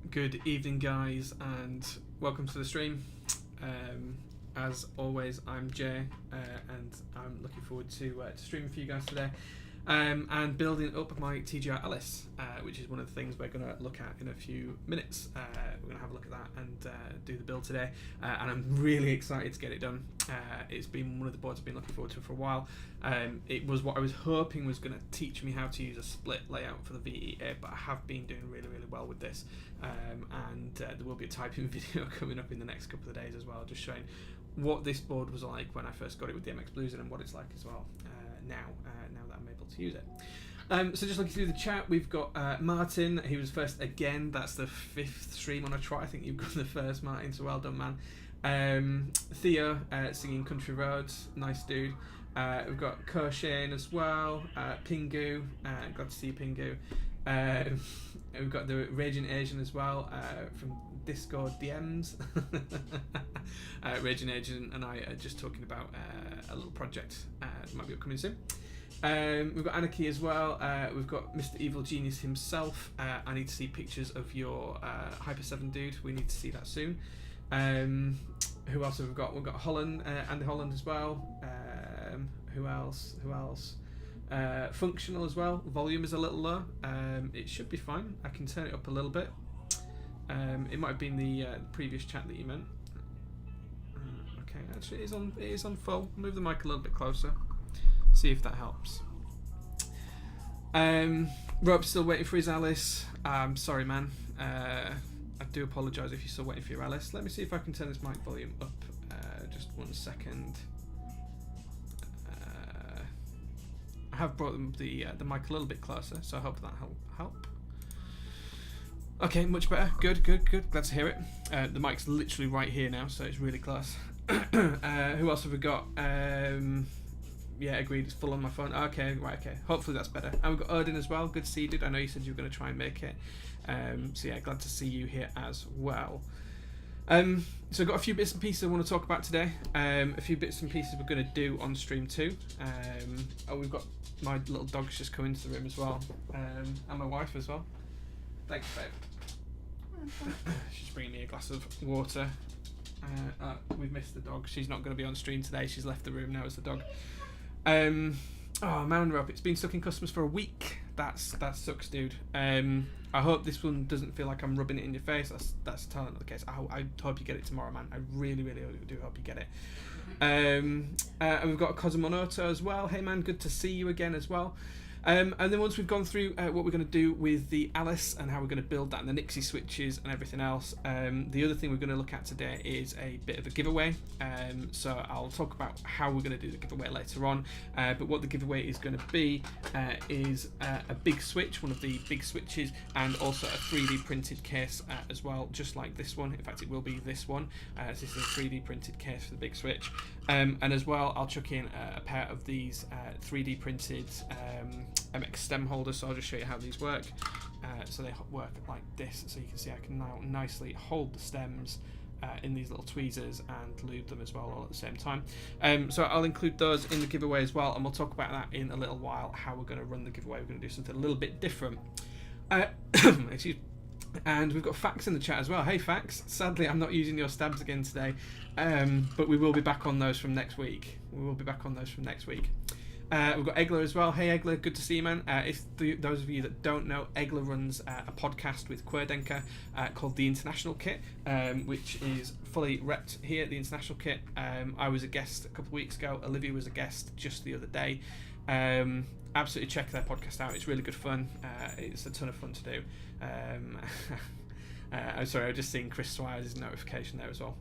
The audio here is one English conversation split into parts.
Good evening, guys, and welcome to the stream. As always, I'm Jay, and I'm looking forward to streaming for you guys today, and building up my TGR Alice, which is one of the things we're going to look at in a few minutes. We're going to have a look at that and do the build today, and I'm really excited to get it done. It's been one of the boards I've been looking forward to for a while. It was what I was hoping was going to teach me how to use a split layout for the VEA, but I have been doing really well with this, and there will be a typing video coming up in the next couple of days as well, just showing what this board was like when I first got it with the MX Blues and what it's like as well now that I'm able to use it. So just looking through the chat, we've got Martin. He was first again. That's the 5th stream on a trot. I think you've got the first, Martin, so well done, man. Theo singing Country Roads, nice dude. We've got Koshane as well. Pingu, glad to see you, Pingu. We've got the Raging Asian as well, from Discord DMs. Raging Asian and I are just talking about a little project that might be upcoming soon. We've got Anarchy as well. We've got Mr. Evil Genius himself. I need to see pictures of your Hyper 7 dude. We need to see that soon. Who else have we got? We've got Holland, Andy Holland as well. Who else? Functional as well. Volume is a little low. It should be fine. I can turn it up a little bit. It might have been the previous chat that you meant. Okay, actually it is on full. Move the mic a little bit closer. See if that helps. Rope's still waiting for his Alice. Sorry, man. I do apologise if you're still waiting for your Alice. Let me see if I can turn this mic volume up. Just 1 second. I have brought the mic a little bit closer, so I hope that help. Okay, much better. Good. Glad to hear it. The mic's literally right here now, so it's really close. Who else have we got? Yeah, agreed. It's full on my phone. Okay, right. Okay. Hopefully that's better. And we've got Odin as well. Good to see you, dude. I know you said you were going to try and make it. So yeah, glad to see you here as well. So I've got a few bits and pieces I want to talk about today. A few bits and pieces we're going to do on stream too. We've got my little dog's just come into the room as well, and my wife as well. Thanks, babe. She's bringing me a glass of water. We've missed the dog. She's not going to be on stream today. She's left the room now as the dog. Mountain Rope. It's been stuck in customers for a week. That sucks, dude. I hope this one doesn't feel like I'm rubbing it in your face. That's totally not the case. I hope you get it tomorrow, man. I really do hope you get it. And we've got Cosmonoto as well. Hey, man, good to see you again as well. And then once we've gone through what we're going to do with the Alice and how we're going to build that and the Nixie switches and everything else, the other thing we're going to look at today is a bit of a giveaway. So I'll talk about how we're going to do the giveaway later on, but what the giveaway is going to be is a big switch, one of the big switches, and also a 3D printed case as well, just like this one. In fact, it will be this one. This is a 3D printed case for the big switch. And as well, I'll chuck in a pair of these 3D printed MX stem holders, so I'll just show you how these work. So they work like this, so you can see I can now nicely hold the stems in these little tweezers and lube them as well all at the same time. So I'll include those in the giveaway as well, and we'll talk about that in a little while, how we're going to run the giveaway. We're going to do something a little bit different. Excuse me. And we've got Fax in the chat as well. Hey Fax, sadly I'm not using your stabs again today, but we will be back on those from next week. We've got Egler as well. Hey Egler, good to see you, man. If those of you that don't know, Egler runs a podcast with Querdenker called The International Kit, which is fully repped here at The International Kit. I was a guest a couple of weeks ago. Olivia was a guest just the other day. Absolutely check their podcast out. It's really good fun. It's a ton of fun to do. I'm sorry, I've just seen Chris Swires' notification there as well.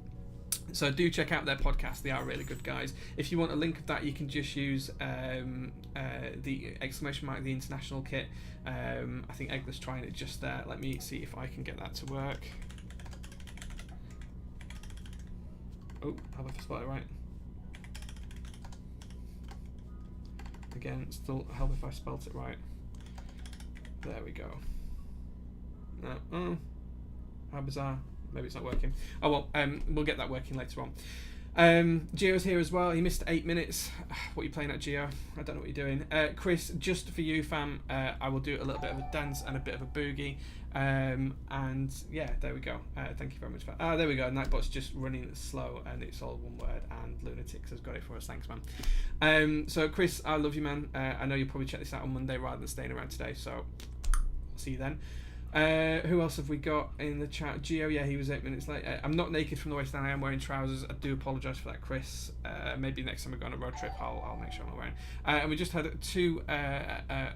So do check out their podcast. They are really good guys. If you want a link of that, you can just use the exclamation mark, the international kit. I think Egler's trying it just there. Let me see if I can get that to work. Oh, have I spelled it right? Again, still help if I spelt it right. There we go. No, how bizarre. Maybe it's not working. Oh well, we'll get that working later on. Gio's here as well. He missed 8 minutes. What are you playing at, Gio? I don't know what you're doing. Chris, just for you, fam, I will do a little bit of a dance and a bit of a boogie. And yeah, there we go. Thank you very much for that. There we go. Nightbot's just running slow and it's all one word, and Lunatics has got it for us. Thanks, man. So Chris, I love you, man. I know you'll probably check this out on Monday rather than staying around today, so I'll see you then. Who else have we got in the chat? Gio, yeah, he was 8 minutes late. I'm not naked from the waist down. I am wearing trousers. I do apologise for that, Chris. Maybe next time we go on a road trip, I'll make sure I'm not wearing. And we just had 2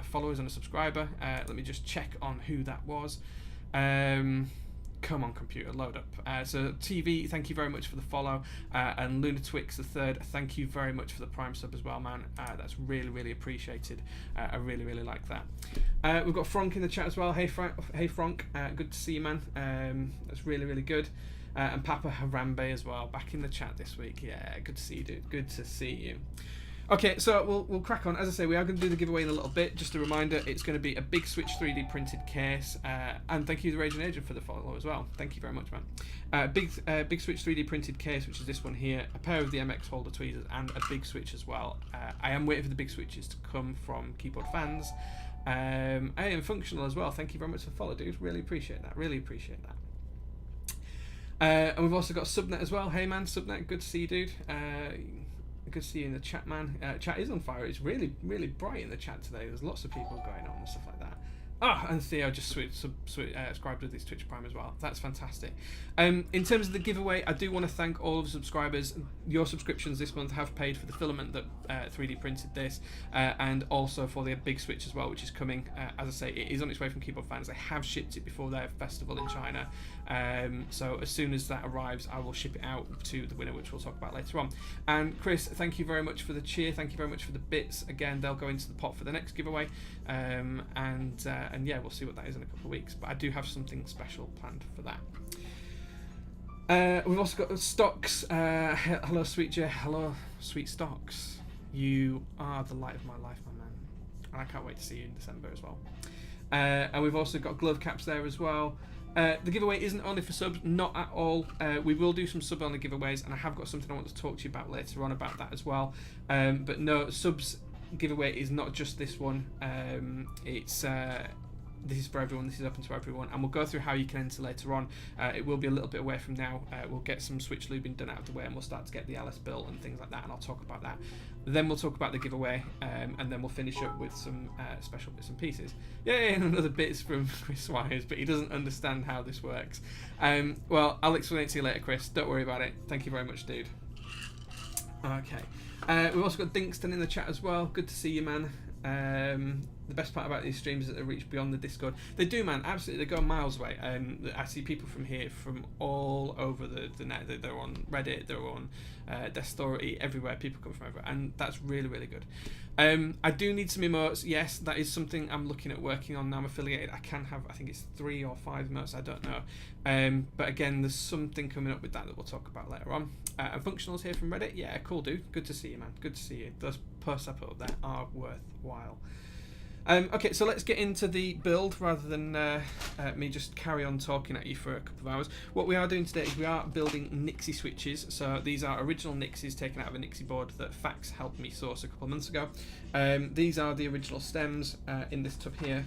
followers and a subscriber. Let me just check on who that was. Come on, computer, load up. So TV, thank you very much for the follow. And Lunatwix the third, thank you very much for the Prime sub as well, man. That's really, really appreciated. I really, really like that. We've got Frank in the chat as well. Hey, Frank, good to see you, man. That's really, really good. And Papa Harambe as well, back in the chat this week. Yeah, good to see you, dude. Good to see you. Okay, so we'll crack on. As I say, we are going to do the giveaway in a little bit. Just a reminder, it's going to be a Big Switch 3D printed case. And thank you to Raging Agent for the follow as well. Thank you very much, man. Big Switch 3D printed case, which is this one here. A pair of the MX holder tweezers and a big switch as well. I am waiting for the big switches to come from Keyboard Fans. I am functional as well. Thank you very much for the follow, dude. Really appreciate that. Really appreciate that. And we've also got Subnet as well. Hey, man, Subnet, good to see you, dude. Good to see you in the chat, man. Chat is on fire. It's really, really bright in the chat today. There's lots of people going on and stuff like that. And Theo just subscribed with his Twitch Prime as well. That's fantastic. In terms of the giveaway, I do want to thank all of the subscribers. Your subscriptions this month have paid for the filament that 3D printed this, and also for the big switch as well, which is coming. As I say, it is on its way from Keyboard Fans. They have shipped it before their festival in China. So as soon as that arrives, I will ship it out to the winner, which we'll talk about later on. And Chris, thank you very much for the cheer. Thank you very much for the bits. Again, they'll go into the pot for the next giveaway. And yeah, we'll see what that is in a couple of weeks. But I do have something special planned for that. We've also got Stocks. Hello, Sweet J. Hello, Sweet Stocks. You are the light of my life, my man. And I can't wait to see you in December as well. And we've also got glove caps there as well. The giveaway isn't only for subs, not at all. We will do some sub-only giveaways, and I have got something I want to talk to you about later on about that as well. But no, subs giveaway is not just this one. This is for everyone. This is open to everyone, and we'll go through how you can enter later on. It will be a little bit away from now. We'll get some switch lubing done out of the way, and we'll start to get the Alice built and things like that, and I'll talk about that. Then we'll talk about the giveaway, and then we'll finish up with some special bits and pieces. Yay, and another bits from Chris Wires, but he doesn't understand how this works. Well, I'll explain it to you later, Chris. Don't worry about it. Thank you very much, dude. Okay. We've also got Dinkston in the chat as well. Good to see you, man. The best part about these streams is that they reach beyond the Discord. They do, man, absolutely. They go miles away. I see people from here, from all over the net. They're on Reddit, they're on Death Story, everywhere. People come from everywhere, and that's really, really good. I do need some emotes. Yes, that is something I'm looking at working on now. I'm affiliated. I can have, I think it's 3 or 5 emotes. I don't know. But again, there's something coming up with that we'll talk about later on. And Functional's here from Reddit. Yeah, cool, dude. Good to see you, man. Good to see you. Those posts I put up there are worthwhile. Okay, so let's get into the build rather than me just carry on talking at you for a couple of hours. What we are doing today is we are building Nixie switches. So these are original Nixies taken out of a Nixie board that Fax helped me source a couple of months ago. These are the original stems in this tub here.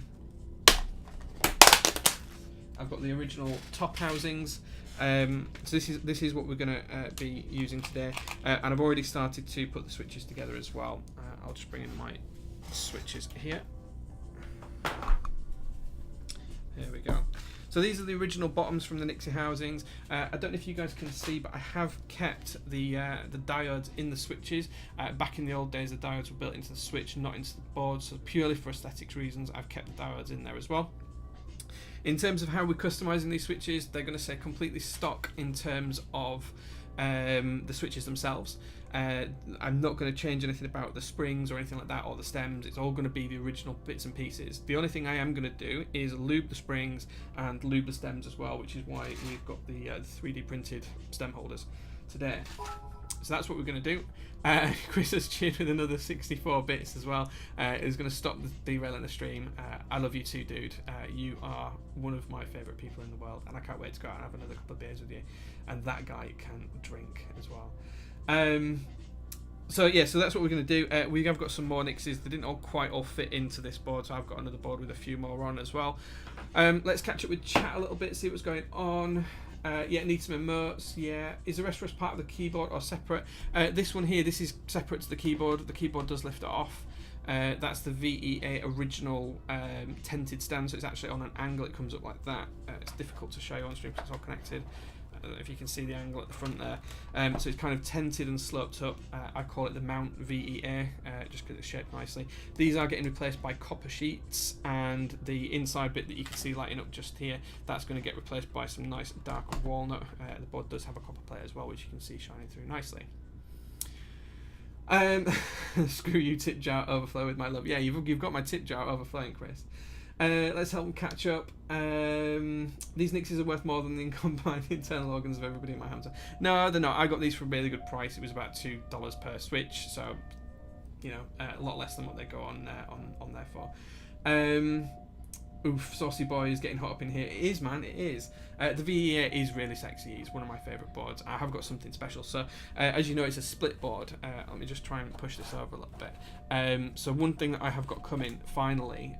I've got the original top housings. So this is what we're going to be using today, and I've already started to put the switches together as well. I'll just bring in my switches here. Here we go. So these are the original bottoms from the Nixie housings. I don't know if you guys can see, but I have kept the diodes in the switches. Back in the old days, the diodes were built into the switch, not into the board, so purely for aesthetics reasons, I've kept the diodes in there as well. In terms of how we're customizing these switches, they're going to say completely stock in terms of the switches themselves. I'm not going to change anything about the springs or anything like that, or the stems. It's all going to be the original bits and pieces. The only thing I am going to do is lube the springs and lube the stems as well, which is why we've got the 3D printed stem holders today. So that's what we're going to do. Chris has cheered with another 64 bits as well. Is going to stop the derailing the stream. I love you too, dude. You are one of my favourite people in the world, and I can't wait to go out and have another couple of beers with you. And that guy can drink as well. So yeah, so that's what we're going to do. We have got some more Nixies. They didn't quite all fit into this board, so I've got another board with a few more on as well. Let's catch up with chat a little bit, see what's going on. Yeah, need some emotes. Yeah, is the rest of us part of the keyboard or separate? This one here, this is separate to the keyboard. The keyboard does lift it off. That's the VEA original tented stand, so it's actually on an angle. It comes up like that. It's difficult to show you on stream because it's all connected. I don't know if you can see the angle at the front there. So it's kind of tented and sloped up. I call it the Mount VEA, just because it's shaped nicely. These are getting replaced by copper sheets, and the inside bit that you can see lighting up just here, that's going to get replaced by some nice dark walnut. The board does have a copper plate as well, which you can see shining through nicely. Screw you, tip jar overflow with my love. Yeah, you've got my tip jar overflowing, Chris. Let's help them catch up. These Nixies are worth more than the combined internal organs of everybody in my hands. No, they're not. I got these for a really good price. It was about $2 per switch, so you know, a lot less than what they go on there for. Oof, Saucy Boy is getting hot up in here. It is, man, it is. The VEA is really sexy. It's one of my favourite boards. I have got something special. So, as you know, it's a split board. Let me just try and push this over a little bit. So one thing that I have got coming, finally,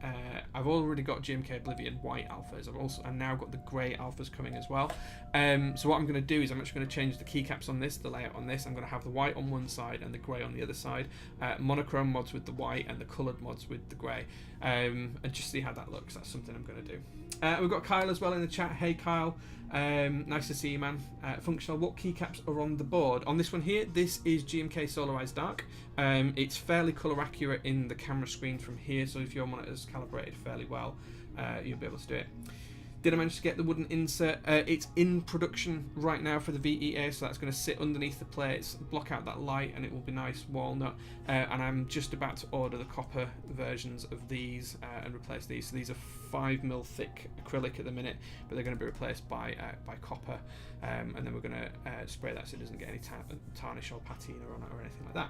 I've already got GMK Oblivion white alphas. I've now got the grey alphas coming as well. So what I'm going to do is I'm actually going to change the keycaps on this, the layout on this. I'm going to have the white on one side and the grey on the other side. Monochrome mods with the white and the coloured mods with the grey. And just see how that looks. That's something I'm going to do. We've got Kyle as well in the chat. Hey Kyle, nice to see you, man. Functional, what keycaps are on the board? On this one here, this is GMK Solarized Dark. It's fairly colour accurate in the camera screen from here, so if your monitor's calibrated fairly well, you'll be able to do it. Did I manage to get the wooden insert? It's in production right now for the VEA, so that's going to sit underneath the plates, block out that light, and it will be nice walnut. And I'm just about to order the copper versions of these and replace these. So these are 5mm thick acrylic at the minute, but they're going to be replaced by copper. And then we're going to spray that so it doesn't get any tarnish or patina on it or anything like that.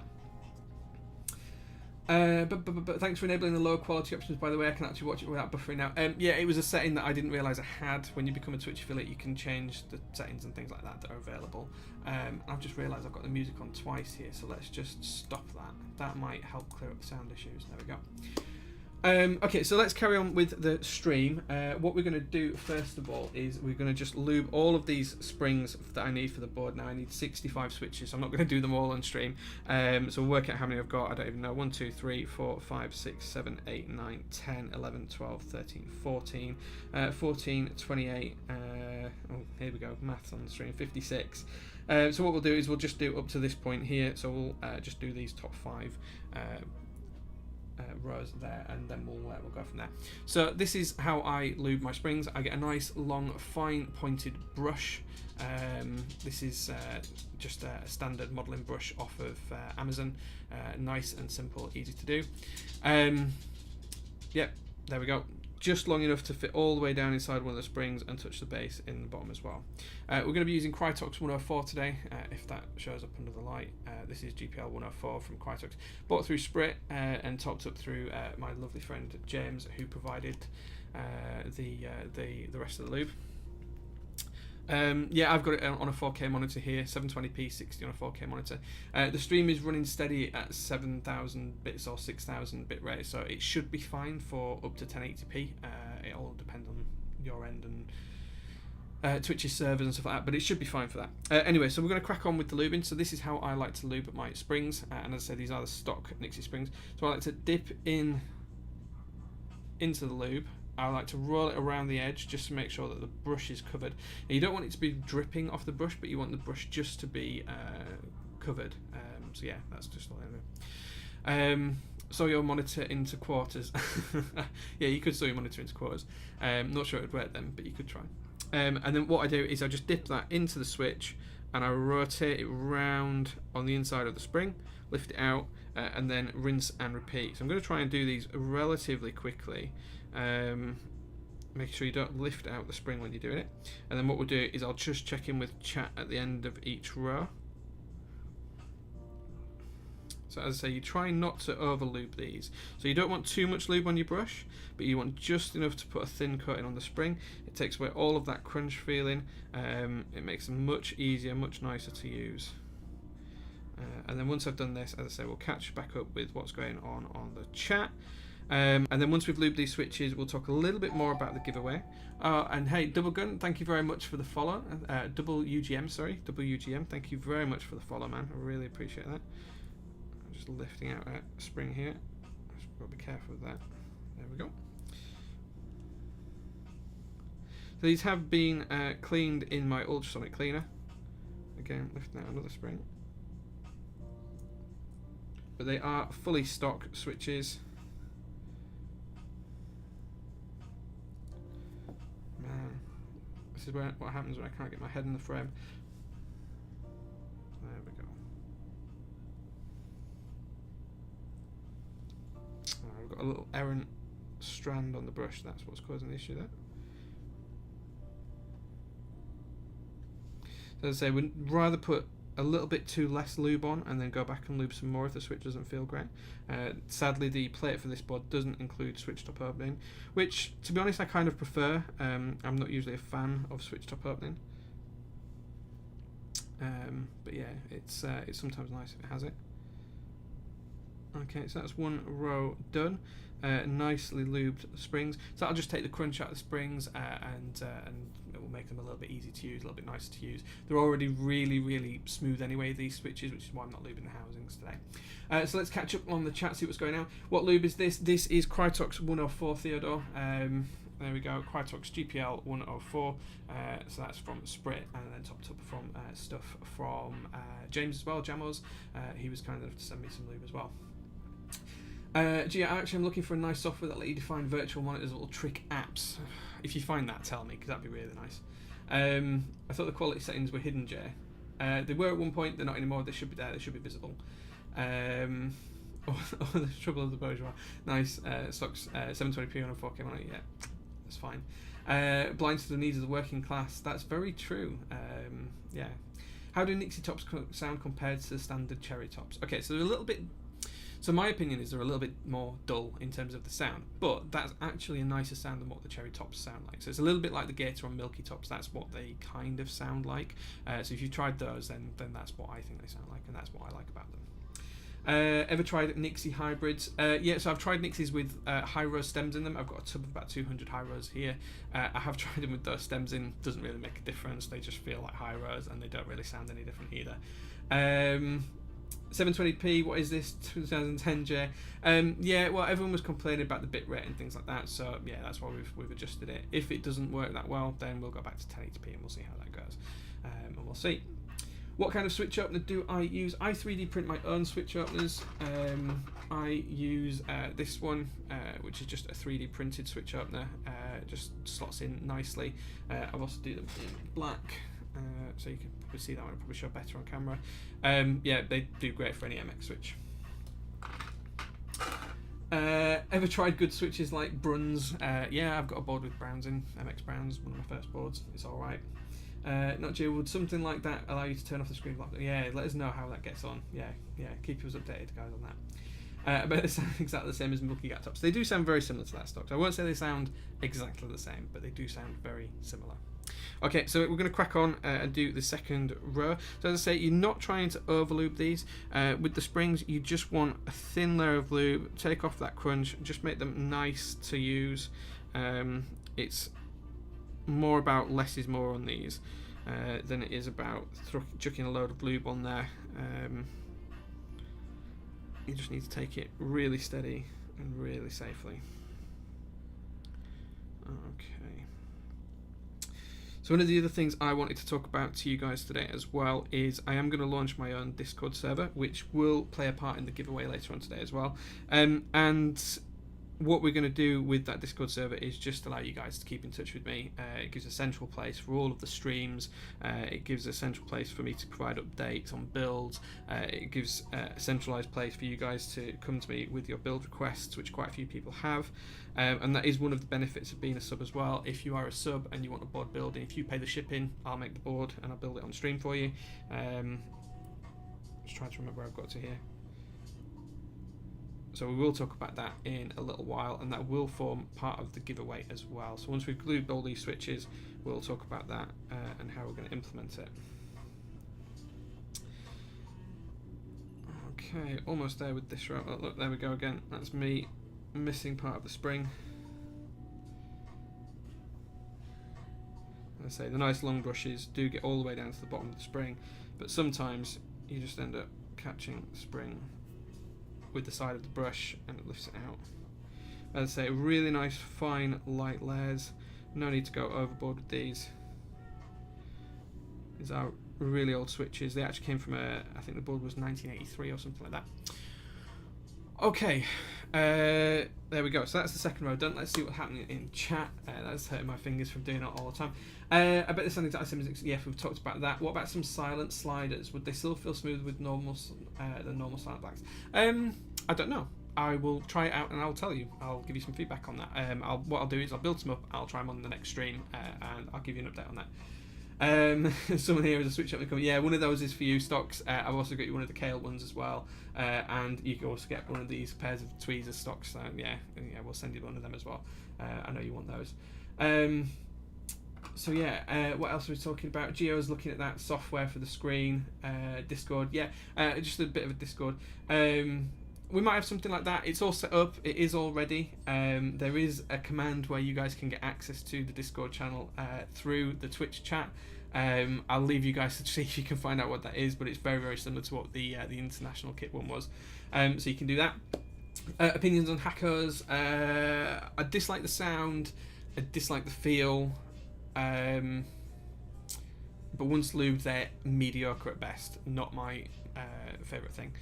But thanks for enabling the low quality options, by the way. I can actually watch it without buffering now. Yeah, it was a setting that I didn't realise I had. When you become a Twitch affiliate, you can change the settings and things like that are available. I've just realised I've got the music on twice here, so let's just stop that. That might help clear up the sound issues. There we go. Okay, so let's carry on with the stream. What we're going to do first of all is we're going to just lube all of these springs that I need for the board. Now I need 65 switches, so I'm not going to do them all on stream. So we'll work out how many I've got. I don't even know. 1, 2, 3, 4, 5, 6, 7, 8, 9, 10, 11, 12, 13, 14, 14, 28. Oh, here we go. Maths on the stream. 56. So what we'll do is we'll just do up to this point here. So we'll just do these top 5. Rows there, and then we'll go from there. So this is how I lube my springs. I get a nice long fine pointed brush. This is just a standard modelling brush off of Amazon. Nice and simple, easy to do. Yep, there we go. Just long enough to fit all the way down inside one of the springs and touch the base in the bottom as well. We're going to be using Crytox 104 today, if that shows up under the light. This is GPL 104 from Crytox. Bought through Sprit and topped up through my lovely friend James, who provided the rest of the lube. Yeah, I've got it on a 4K monitor here, 720p 60 on a 4K monitor. The stream is running steady at 7,000 bits or 6,000 bit rate, so it should be fine for up to 1080p. It all depends on your end and Twitch's servers and stuff like that, but it should be fine for that. Anyway, so we're going to crack on with the lubing. So this is how I like to lube my springs, and as I say, these are the stock Nixie springs. So I like to dip into the lube, I like to roll it around the edge just to make sure that the brush is covered. Now, you don't want it to be dripping off the brush, but you want the brush just to be covered. So yeah, that's just all I do. Saw your monitor into quarters. Yeah, you could saw your monitor into quarters. Not sure it would work then, but you could try. And then what I do is I just dip that into the switch and I rotate it round on the inside of the spring, lift it out, and then rinse and repeat. So I'm going to try and do these relatively quickly. Make sure you don't lift out the spring when you're doing it. And then what we'll do is I'll just check in with chat at the end of each row. So as I say, you try not to over lube these. So you don't want too much lube on your brush, but you want just enough to put a thin coating on the spring. It takes away all of that crunch feeling. It makes them much easier, much nicer to use. And then once I've done this, as I say, we'll catch back up with what's going on the chat. And then once we've lubed these switches, we'll talk a little bit more about the giveaway. And hey, Double Gun, thank you very much for the follow. Double UGM, thank you very much for the follow, man. I really appreciate that. I'm just lifting out a spring here. Just got to be careful with that. There we go. So these have been cleaned in my ultrasonic cleaner. Again, lifting out another spring. But they are fully stock switches. Man, this is what happens when I can't get my head in the frame. There we go. I've got a little errant strand on the brush. That's what's causing the issue there. So as I say, we'd rather put a little bit too less lube on and then go back and lube some more if the switch doesn't feel great. Sadly, the plate for this board doesn't include switch top opening, which to be honest I kind of prefer. I'm not usually a fan of switch top opening, but yeah, it's sometimes nice if it has it. Okay, so that's one row done. Nicely lubed springs. So I'll just take the crunch out of the springs and it will make them a little bit easy to use, a little bit nicer to use. They're already really, really smooth anyway, these switches, which is why I'm not lubing the housings today. So let's catch up on the chat, see what's going on. What lube is this? This is Crytox 104 Theodore. There we go, Crytox GPL 104. So that's from Sprit, and then topped up from stuff from James as well, Jamos. He was kind enough to send me some lube as well. Actually, I'm looking for a nice software that let you define virtual monitors, little trick apps. If you find that, tell me, because that'd be really nice. I thought the quality settings were hidden, Jay. They were at one point, they're not anymore. They should be there, they should be visible. The trouble of the bourgeois. Nice. Stocks 720p on a 4K monitor, yeah, that's fine. Blind to the needs of the working class, that's very true. Yeah. How do Nixie tops sound compared to the standard cherry tops? Okay, so they're a little bit... So my opinion is they're a little bit more dull in terms of the sound, but that's actually a nicer sound than what the cherry tops sound like. So it's a little bit like the Gator on Milky Tops. That's what they kind of sound like. So if you've tried those, then that's what I think they sound like, and that's what I like about them. Ever tried Nixie hybrids? Yeah, so I've tried Nixies with high rose stems in them. I've got a tub of about 200 high rose here. I have tried them with those stems in. Doesn't really make a difference. They just feel like high rose, and they don't really sound any different either. 720p, what is this, 2010J? Yeah, well, everyone was complaining about the bitrate and things like that, so yeah, that's why we've adjusted it. If it doesn't work that well, then we'll go back to 1080p and we'll see how that goes. And we'll see. What kind of switch opener do I use? I 3D print my own switch openers. I use this one, which is just a 3D printed switch opener. Just slots in nicely. I've also do them in black. So you can probably see that one, I'll probably show better on camera. Yeah, they do great for any MX switch. Ever tried good switches like Bruns? Yeah, I've got a board with Browns in, MX Browns, one of my first boards. It's alright. Not Jill, would something like that allow you to turn off the screen block? Yeah, let us know how that gets on. Yeah, keep us updated, guys, on that. But they sound exactly the same as Milky Gat Tops. They do sound very similar to that stock. So I won't say they sound exactly the same, but they do sound very similar. Okay, so we're going to crack on and do the second row. So as I say, you're not trying to overlube these. With the springs, you just want a thin layer of lube. Take off that crunch. Just make them nice to use. It's more about less is more on these than it is about chucking a load of lube on there. You just need to take it really steady and really safely. Okay. So one of the other things I wanted to talk about to you guys today as well is I am going to launch my own Discord server, which will play a part in the giveaway later on today as well. And what we're going to do with that Discord server is just allow you guys to keep in touch with me. It gives a central place for all of the streams. It gives a central place for me to provide updates on builds. It gives a centralized place for you guys to come to me with your build requests, which quite a few people have. And that is one of the benefits of being a sub as well. If you are a sub and you want a board building, if you pay the shipping, I'll make the board and I'll build it on stream for you. Just trying to remember where I've got to here. So we will talk about that in a little while, and that will form part of the giveaway as well. So once we've glued all these switches, we'll talk about that and how we're going to implement it. Okay, almost there with this row. Oh, look, there we go again. That's me missing part of the spring. As I say, the nice long brushes do get all the way down to the bottom of the spring, but sometimes you just end up catching the spring with the side of the brush and it lifts it out. As I say, really nice fine light layers. No need to go overboard with these. These are really old switches. They actually came from I think the board was 1983 or something like that. Okay, there we go. So that's the second row done. Let's see what's happening in chat. That's hurting my fingers from doing it all the time. I bet there's something to Icelandic. Yeah, we've talked about that. What about some silent sliders? Would they still feel smooth with normal, the normal silent blacks? I don't know. I will try it out and I'll tell you. I'll give you some feedback on that. What I'll do is I'll build some up. I'll try them on the next stream and I'll give you an update on that. Someone here has a switch up and come. Yeah, one of those is for you, Stocks. I've also got you one of the Kale ones as well, and you can also get one of these pairs of tweezers, Stocks. So yeah, we'll send you one of them as well. I know you want those. So yeah, what else are we talking about? Gio's looking at that software for the screen. Discord, yeah, just a bit of a Discord. We might have something like that. It's all set up. It is all ready. There is a command where you guys can get access to the Discord channel through the Twitch chat. I'll leave you guys to see if you can find out what that is, but it's very, very similar to what the international kit one was. So you can do that. Opinions on hackers. I dislike the sound. I dislike the feel. But once lubed, they're mediocre at best. Not my favourite thing.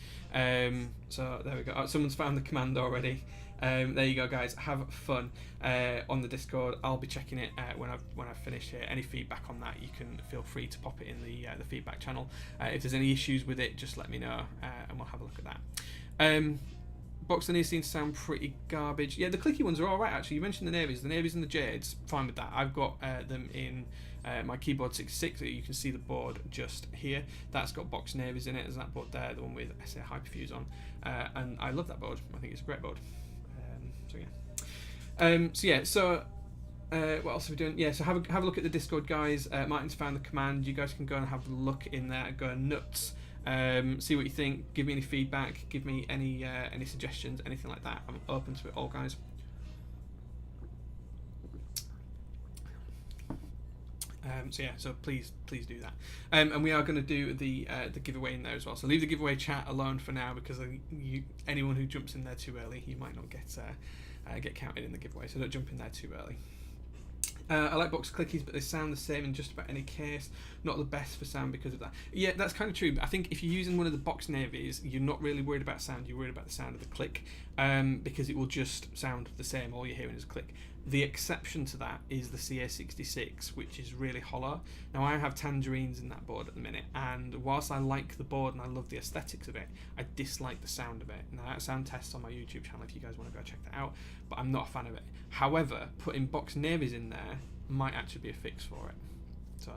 So there we go. Someone's found the command already. There you go, guys. Have fun on the Discord. I'll be checking it when I've finished here. Any feedback on that, you can feel free to pop it in the feedback channel. If there's any issues with it, just let me know and we'll have a look at that. Box and seem to sound pretty garbage. Yeah, the clicky ones are alright actually. You mentioned the navies. The navies and the jades, fine with that. I've got them in my keyboard 66. You can see the board just here. That's got box navies in it. There's that board there, the one with SA Hyperfuse on. And I love that board. I think it's a great board. So what else are we doing? Yeah, so have a look at the Discord, guys. Martin's found the command. You guys can go and have a look in there. Go nuts. See what you think. Give me any feedback. Give me any suggestions, anything like that. I'm open to it all, guys. So please do that. And we are going to do the giveaway in there as well. So leave the giveaway chat alone for now, because anyone who jumps in there too early, you might not get counted in the giveaway. So don't jump in there too early. I like box clickies, but they sound the same in just about any case. Not the best for sound because of that. Yeah, that's kind of true. I think if you're using one of the box navies, you're not really worried about sound. You're worried about the sound of the click, because it will just sound the same. All you're hearing is a click. The exception to that is the CA66, which is really hollow. Now, I have tangerines in that board at the minute, and whilst I like the board and I love the aesthetics of it, I dislike the sound of it. Now, that sound tests on my YouTube channel if you guys want to go check that out, but I'm not a fan of it. However, putting box navies in there might actually be a fix for it. So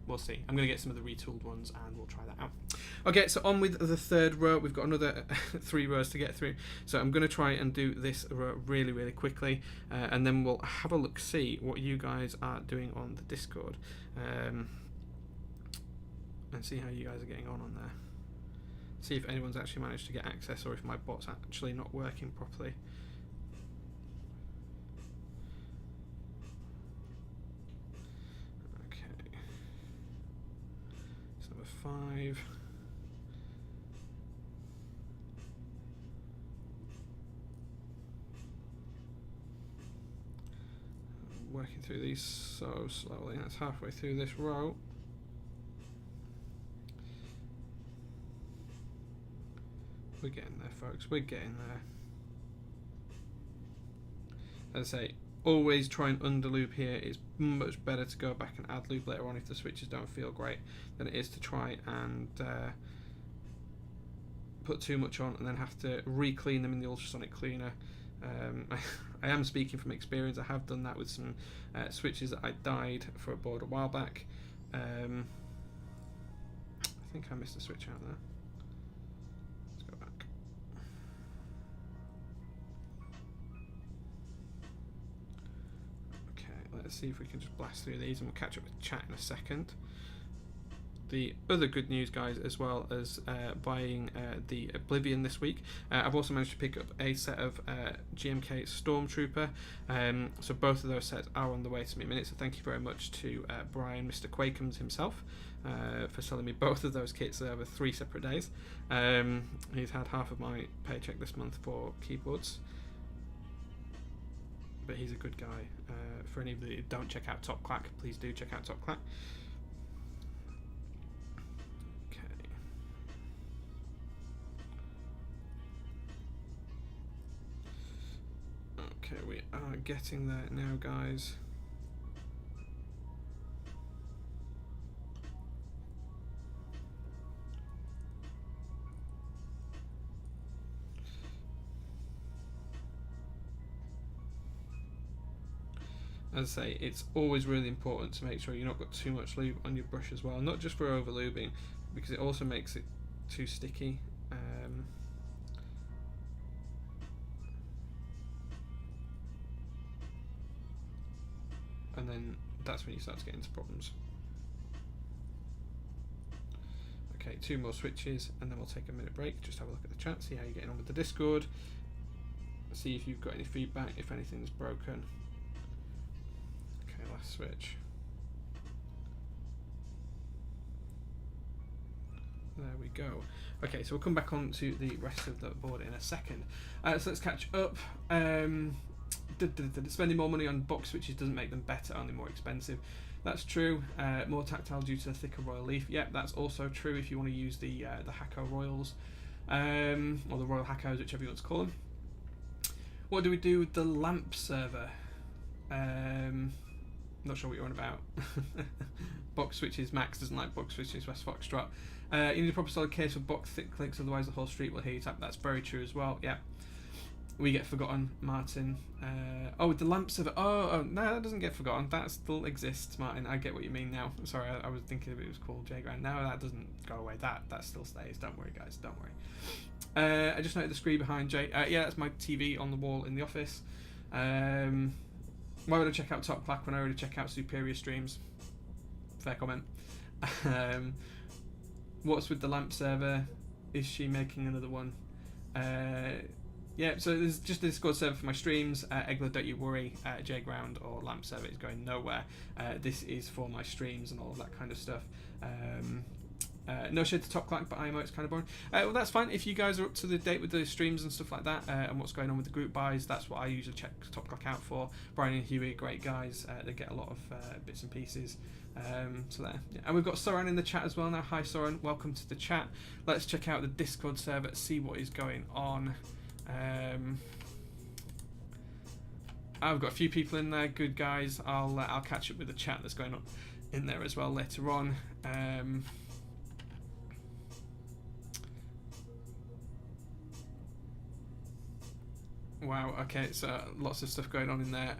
we'll see. I'm going to get some of the retooled ones and we'll try that out. Okay, so on with the third row. We've got another 3 rows to get through. So I'm going to try and do this row really, really quickly, and then we'll have a look, see what you guys are doing on the Discord, and see how you guys are getting on there. See if anyone's actually managed to get access or if my bot's actually not working properly. Okay. It's number 5. working through these so slowly. That's halfway through this row. We're getting there, folks. We're getting there. As I say, always try and under loop here. It's much better to go back and add loop later on if the switches don't feel great than it is to try and put too much on and then have to re-clean them in the ultrasonic cleaner. I am speaking from experience. I have done that with some switches that I dyed for a board a while back. I think I missed a switch out there. Let's go back. Okay, let's see if we can just blast through these and we'll catch up with chat in a second. The other good news, guys, as well as buying the Oblivion this week, I've also managed to pick up a set of GMK Stormtrooper. So both of those sets are on the way to me in minutes. So thank you very much to Brian, Mr. Quakums himself, for selling me both of those kits over 3 separate days. He's had half of my paycheck this month for keyboards. But he's a good guy. For any of you who don't check out Top Clack, please do check out Top Clack. Okay, we are getting there now, guys. As I say, it's always really important to make sure you've not got too much lube on your brush as well, not just for over lubing, because it also makes it too sticky. And then that's when you start to get into problems. Okay, 2 more switches and then we'll take a minute break, just have a look at the chat, see how you're getting on with the Discord, see if you've got any feedback, if anything's broken. Okay, last switch. There we go. Okay, so we'll come back on to the rest of the board in a second. So let's catch up. Spending more money on box switches doesn't make them better, only more expensive. That's true. More tactile due to the thicker royal leaf. Yep, that's also true if you want to use the Hakko Royals, or the Royal Hakkos, whichever you want to call them. What do we do with the lamp server? Not sure what you're on about. Box switches. Max doesn't like box switches. West Foxtrot. You need a proper solid case for box thick clicks, otherwise the whole street will hear you tap. That's very true as well. Yeah. We get forgotten, Martin. Oh, with the lamp server. Oh, no, that doesn't get forgotten. That still exists, Martin. I get what you mean now. Sorry, I was thinking it was called J-Grand. No, that doesn't go away. That still stays. Don't worry, guys. Don't worry. I just noted the screen behind Jay. Yeah, that's my TV on the wall in the office. Why would I check out Top Clack when I already check out Superior Streams? Fair comment. What's with the lamp server? Is she making another one? Yeah, so there's just a Discord server for my streams. Egler, don't you worry. J-Ground or lamp server is going nowhere. This is for my streams and all of that kind of stuff. No shade to Top Clack, but IMO, it's kind of boring. Well, that's fine. If you guys are up to the date with the streams and stuff like that, and what's going on with the group buys, that's what I usually check Top Clack out for. Brian and Huey are great guys. They get a lot of bits and pieces. So there. Yeah. And we've got Soren in the chat as well now. Hi Soren, welcome to the chat. Let's check out the Discord server, see what is going on. I've got a few people in there, good guys. I'll catch up with the chat that's going on in there as well later on. Wow, okay, so lots of stuff going on in there.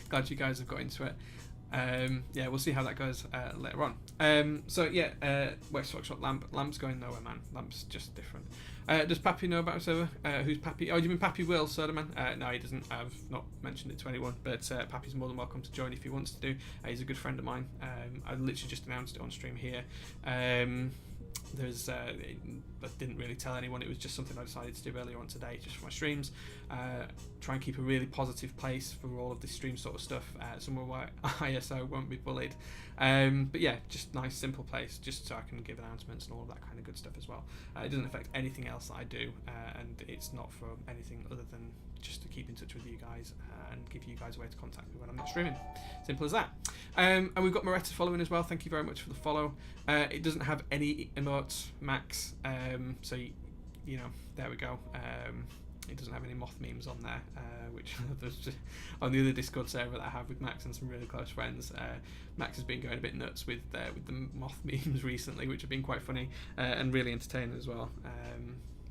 Glad you guys have got into it. Yeah, we'll see how that goes later on. So yeah, West Foxtrot Lamp's going nowhere, man. Lamp's just different. Does Pappy know about server? Who's Pappy? Oh, do you mean Pappy Will, Soderman? No, he doesn't. I've not mentioned it to anyone, but Pappy's more than welcome to join if he wants to do. He's a good friend of mine. I literally just announced it on stream here. I didn't really tell anyone. It was just something I decided to do earlier on today, just for my streams. Try and keep a really positive place for all of this stream sort of stuff, somewhere where ISO won't be bullied. But yeah, just nice, simple place, just so I can give announcements and all of that kind of good stuff as well. It doesn't affect anything else that I do, and it's not for anything other than just to keep in touch with you guys and give you guys a way to contact me when I'm not streaming. Simple as that. And we've got Moretta following as well. Thank you very much for the follow. It doesn't have any emotes, Max, so you know, there we go. It doesn't have any moth memes on there, which there's just, on the other Discord server that I have with Max and some really close friends. Max has been going a bit nuts with the moth memes recently, which have been quite funny and really entertaining as well.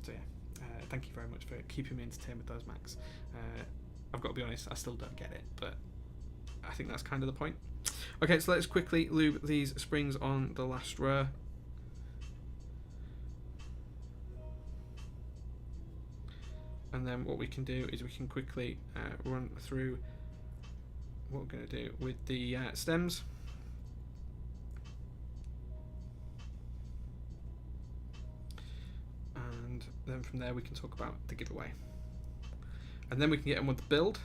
So yeah. Thank you very much for keeping me entertained with those, Max. I've got to be honest, I still don't get it, but I think that's kind of the point. Okay, so let's quickly lube these springs on the last row. And then what we can do is we can quickly run through what we're going to do with the stems. And then from there we can talk about the giveaway, and then we can get on with the build,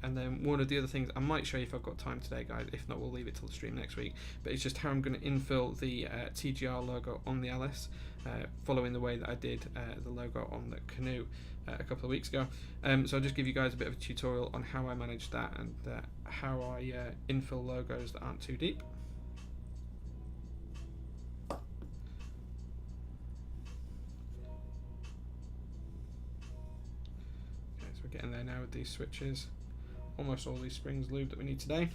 and then one of the other things I might show you if I've got time today, guys. If not, we'll leave it till the stream next week, but it's just how I'm going to infill the TGR logo on the Alice, following the way that I did the logo on the canoe a couple of weeks ago. So I'll just give you guys a bit of a tutorial on how I manage that and how I infill logos that aren't too deep. Getting there now with these switches. Almost all these springs lubed that we need today.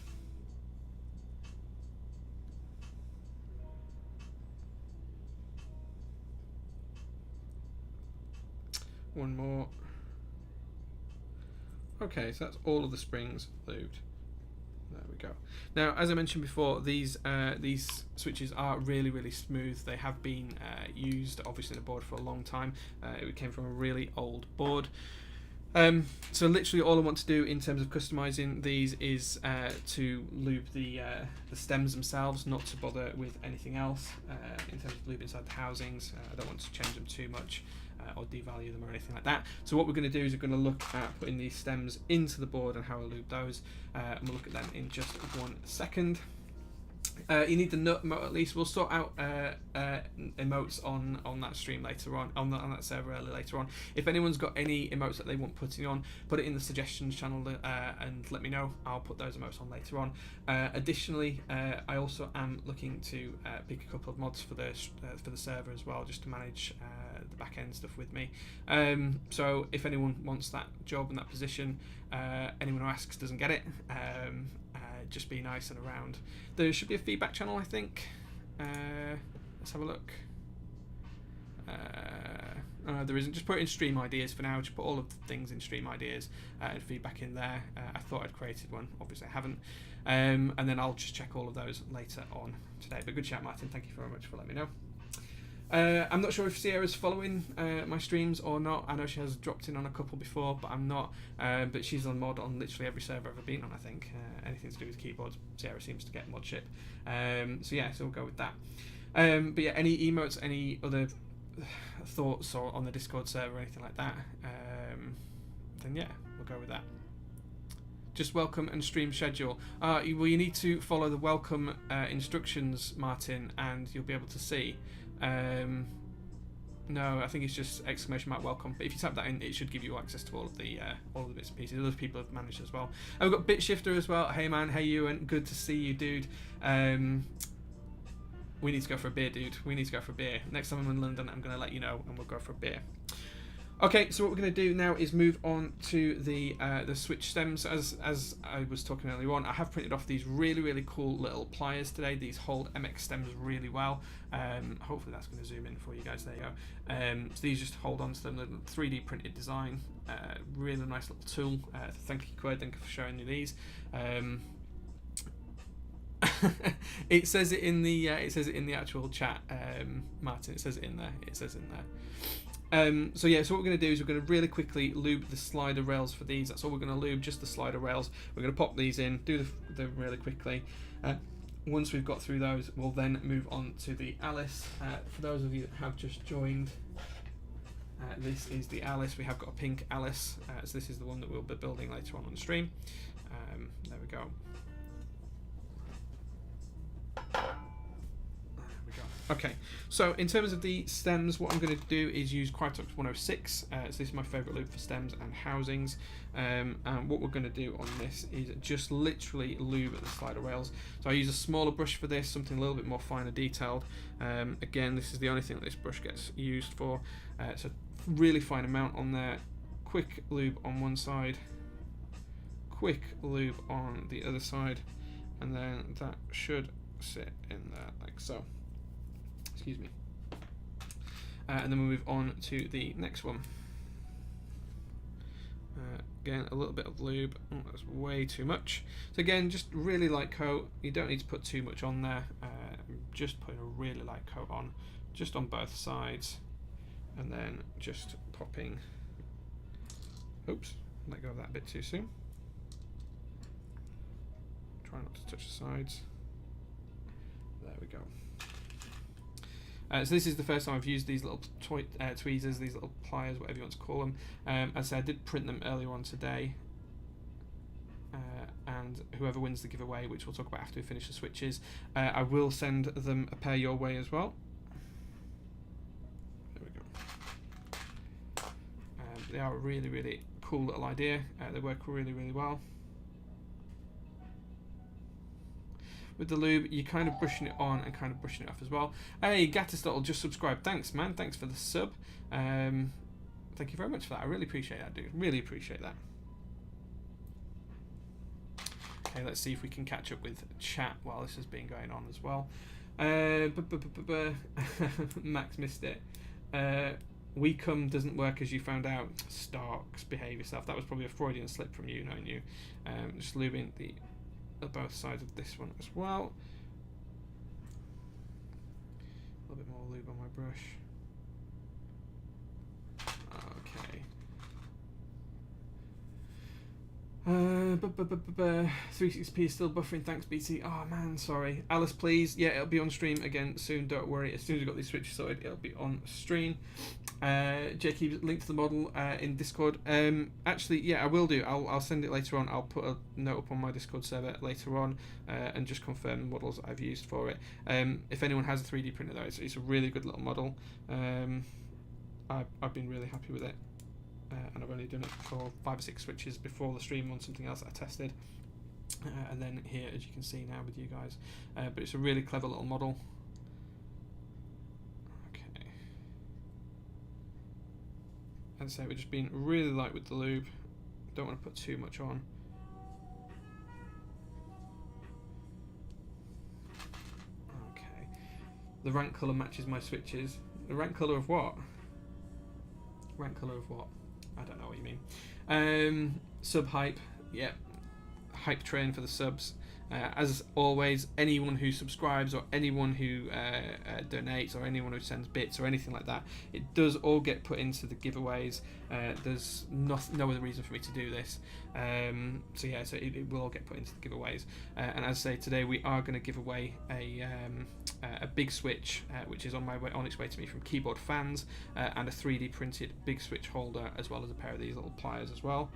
One more. Okay, so that's all of the springs lubed. There we go. Now, as I mentioned before, these switches are really, really smooth. They have been used, obviously, in the board for a long time. It came from a really old board. So literally all I want to do in terms of customizing these is to lube the stems themselves, not to bother with anything else in terms of lube inside the housings. I don't want to change them too much or devalue them or anything like that. So what we're going to do is we're going to look at putting these stems into the board and how I lube those, and we'll look at them in just 1 second. You need the nut emote at least. We'll sort out emotes on that stream later on that server early later on. If anyone's got any emotes that they want putting on, put it in the suggestions channel and let me know. I'll put those emotes on later on. Additionally, I also am looking to pick a couple of mods for the server as well, just to manage the back end stuff with me. So if anyone wants that job and that position, anyone who asks doesn't get it. Just be nice and around. There should be a feedback channel, I think. Let's have a look. There isn't. Just put it in stream ideas for now. Just put all of the things in stream ideas and feedback in there. I thought I'd created one. Obviously I haven't. And then I'll just check all of those later on today. But good chat, Martin. Thank you very much for letting me know. I'm not sure if Sierra's following my streams or not. I know she has dropped in on a couple before, but I'm not. But she's on mod on literally every server I've ever been on, I think. Anything to do with keyboards, Sierra seems to get mod ship. So yeah, so we'll go with that. But yeah, any emotes, any other thoughts or on the Discord server or anything like that, then yeah, we'll go with that. Just welcome and stream schedule. Well, you need to follow the welcome instructions, Martin, and you'll be able to see. No, I think it's just exclamation mark welcome. But if you type that in, it should give you access to all of the bits and pieces. Other people have managed as well. And we've got Bitshifter as well. Hey man, hey Ewan, good to see you, dude. We need to go for a beer, dude. We need to go for a beer. Next time I'm in London, I'm going to let you know, and we'll go for a beer. Okay, so what we're going to do now is move on to the switch stems. As I was talking earlier on, I have printed off these really, really cool little pliers today. These hold MX stems really well. Hopefully that's going to zoom in for you guys. There you go. So these just hold on to them. The 3D printed design. Really nice little tool. Thank you, Qued. Thank you for showing me these. It says it in the actual chat, Martin. It says it in there. It says it in there. So yeah, so what we're going to do is we're going to really quickly lube the slider rails for these. That's all we're going to lube, just the slider rails. We're going to pop these in, do the really quickly. once we've got through those, we'll then move on to the Alice. For those of you that have just joined, this is the Alice. We have got a pink Alice, so this is the one that we'll be building later on the stream. There we go. Okay, so in terms of the stems, what I'm going to do is use Krytox 106. So this is my favourite loop for stems and housings. And what we're going to do on this is just literally lube the slider rails. So I use a smaller brush for this, something a little bit more finer detailed. Again, this is the only thing that this brush gets used for. So really fine amount on there. Quick lube on one side, quick lube on the other side, and then that should sit in there like so. Excuse me. And then we'll move on to the next one. Again, a little bit of lube. Oh, that's way too much. So again, just really light coat. You don't need to put too much on there. Just putting a really light coat on, just on both sides, and then just popping. Oops, let go of that a bit too soon. Try not to touch the sides. There we go. So this is the first time I've used these little tweezers, these little pliers, whatever you want to call them. As I said, I did print them earlier on today. And whoever wins the giveaway, which we'll talk about after we finish the switches, I will send them a pair your way as well. There we go. They are a really, really cool little idea. They work really, really well. With the lube, you're kind of brushing it on and kind of brushing it off as well. Hey, Gatterstottle just subscribed. Thanks, man. Thanks for the sub. Thank you very much for that. I really appreciate that, dude. Really appreciate that. Okay, let's see if we can catch up with chat while this has been going on as well. Max missed it. We come doesn't work as you found out. Starks, behave yourself. That was probably a Freudian slip from you, knowing you. Just lubing both sides of this one as well. A little bit more lube on my brush. Okay. 36p is still buffering. Thanks, BT. Oh man, sorry. Alice, please. Yeah, it'll be on stream again soon. Don't worry. As soon as we've got these switches sorted, it'll be on stream. Jake, link to the model in Discord. Actually, yeah, I will do. I'll send it later on. I'll put a note up on my Discord server later on and just confirm the models that I've used for it. If anyone has a 3D printer though, it's a really good little model. I've been really happy with it. And I've only done it for 5 or 6 switches before the stream on something else that I tested. And then here, as you can see now with you guys. But it's a really clever little model. Okay. As I say, we're just being really light with the lube. Don't want to put too much on. Okay. The rank colour matches my switches. The rank colour of what? Rank colour of what? I don't know what you mean. Sub hype, yep. Hype train for the subs. As always, anyone who subscribes or anyone who donates or anyone who sends bits or anything like that, it does all get put into the giveaways. There's no other reason for me to do this. So yeah, so it will all get put into the giveaways. And as I say, today we are going to give away a big switch, which is on its way to me from Keyboard Fans, and a 3D printed big switch holder, as well as a pair of these little pliers as well.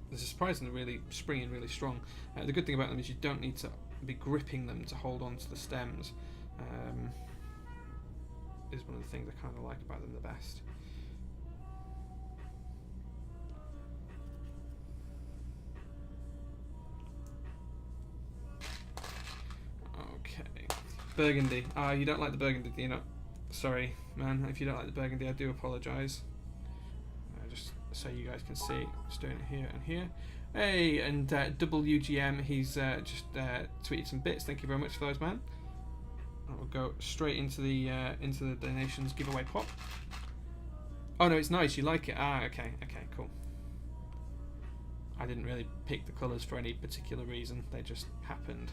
They're surprisingly really springy and really strong. The good thing about them is you don't need to be gripping them to hold on to the stems. Is one of the things I kind of like about them the best. Okay, burgundy. You don't like the burgundy, do you not? Sorry, man. If you don't like the burgundy, I do apologise. Just so you guys can see, just doing it here and here. Hey, and WGM, he's just tweeted some bits. Thank you very much for those, man. And we'll go straight into the donations giveaway pot. Oh no, it's nice. You like it? Okay, cool. I didn't really pick the colours for any particular reason. They just happened.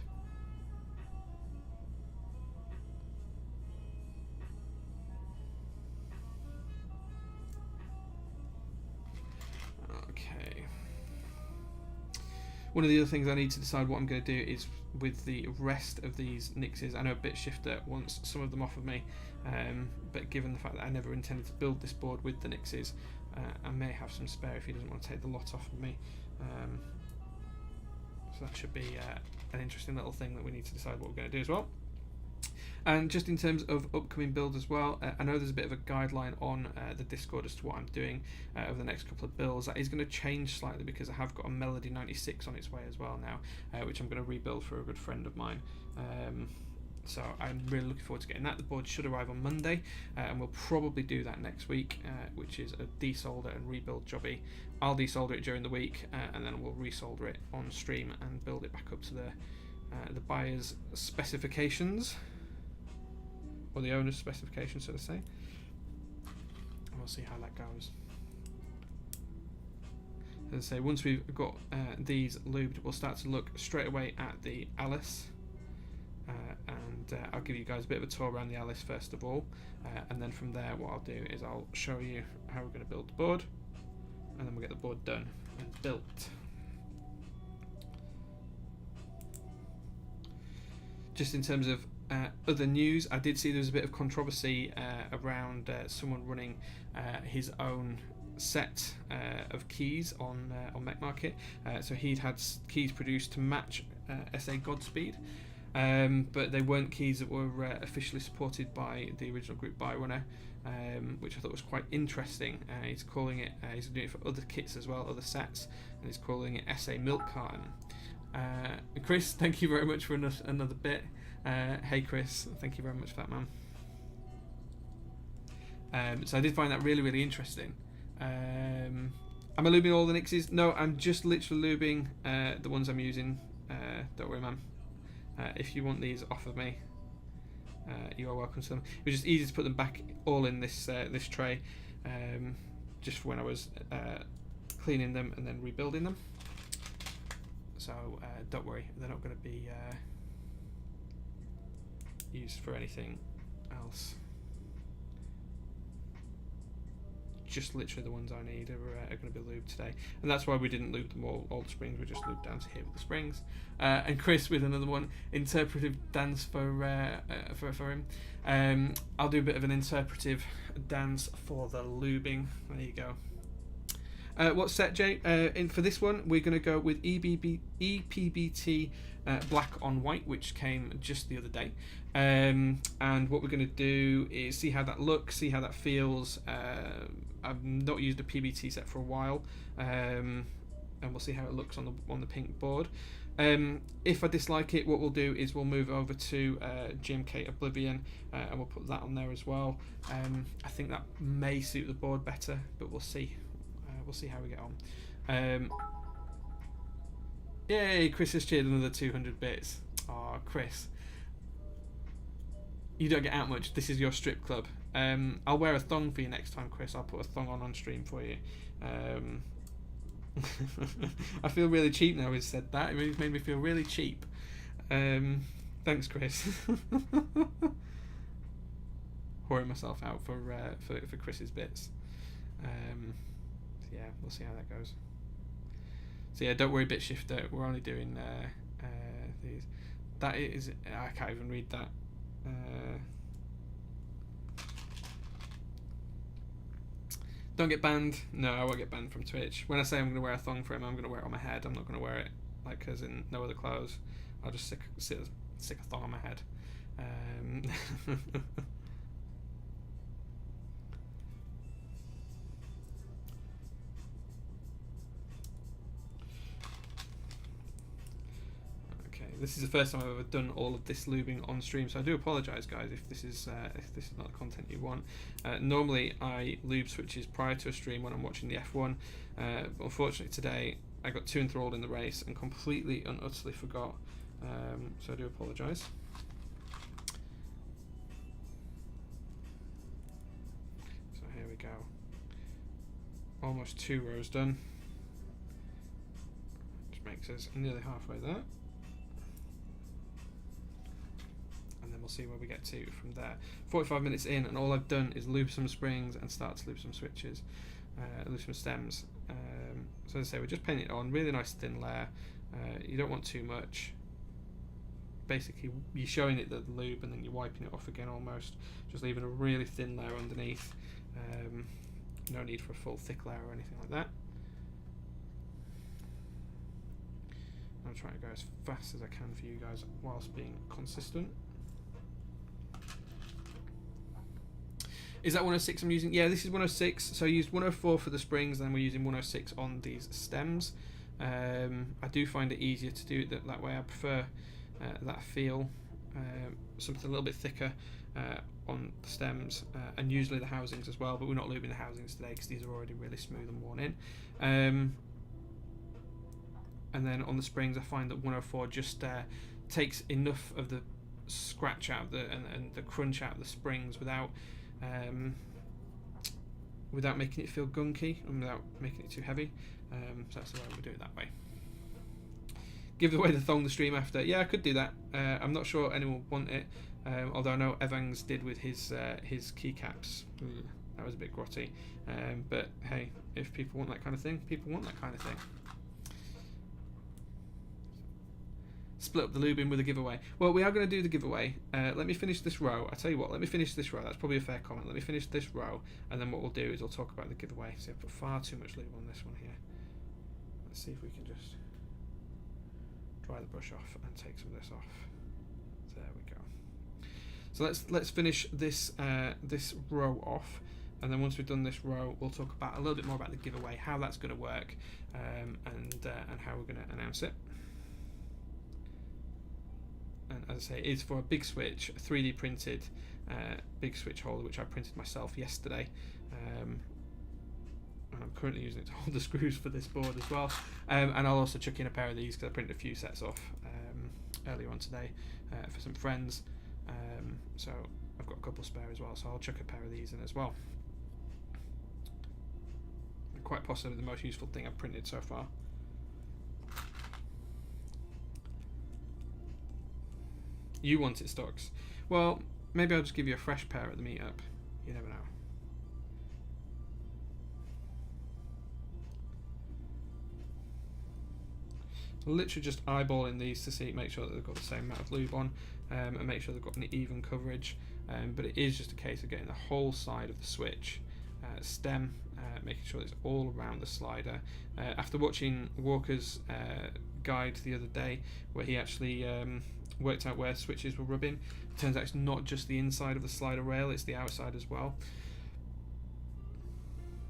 One of the other things I need to decide what I'm going to do is with the rest of these Nixies. I know BitShifter wants some of them off of me, but given the fact that I never intended to build this board with the Nixies, I may have some spare if he doesn't want to take the lot off of me. So that should be an interesting little thing that we need to decide what we're going to do as well. And just in terms of upcoming builds as well, I know there's a bit of a guideline on the Discord as to what I'm doing over the next couple of builds. That is going to change slightly because I have got a Melody 96 on its way as well now, which I'm going to rebuild for a good friend of mine. So I'm really looking forward to getting that. The board should arrive on Monday, and we'll probably do that next week, which is a desolder and rebuild jobby. I'll desolder it during the week, and then we'll resolder it on stream and build it back up to the buyer's specifications, or the owner's specifications, so to say. And we'll see how that goes. As I say, once we've got these lubed, we'll start to look straight away at the Alice. And I'll give you guys a bit of a tour around the Alice first of all, and then from there what I'll do is I'll show you how we're going to build the board, and then we'll get the board done and built. Just in terms of other news, I did see there was a bit of controversy around someone running his own set of keys on Mech Market. So he'd had keys produced to match SA Godspeed, but they weren't keys that were officially supported by the original group Byrunner, which I thought was quite interesting. He's calling it, he's doing it for other kits as well, other sets, and he's calling it SA Milk Carton. Chris, thank you very much for another bit. Hey Chris, thank you very much for that, man. So I did find that really, really interesting. Am I lubing all the Nixies? No, I'm just literally lubing the ones I'm using. Don't worry, man. If you want these off of me, you are welcome to them. It was just easy to put them back all in this this tray, just for when I was cleaning them and then rebuilding them. So don't worry, they're not going to be used for anything else. Just literally the ones I need are going to be lubed today, and that's why we didn't lube them all the springs. We just lubed down to here with the springs. And Chris with another one, interpretive dance for him. I'll do a bit of an interpretive dance for the lubing. There you go. What set, Jay? For this one, we're going to go with EPBT Black on White, which came just the other day. And what we're going to do is see how that looks, see how that feels. I've not used a PBT set for a while, and we'll see how it looks on the pink board. If I dislike it, what we'll do is we'll move over to GMK Oblivion, and we'll put that on there as well. I think that may suit the board better, but we'll see. We'll see how we get on. Yay, Chris has cheered another 200 bits. Aw, Chris. You don't get out much. This is your strip club. I'll wear a thong for you next time, Chris. I'll put a thong on stream for you. I feel really cheap now he's said that. It made me feel really cheap. Thanks, Chris. Whoring myself out for Chris's bits. Yeah, we'll see how that goes. So yeah, don't worry, BitShifter. We're only doing these. That is, I can't even read that. Don't get banned. No, I won't get banned from Twitch. When I say I'm going to wear a thong for him, I'm going to wear it on my head. I'm not going to wear it like as in no other clothes. I'll just stick a thong on my head. This is the first time I've ever done all of this lubing on stream, so I do apologise, guys, if this is not the content you want. Normally I lube switches prior to a stream when I'm watching the F1, but unfortunately today I got too enthralled in the race and completely and utterly forgot, so I do apologise. So here we go. Almost 2 rows done. Which makes us nearly halfway there. We'll see where we get to from there. 45 minutes in, and all I've done is lube some springs and start to lube some switches, lube some stems. So as I say, we're just painting it on, really nice thin layer, You don't want too much. Basically, you're showing it the lube and then you're wiping it off again almost, just leaving a really thin layer underneath. No need for a full thick layer or anything like that. I'm trying to go as fast as I can for you guys whilst being consistent. Is that 106 I'm using? Yeah, this is 106. So I used 104 for the springs, and then we're using 106 on these stems. I do find it easier to do it that way. I prefer that feel, something a little bit thicker on the stems, and usually the housings as well, but we're not lubing the housings today because these are already really smooth and worn in. And then on the springs I find that 104 just takes enough of the scratch out of and the crunch out of the springs without making it feel gunky and without making it too heavy. So that's the way we do it that way. Give away the thong the stream after. Yeah, I could do that. I'm not sure anyone would want it, although I know Evans did with his keycaps. That was a bit grotty. But hey, if people want that kind of thing, people want that kind of thing. Split up the lubing with a giveaway. Well, we are going to do the giveaway. Let me finish this row. I tell you what, let me finish this row. That's probably a fair comment. Let me finish this row, and then what we'll do is we'll talk about the giveaway. See, I've put far too much lube on this one here. Let's see if we can just dry the brush off and take some of this off. There we go. So let's finish this this row off, and then once we've done this row, we'll talk about a little bit more about the giveaway, how that's going to work, and how we're going to announce it. And as I say, it is for a big switch, a 3D printed big switch holder, which I printed myself yesterday. And I'm currently using it to hold the screws for this board as well. And I'll also chuck in a pair of these because I printed a few sets off earlier on today for some friends. So I've got a couple spare as well, so I'll chuck a pair of these in as well. Quite possibly the most useful thing I've printed so far. You want it, Stocks? Well, maybe I'll just give you a fresh pair at the meetup. You never know. Literally just eyeballing these to see, make sure that they've got the same amount of lube on, and make sure they've got an even coverage. But it is just a case of getting the whole side of the switch stem, making sure it's all around the slider. After watching Walker's guide the other day, where he actually worked out where switches were rubbing, it turns out it's not just the inside of the slider rail, it's the outside as well.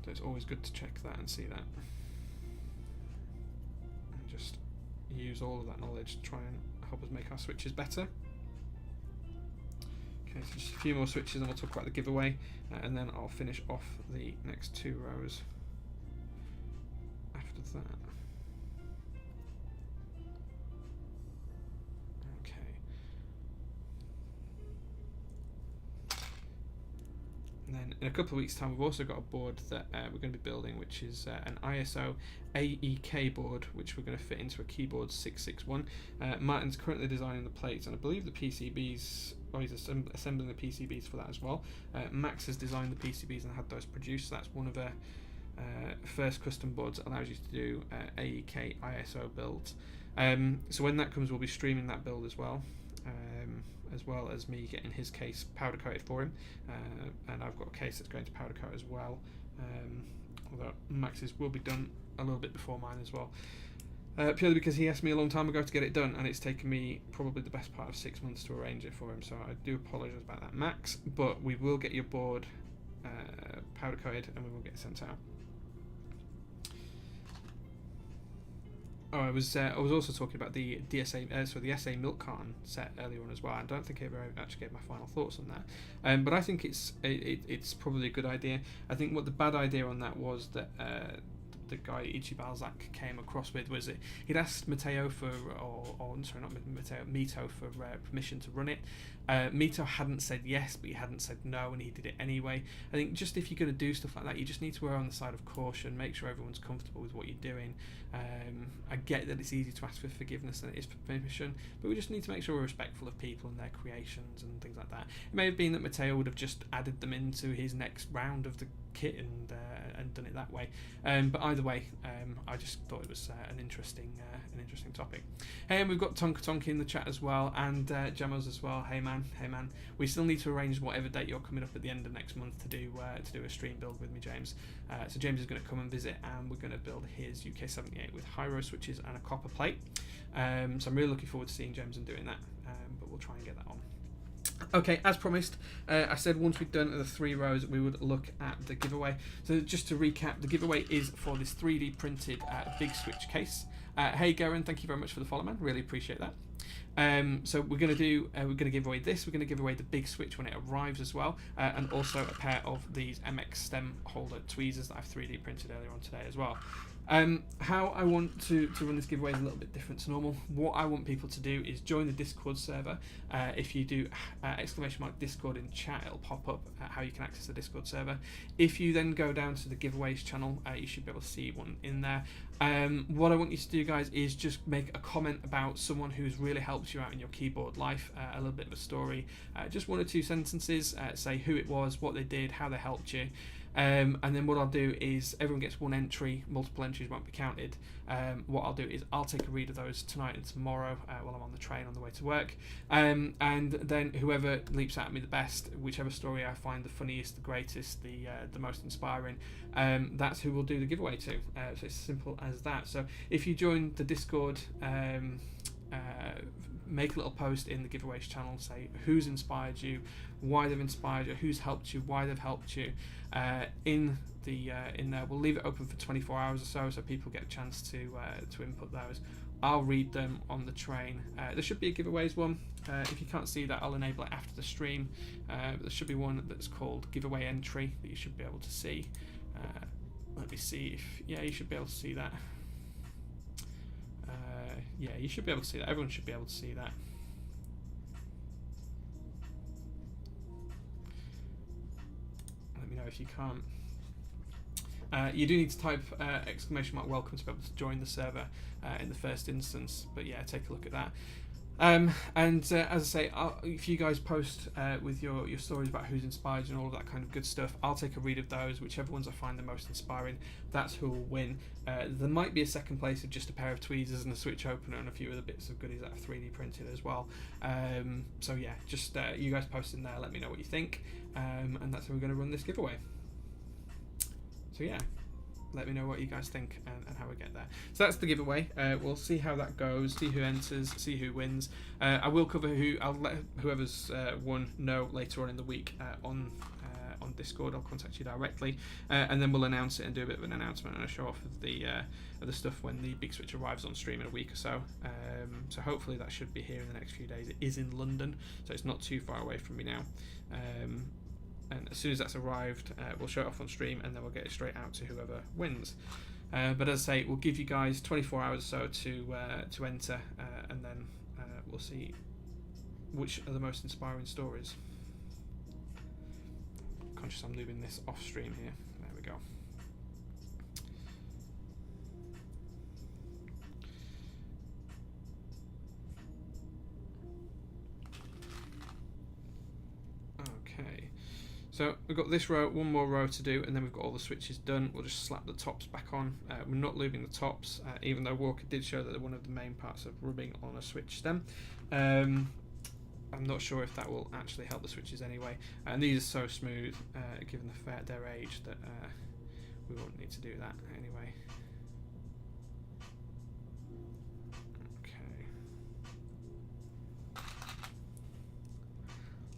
So it's always good to check that and see that. And just use all of that knowledge to try and help us make our switches better. Okay, so just a few more switches and we'll talk about the giveaway, and then I'll finish off the next two rows after that. And then in a couple of weeks' time, we've also got a board that we're going to be building, which is an ISO AEK board, which we're going to fit into a keyboard 661. Martin's currently designing the plates, and I believe the PCBs, or he's assembling the PCBs for that as well. Max has designed the PCBs and had those produced, so that's one of the first custom boards that allows you to do AEK ISO builds. So when that comes, we'll be streaming that build as well as me getting his case powder coated for him, and I've got a case that's going to powder coat as well, although Max's will be done a little bit before mine as well, purely because he asked me a long time ago to get it done, and it's taken me probably the best part of 6 months to arrange it for him, so I do apologise about that, Max, but we will get your board powder coated and we will get it sent out. Oh, I was also talking about the the SA milk carton set earlier on as well. I don't think I ever actually gave my final thoughts on that, but I think it's probably a good idea. I think what the bad idea on that was that the guy Ichi Balzac came across with was it he'd asked Matteo for Mito for permission to run it. Mito hadn't said yes, but he hadn't said no, and he did it anyway. I think just if you're going to do stuff like that, you just need to err on the side of caution, make sure everyone's comfortable with what you're doing. I get that it's easy to ask for forgiveness than it is for permission, but we just need to make sure we're respectful of people and their creations and things like that. It may have been that Matteo would have just added them into his next round of the kit and done it that way. But either way, I just thought it was an interesting topic. Hey, and we've got Tonka Tonka in the chat as well, and Jamos as well. Hey man. We still need to arrange whatever date you're coming up at the end of next month to do a stream build with me, James. So James is going to come and visit, and we're going to build his UK78 with high-row switches and a copper plate. So I'm really looking forward to seeing James and doing that. But we'll try and get that on. Okay, as promised, I said once we've done the 3 rows, we would look at the giveaway. So just to recap, the giveaway is for this 3D printed big switch case. Hey, Garen, thank you very much for the follow, man. Really appreciate that. So we're going to give away this. We're going to give away the big switch when it arrives as well, and also a pair of these MX stem holder tweezers that I've 3D printed earlier on today as well. How I want to run this giveaway is a little bit different to normal. What I want people to do is join the Discord server. If you do !Discord in chat, it'll pop up how you can access the Discord server. If you then go down to the giveaways channel, you should be able to see one in there. What I want you to do, guys, is just make a comment about someone who's really helped you out in your keyboard life, a little bit of a story, just 1 or 2 sentences, say who it was, what they did, how they helped you. And then what I'll do is everyone gets 1 entry, multiple entries won't be counted. What I'll do is I'll take a read of those tonight and tomorrow while I'm on the train on the way to work. And then whoever leaps out at me the best, whichever story I find the funniest, the greatest, the most inspiring, that's who we'll do the giveaway to. So it's simple as that. So if you join the Discord, make a little post in the giveaways channel, say who's inspired you, why they've inspired you, who's helped you, why they've helped you. In there, we'll leave it open for 24 hours or so people get a chance to input those. I'll read them on the train. There should be a giveaways one. If you can't see that, I'll enable it after the stream. There should be one that's called giveaway entry that you should be able to see. Let me see if you should be able to see that. Yeah, you should be able to see that. Everyone should be able to see that. Let me know if you can't. You do need to type !welcome to be able to join the server in the first instance. But yeah, take a look at that. And as I say, if you guys post with your stories about who's inspired you and all of that kind of good stuff, I'll take a read of those. Whichever ones I find the most inspiring, that's who will win. There might be a second place of just a pair of tweezers and a switch opener and a few other bits of goodies that I've 3D printed as well. So yeah, just you guys post in there, let me know what you think, and that's how we're going to run this giveaway. So yeah, let me know what you guys think and how we get there. So that's the giveaway. We'll see how that goes, see who enters, see who wins. I will cover I'll let whoever's won know later on in the week on Discord. I'll contact you directly, and then we'll announce it and do a bit of an announcement and a show off of the stuff when the big switch arrives on stream in a week or so. So hopefully that should be here in the next few days. It is in London, so it's not too far away from me now. And as soon as that's arrived, we'll show it off on stream, and then we'll get it straight out to whoever wins. But as I say, we'll give you guys 24 hours or so to enter, and then we'll see which are the most inspiring stories. Conscious I'm moving this off stream here. There we go. Okay. So we've got this row, 1 more row to do, and then we've got all the switches done. We'll just slap the tops back on. We're not leaving the tops, even though Walker did show that they're one of the main parts of rubbing on a switch stem. I'm not sure if that will actually help the switches anyway. And these are so smooth, given their age, that we won't need to do that anyway.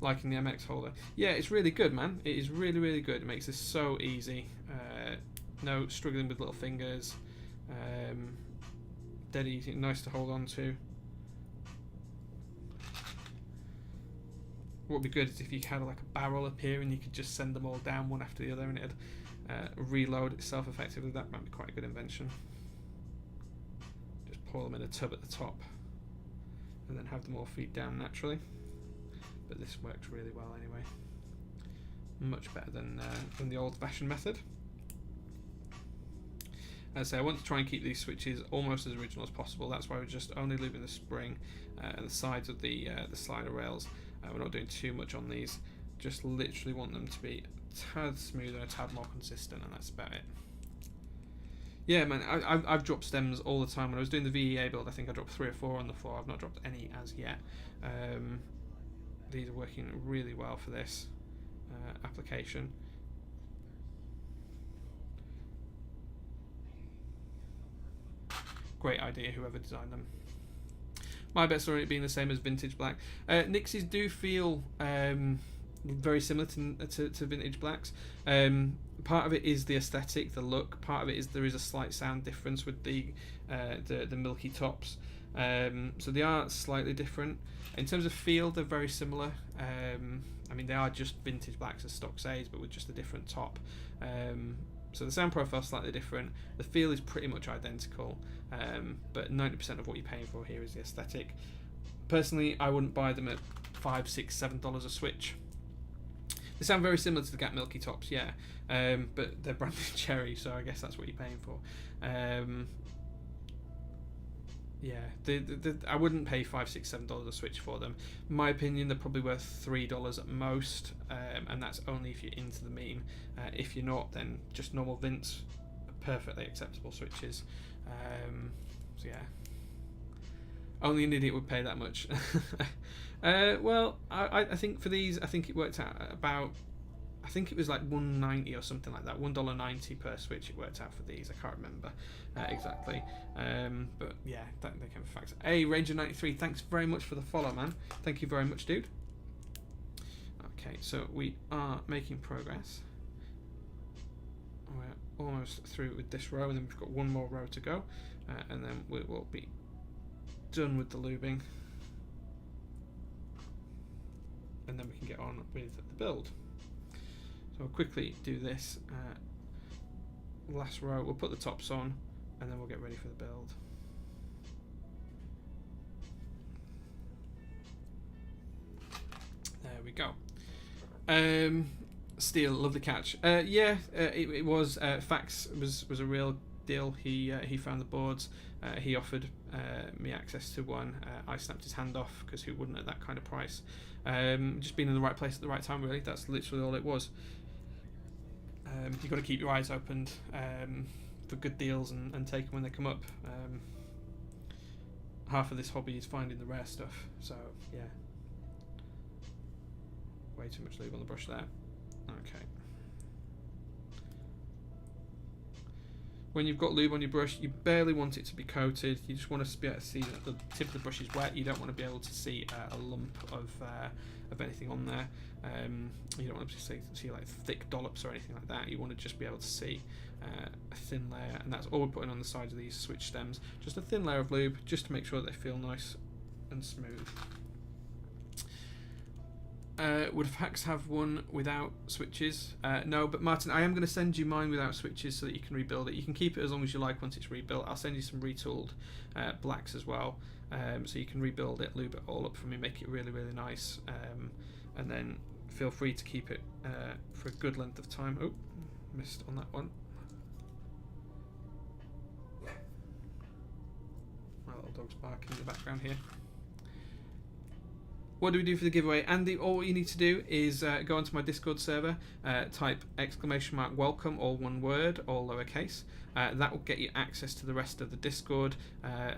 Liking the MX holder. Yeah, it's really good, man. It is really, really good. It makes this so easy. No struggling with little fingers. Dead easy, nice to hold on to. What would be good is if you had like a barrel up here and you could just send them all down one after the other and it'd reload itself effectively. That might be quite a good invention. Just pour them in a tub at the top and then have them all feed down naturally. But this works really well anyway. Much better than the old-fashioned method. As I say, I want to try and keep these switches almost as original as possible. That's why we're just only leaving the spring and the sides of the slider rails. We're not doing too much on these. Just literally want them to be a tad smoother, a tad more consistent, and that's about it. Yeah, man, I've dropped stems all the time. When I was doing the VEA build, I think I dropped 3 or 4 on the floor. I've not dropped any as yet. These are working really well for this application. Great idea, whoever designed them. My bet's on it being the same as vintage black. Nixies do feel very similar to vintage blacks. Part of it is the aesthetic, the look. Part of it is there is a slight sound difference with the milky tops. So they are slightly different. In terms of feel, they're very similar. I mean, they are just vintage blacks as stock says, but with just a different top. So the sound profile is slightly different. The feel is pretty much identical, but 90% of what you're paying for here is the aesthetic. Personally, I wouldn't buy them at $5, $6, $7 a switch. They sound very similar to the Gap Milky Tops, yeah, but they're branded cherry, so I guess that's what you're paying for. Yeah, I wouldn't pay $5, $6, $7 a switch for them. In my opinion, they're probably worth $3 at most, and that's only if you're into the meme. If you're not, then just normal Vince, perfectly acceptable switches. So yeah, only an idiot would pay that much. Well, I think for these, I think it worked out about, I think it was like $1.90 or something like that, $1.90 per switch it worked out for these. I can't remember exactly, but yeah, they came for facts. Hey, Ranger93, thanks very much for the follow, man. Thank you very much, dude. Okay, so we are making progress. We're almost through with this row, and then we've got one more row to go, and then we will be done with the lubing, and then we can get on with the build. So we'll quickly do this last row. We'll put the tops on, and then we'll get ready for the build. There we go. Steel, lovely catch. Yeah, it was. Fax was a real deal. He found the boards. He offered me access to one. I snapped his hand off because who wouldn't at that kind of price? Just being in the right place at the right time, really. That's literally all it was. You've got to keep your eyes opened for good deals and take them when they come up. Half of this hobby is finding the rare stuff. So yeah, way too much lube on the brush there. Okay. When you've got lube on your brush, you barely want it to be coated. You just want to be able to see that the tip of the brush is wet. You don't want to be able to see a lump of anything on there. You don't want to see like thick dollops or anything like that. You want to just be able to see a thin layer, and that's all we're putting on the sides of these switch stems. Just a thin layer of lube, just to make sure that they feel nice and smooth. Would Fax have one without switches? No, but Martin, I am going to send you mine without switches so that you can rebuild it. You can keep it as long as you like once it's rebuilt. I'll send you some retooled blacks as well, so you can rebuild it, lube it all up for me, make it really, really nice, and then feel free to keep it for a good length of time. Oh, missed on that one. My little dog's barking in the background here. What do we do for the giveaway? Andy, all you need to do is go onto my Discord server, type !welcome, all one word, all lowercase. That will get you access to the rest of the Discord,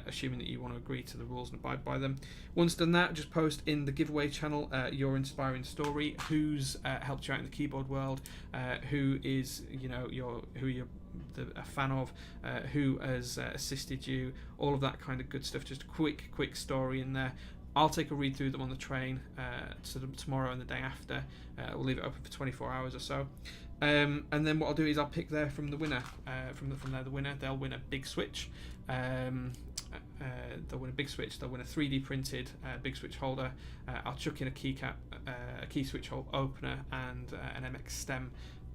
assuming that you want to agree to the rules and abide by them. Once done that, just post in the giveaway channel your inspiring story, who's helped you out in the keyboard world, who is, who you're a fan of, who has assisted you, all of that kind of good stuff. Just a quick story in there. I'll take a read through them on the train tomorrow and the day after. We'll leave it open for 24 hours or so, and then what I'll do is I'll pick there from the winner. From there, the winner, they'll win a big switch. They'll win a big switch. They'll win a 3D printed big switch holder. I'll chuck in a keycap, a key switch hole opener, and an MX stem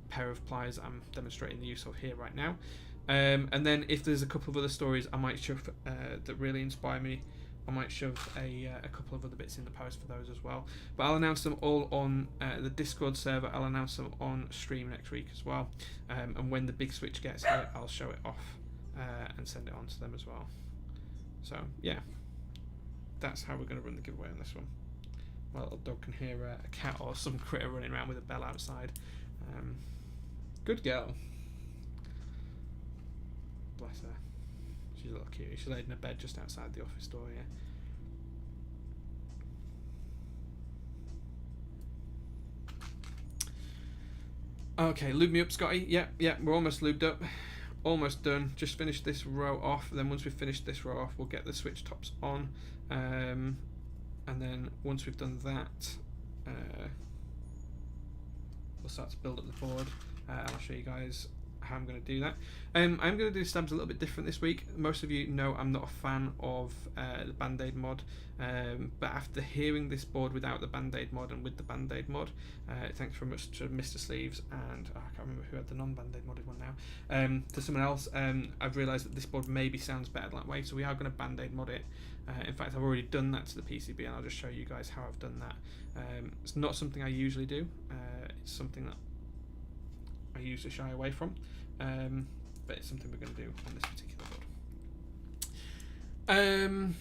pair of pliers I'm demonstrating the use of here right now. And then if there's a couple of other stories I might shove that really inspire me, I might shove a couple of other bits in the post for those as well. But I'll announce them all on the Discord server. I'll announce them on stream next week as well. And when the big switch gets here, I'll show it off and send it on to them as well. So yeah, that's how we're going to run the giveaway on this one. my little dog can hear a cat or some critter running around with a bell outside. Good girl. Bless her. She's a little cutie. She's laid in a bed just outside the office door here. Okay, lube me up, Scotty. Yep, we're almost lubed up. Almost done. Just finished this row off. Then once we've finished this row off, we'll get the switch tops on. And then once we've done that, we'll start to build up the board. And I'll show you guys how I'm going to do that. I'm going to do stabs a little bit different this week. Most of you know I'm not a fan of the Band-Aid mod, but after hearing this board without the Band-Aid mod and with the Band-Aid mod, thanks very much to Mr. Sleeves and I can't remember who had the non-Band-Aid modded one now, to someone else, I've realised that this board maybe sounds better that way, so we are going to Band-Aid mod it. In fact, I've already done that to the PCB and I'll just show you guys how I've done that. It's not something I usually do, it's something that I usually shy away from, but it's something we're going to do on this particular board.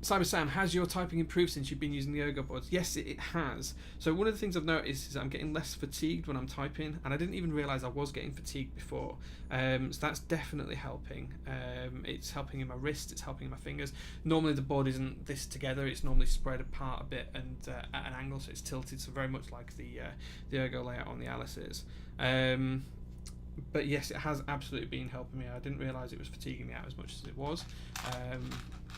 Cyber Sam, has your typing improved since you've been using the Ergo boards? Yes, it has. So one of the things I've noticed is I'm getting less fatigued when I'm typing, and I didn't even realise I was getting fatigued before. So that's definitely helping. It's helping in my wrist, it's helping in my fingers. Normally the board isn't this together, it's normally spread apart a bit and at an angle, so it's tilted, so very much like the Ergo layout on the Alice is. But yes, it has absolutely been helping me. I didn't realise it was fatiguing me out as much as it was.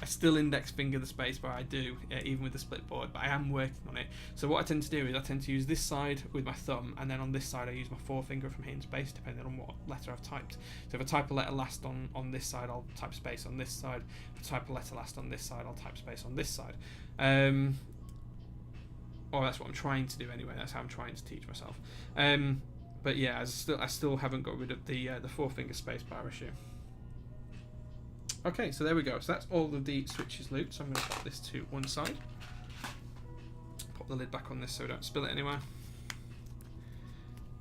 I still index finger the spacebar, I do, even with the split board, but I am working on it. So what I tend to do is I tend to use this side with my thumb, and then on this side I use my forefinger from hitting space, depending on what letter I've typed. So if I type a letter last on this side, I'll type space on this side. If I type a letter last on this side, I'll type space on this side. Or that's what I'm trying to do anyway, that's how I'm trying to teach myself. But yeah, I still haven't got rid of the forefinger spacebar issue. Okay, so there we go. So that's all of the switches looped. So I'm going to pop this to one side. Pop the lid back on this so we don't spill it anywhere.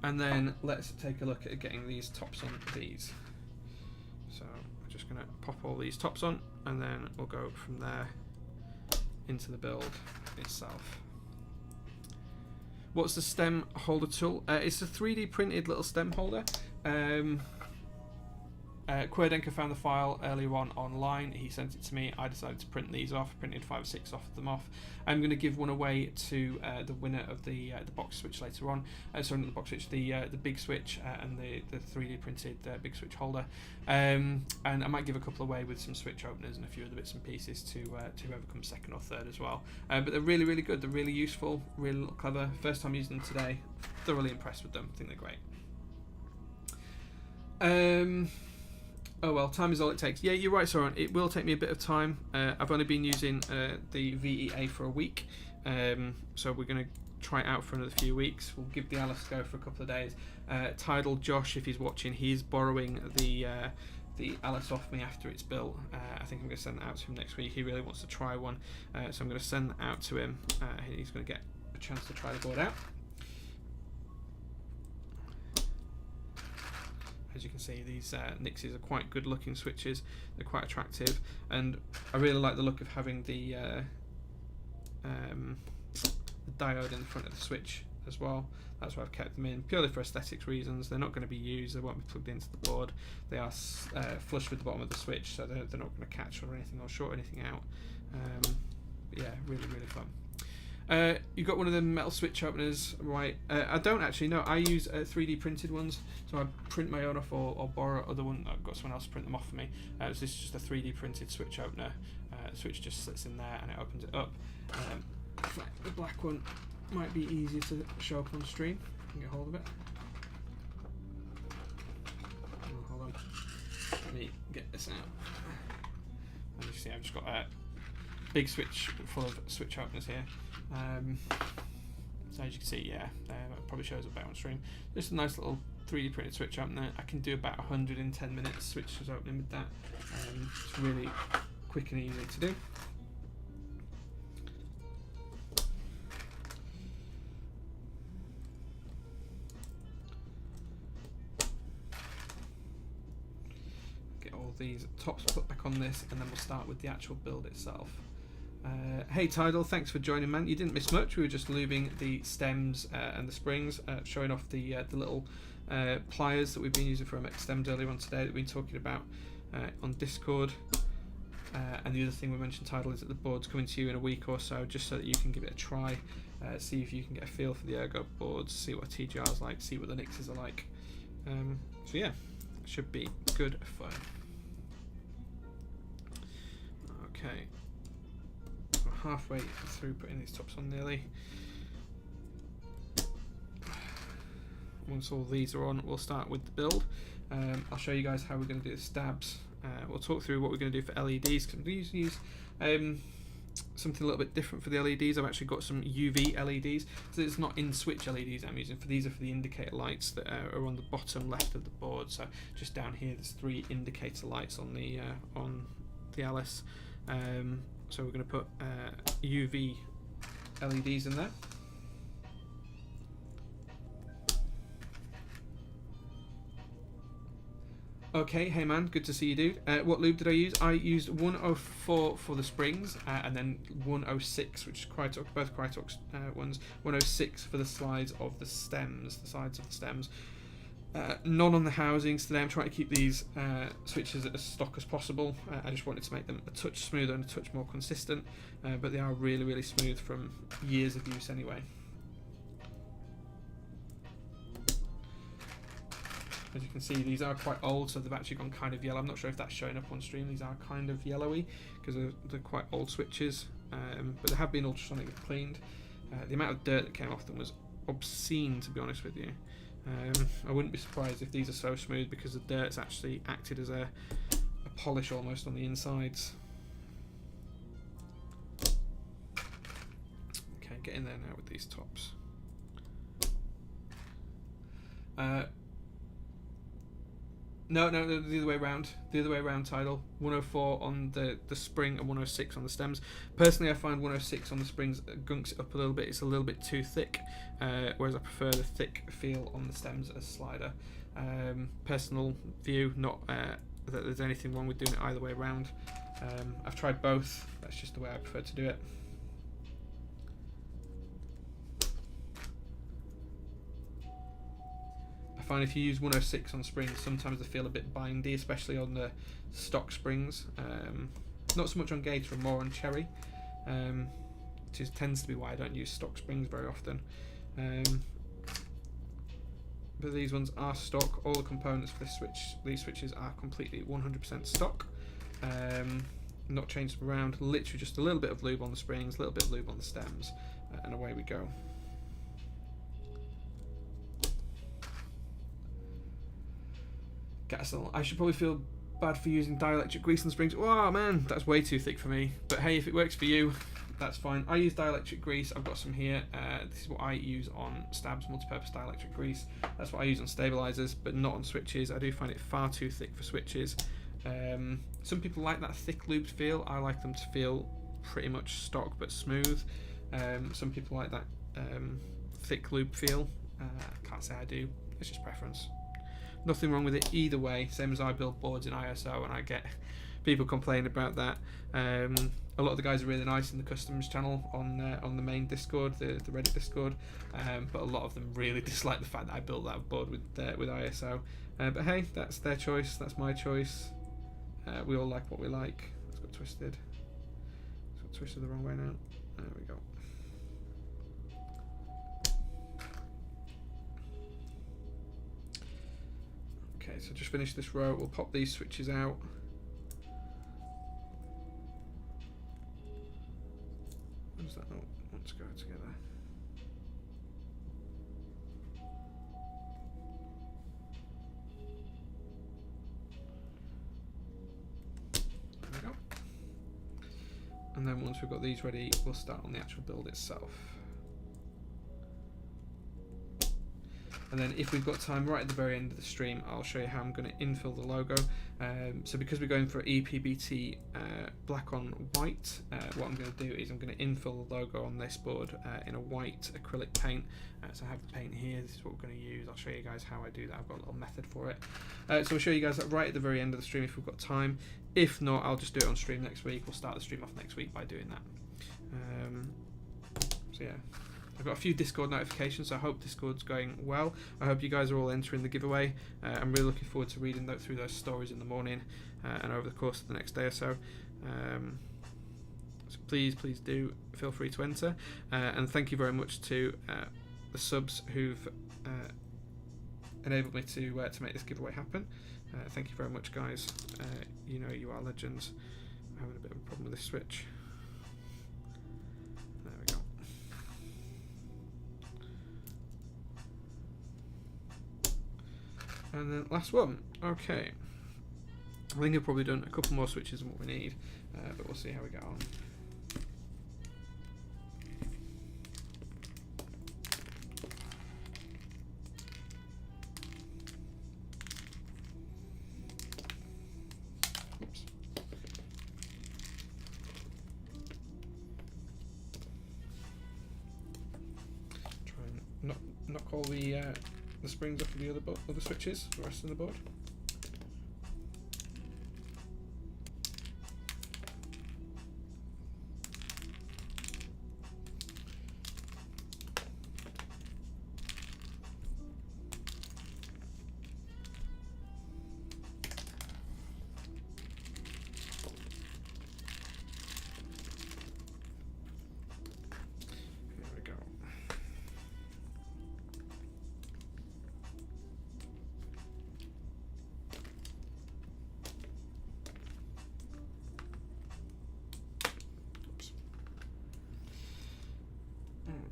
And then let's take a look at getting these tops on these. So I'm just going to pop all these tops on, and then we'll go from there into the build itself. What's the stem holder tool? It's a 3D printed little stem holder. Querdenker found the file earlier on online. He sent it to me. I decided to print these off. Printed 5 or 6 of them off. I'm going to give one away to the winner of the box switch later on. Sorry, not the box switch, the big switch and the 3D printed big switch holder. And I might give a couple away with some switch openers and a few other bits and pieces to whoever comes second or third as well. But they're really, really good. They're really useful, really clever. First time using them today. Thoroughly impressed with them. I think they're great. Oh well, time is all it takes. Yeah, you're right, Soren. It will take me a bit of time. I've only been using the VEA for a week, so we're going to try it out for another few weeks. We'll give the Alice a go for a couple of days. Tidal Josh, if he's watching, he's borrowing the Alice off me after it's built. I think I'm going to send that out to him next week. He really wants to try one, so I'm going to send that out to him. He's going to get a chance to try the board out. As you can see, these Nixies are quite good looking switches. They're quite attractive, and I really like the look of having the diode in the front of the switch as well. That's why I've kept them in, purely for aesthetics reasons. They're not going to be used, they won't be plugged into the board. They are flush with the bottom of the switch, so they're not going to catch or anything or short anything out. But yeah, really, really fun. You've got one of the metal switch openers, right? I don't actually know. I use 3D printed ones, so I print my own off or borrow other one. I've got someone else to print them off for me. So this is just a 3D printed switch opener. The switch just sits in there and it opens it up. In fact, the black one might be easier to show up on stream. I can get hold of it. Oh, hold on. Let me get this out. As you see, I've just got a big switch full of switch openers here. So as you can see, yeah, it probably shows up better on stream. Just a nice little 3D printed switch opener. I can do about 100 in 10 minutes switches opening with that. It's really quick and easy to do. Get all these tops put back on this, and then we'll start with the actual build itself. Hey Tidal, thanks for joining, man. You didn't miss much. We were just lubing the stems and the springs, showing off the little pliers that we've been using for MX stems earlier on today that we've been talking about on Discord. And the other thing we mentioned, Tidal, is that the board's coming to you in a week or so, just so that you can give it a try, see if you can get a feel for the ergo boards, see what TGR's like, see what the Nixies are like. So yeah, it should be good fun. Okay, we're halfway through putting these tops on nearly. Once all these are on, we'll start with the build. I'll show you guys how we're going to do the stabs. We'll talk through what we're going to do for LEDs, because I'm going to use something a little bit different for the LEDs. I've actually got some UV LEDs, so it's not in switch LEDs I'm using. For these are for the indicator lights that are on the bottom left of the board. So just down here, there's 3 indicator lights on the Alice. So we're going to put UV LEDs in there. Okay, hey man, good to see you, dude. What lube did I use? I used 104 for the springs, and then 106, which is Krytox, both Krytox ones. 106 for the slides of the stems, the sides of the stems. None on the housings today. I'm trying to keep these switches as stock as possible. I just wanted to make them a touch smoother and a touch more consistent, but they are really, really smooth from years of use anyway. As you can see, these are quite old, so they've actually gone kind of yellow. I'm not sure if that's showing up on stream. These are kind of yellowy because they're quite old switches, but they have been ultrasonically cleaned. The amount of dirt that came off them was obscene, to be honest with you. I wouldn't be surprised if these are so smooth because the dirt's actually acted as a polish almost on the insides. Okay, get in there now with these tops. No, the other way around. The other way around, Tidal. 104 on the spring and 106 on the stems. Personally, I find 106 on the springs gunks it up a little bit. It's a little bit too thick, whereas I prefer the thick feel on the stems as slider. Personal view, not that there's anything wrong with doing it either way around. I've tried both. That's just the way I prefer to do it. I find if you use 106 on springs, sometimes they feel a bit bindy, especially on the stock springs. Not so much on Gator and more on Cherry, which tends to be why I don't use stock springs very often. But these ones are stock. All the components for this these switches are completely 100% stock. Not changed them around. Literally just a little bit of lube on the springs, a little bit of lube on the stems, and away we go. I should probably feel bad for using dielectric grease on springs. Oh man, that's way too thick for me. But hey, if it works for you, that's fine. I use dielectric grease. I've got some here. This is what I use on stabs, multi-purpose dielectric grease. That's what I use on stabilizers, but not on switches. I do find it far too thick for switches. Some people like that thick lubed feel. I like them to feel pretty much stock but smooth. Some people like that thick lube feel. Can't say I do. It's just preference. Nothing wrong with it either way. Same as I build boards in ISO and I get people complaining about that. A lot of the guys are really nice in the customs channel on the main Discord, the Reddit Discord, but a lot of them really dislike the fact that I built that board with ISO. But hey, that's their choice. That's my choice. We all like what we like. It's got twisted. It's got twisted the wrong way now. There we go. Okay, so just finish this row. We'll pop these switches out. What does that not want to go together? There we go. And then once we've got these ready, we'll start on the actual build itself. And then if we've got time, right at the very end of the stream, I'll show you how I'm going to infill the logo. So because we're going for EPBT black on white, what I'm going to do is I'm going to infill the logo on this board in a white acrylic paint. So I have the paint here, this is what we're going to use. I'll show you guys how I do that, I've got a little method for it. So I'll show you guys that right at the very end of the stream if we've got time. If not, I'll just do it on stream next week. We'll start the stream off next week by doing that. So yeah. I've got a few Discord notifications, so I hope Discord's going well. I hope you guys are all entering the giveaway. I'm really looking forward to reading through those stories in the morning and over the course of the next day or so. So please do feel free to enter. And thank you very much to the subs who've enabled me to make this giveaway happen. Thank you very much, guys. You know you are legends. I'm having a bit of a problem with this switch. And then last one. Okay. I think I've probably done a couple more switches than what we need, but we'll see how we get on. Oops. Try and knock all the springs off of the other switches, the rest of the board.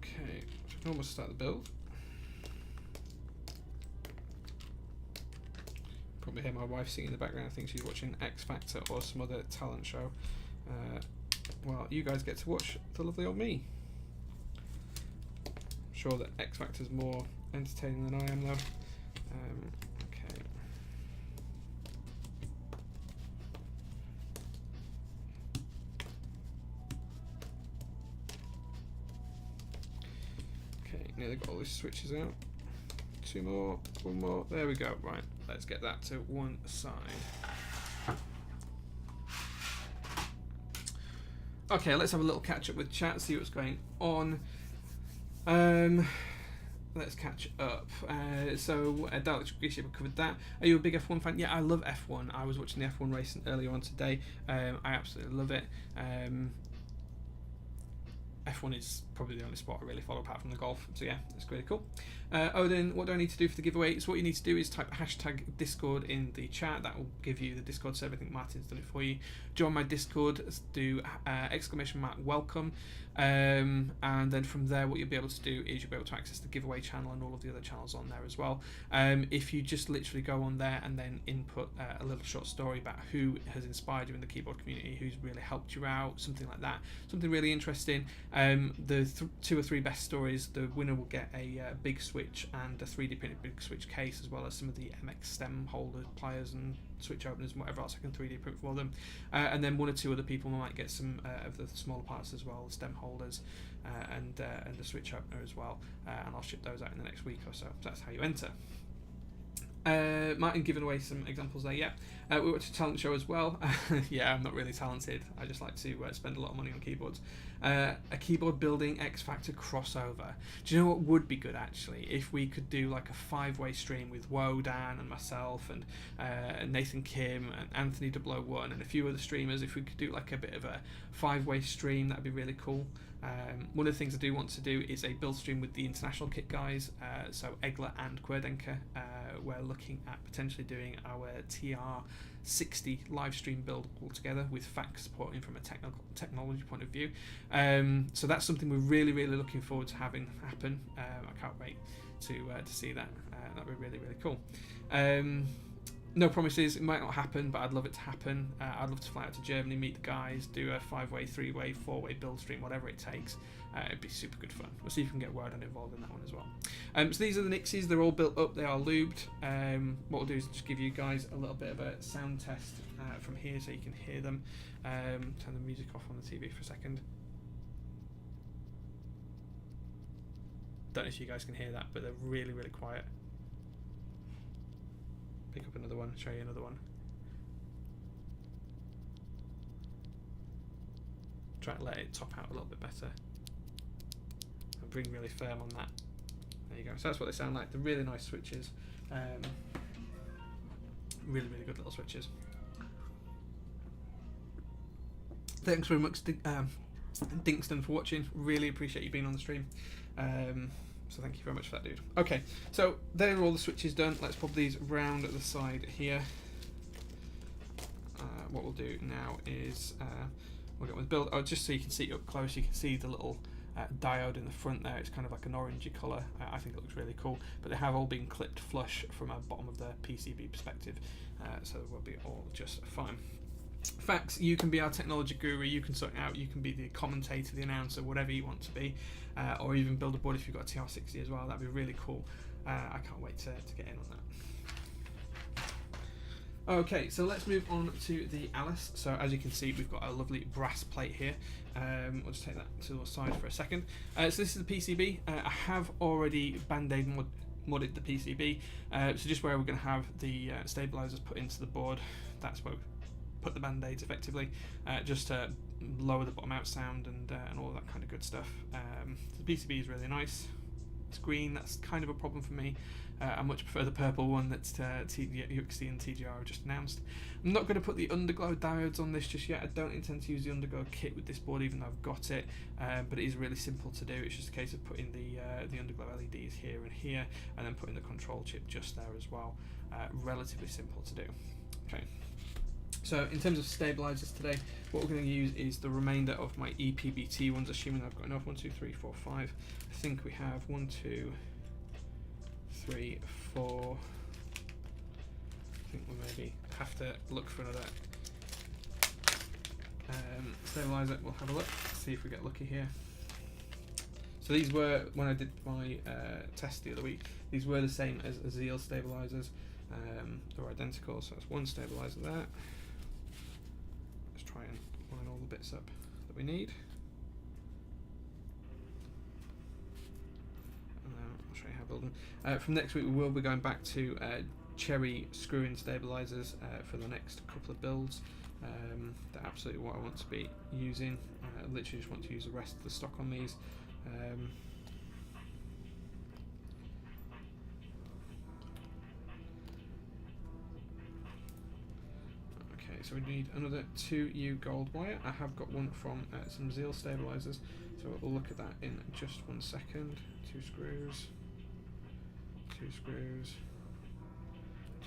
Okay, so we can almost start the build. Probably hear my wife singing in the background. I think she's watching X Factor or some other talent show. Well, you guys get to watch the lovely old me. I'm sure that X Factor's more entertaining than I am, though. Okay. Nearly got all these switches out. Two more, one more. There we go. Right, let's get that to one side. Okay, let's have a little catch up with chat, see what's going on. Let's catch up. So, Dalek Greasy, we covered that. Are you a big F1 fan? Yeah, I love F1. I was watching the F1 race earlier on today. I absolutely love it. F1 is probably the only sport I really follow apart from the golf, so yeah, it's really cool. Odin, what do I need to do for the giveaway? So what you need to do is type hashtag Discord in the chat. That will give you the Discord server. I think Martin's done it for you. Join my Discord, do ! welcome, and then from there what you'll be able to do is you'll be able to access the giveaway channel and all of the other channels on there as well. If you just literally go on there and then input a little short story about who has inspired you in the keyboard community, who's really helped you out, something like that, something really interesting. The 2 or 3 best stories, the winner will get a big switch and a 3D printed big switch case, as well as some of the MX stem holder pliers and switch openers and whatever else I can 3D print for them. And then 1 or 2 other people might get some of the smaller parts as well, the stem holders and the switch opener as well. And I'll ship those out in the next week or so. So that's how you enter. Martin giving away some examples there. Yeah, we watched a talent show as well. Yeah, I'm not really talented. I just like to spend a lot of money on keyboards. A keyboard building X Factor crossover. Do you know what would be good actually? If we could do like a 5-way stream with Wodan and myself and Nathan Kim and Anthony 001 and a few other streamers. If we could do like a bit of a 5-way stream, that'd be really cool. One of the things I do want to do is a build stream with the international kit guys, so Egler and Querdenker. We're looking at potentially doing our TR60 live stream build all together with FAQ supporting from a technology point of view. So that's something we're really looking forward to having happen. I can't wait to see that. That'd be really cool. No promises, it might not happen, but I'd love it to happen. I'd love to fly out to Germany, meet the guys, do a 5-way, 3-way, 4-way build stream, whatever it takes. It'd be super good fun. We'll see if we can get Wordon involved in that one as well. So these are the Nixies, they're all built up, they are lubed. What we'll do is just give you guys a little bit of a sound test from here so you can hear them. Turn the music off on the TV for a second. Don't know if you guys can hear that, but they're really, really quiet. Pick up another one, show you another one. Try to let it top out a little bit better. And bring really firm on that. There you go. So that's what they sound like. They're really nice switches. Really, really good little switches. Thanks very much, Dinkston, for watching. Really appreciate you being on the stream. So thank you very much for that, dude. Okay, so there are all the switches done. Let's pop these round at the side here. What we'll do now is we'll get with build. Oh, just so you can see it up close, you can see the little diode in the front there. It's kind of like an orangey colour. I think it looks really cool. But they have all been clipped flush from a bottom of the PCB perspective, so we'll be all just fine. Fax, you can be our technology guru, you can sort it out, you can be the commentator, the announcer, whatever you want to be, or even build a board if you've got a TR60 as well. That'd be really cool. I can't wait to get in on that. Okay, so let's move on to the Alice. So as you can see, we've got a lovely brass plate here. We'll just take that to the side for a second. So this is the PCB. I have already Band-Aid modded the PCB, so just where we're going to have the stabilizers put into the board, that's where we put the band-aids effectively, just to lower the bottom out sound and all that kind of good stuff. The PCB is really nice. It's green, that's kind of a problem for me. I much prefer the purple one that Nixies and TGR have just announced. I'm not going to put the underglow diodes on this just yet. I don't intend to use the underglow kit with this board, even though I've got it, but it is really simple to do. It's just a case of putting the underglow LEDs here and here, and then putting the control chip just there as well. Relatively simple to do. Okay. So in terms of stabilizers today, what we're going to use is the remainder of my EPBT ones, assuming I've got enough. 1, 2, 3, 4, 5. I think we have 1, 2, 3, 4. I think we maybe have to look for another stabilizer. We'll have a look, see if we get lucky here. So these were, when I did my test the other week, these were the same as Zeal stabilizers. They're identical, so that's one stabilizer there. Let's try and line all the bits up that we need. And then I'll show you how to build them. From next week we will be going back to cherry screw-in stabilizers for the next couple of builds. They're absolutely what I want to be using. I literally just want to use the rest of the stock on these. So we need another 2U gold wire. I have got one from some Zeal stabilizers, so we'll look at that in just 1 second. 2 screws, 2 screws,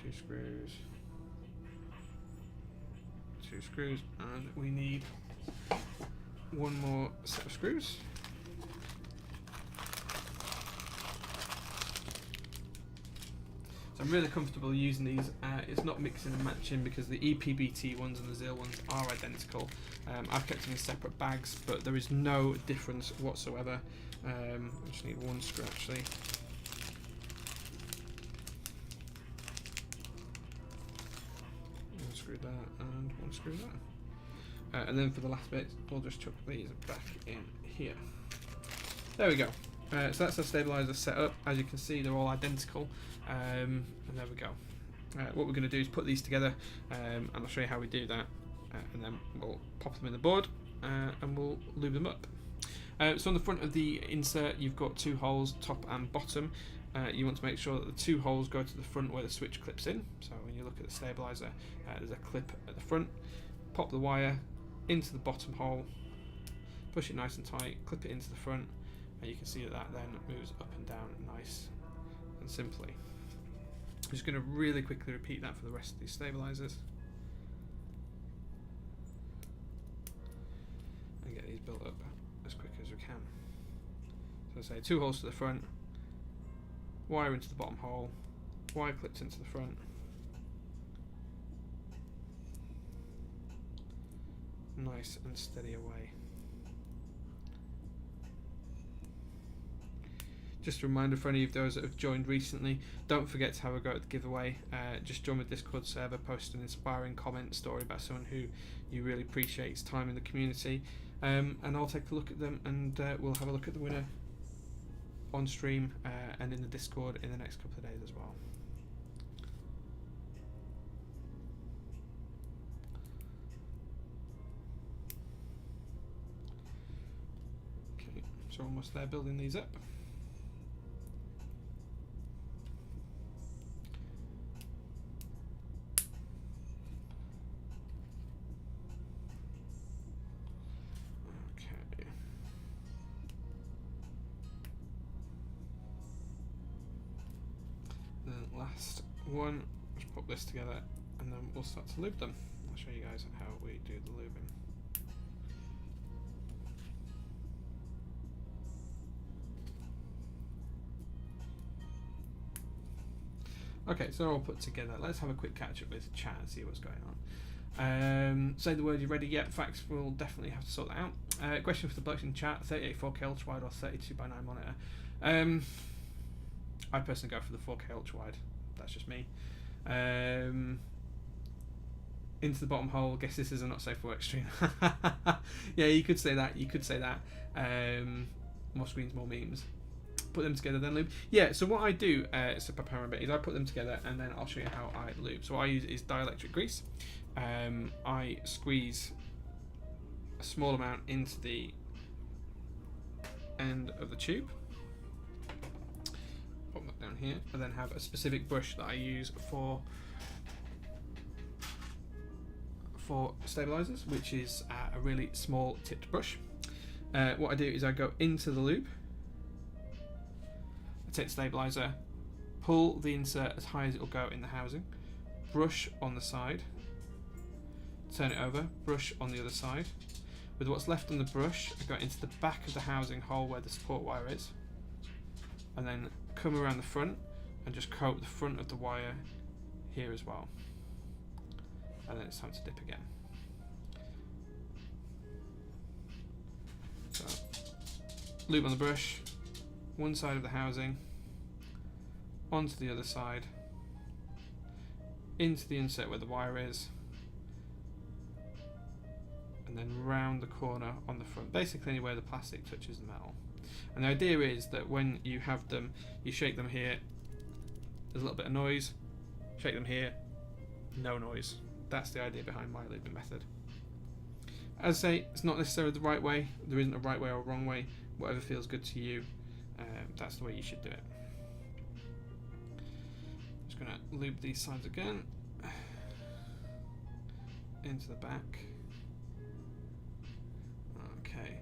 2 screws, 2 screws, and we need one more set of screws. So I'm really comfortable using these. It's not mixing and matching because the EPBT ones and the Zeal ones are identical. I've kept them in separate bags, but there is no difference whatsoever. I just need one screw actually. One screw there and one screw there. And then for the last bit, we'll just chuck these back in here. There we go. So that's our stabilizer set up. As you can see, they're all identical. And there we go. What we're going to do is put these together, and I'll show you how we do that, and then we'll pop them in the board and we'll lube them up. So on the front of the insert you've got 2 holes, top and bottom. You want to make sure that the 2 holes go to the front where the switch clips in. So when you look at the stabilizer, there's a clip at the front. Pop the wire into the bottom hole, push it nice and tight, clip it into the front, and you can see that that then moves up and down nice and simply. I'm just going to really quickly repeat that for the rest of these stabilizers and get these built up as quick as we can. So say 2 holes to the front, wire into the bottom hole, wire clips into the front, nice and steady away. Just a reminder for any of those that have joined recently, don't forget to have a go at the giveaway. Just join the Discord server, post an inspiring comment story about someone who you really appreciate's time in the community, and I'll take a look at them, and we'll have a look at the winner on stream and in the Discord in the next couple of days as well. Okay, so almost there, building these up. Last one, let's put this together and then we'll start to lube them. I'll show you guys how we do the lubing. Okay, so they're all put together. Let's have a quick catch up with chat and see what's going on. Say the word you're ready yet. Facts, we'll definitely have to sort that out. Question for the blokes in chat: 38 4K ultra wide or 32:9 monitor? I personally go for the 4K ultra wide. That's just me. Into the bottom hole. Guess this is a not safe for work stream. Yeah, you could say that. You could say that. More screens, more memes. Put them together, then lube. Yeah. So what I do, so prepare a bit, is I put them together and then I'll show you how I lube. So what I use is dielectric grease. I squeeze a small amount into the end of the tube. Put that down here, and then have a specific brush that I use for stabilizers, which is a really small tipped brush. What I do is I go into the lube, I take the stabilizer, pull the insert as high as it will go in the housing, brush on the side, turn it over, brush on the other side. With what's left on the brush, I go into the back of the housing hole where the support wire is, and then come around the front and just coat the front of the wire here as well, and then it's time to dip again. So lube on the brush, one side of the housing, onto the other side, into the insert where the wire is, and then round the corner on the front, basically anywhere the plastic touches the metal. And the idea is that when you have them, you shake them here, there's a little bit of noise, shake them here, no noise. That's the idea behind my lubing method. As I say, it's not necessarily the right way, there isn't a right way or a wrong way, whatever feels good to you, that's the way you should do it. Just going to lube these sides again, into the back. Okay.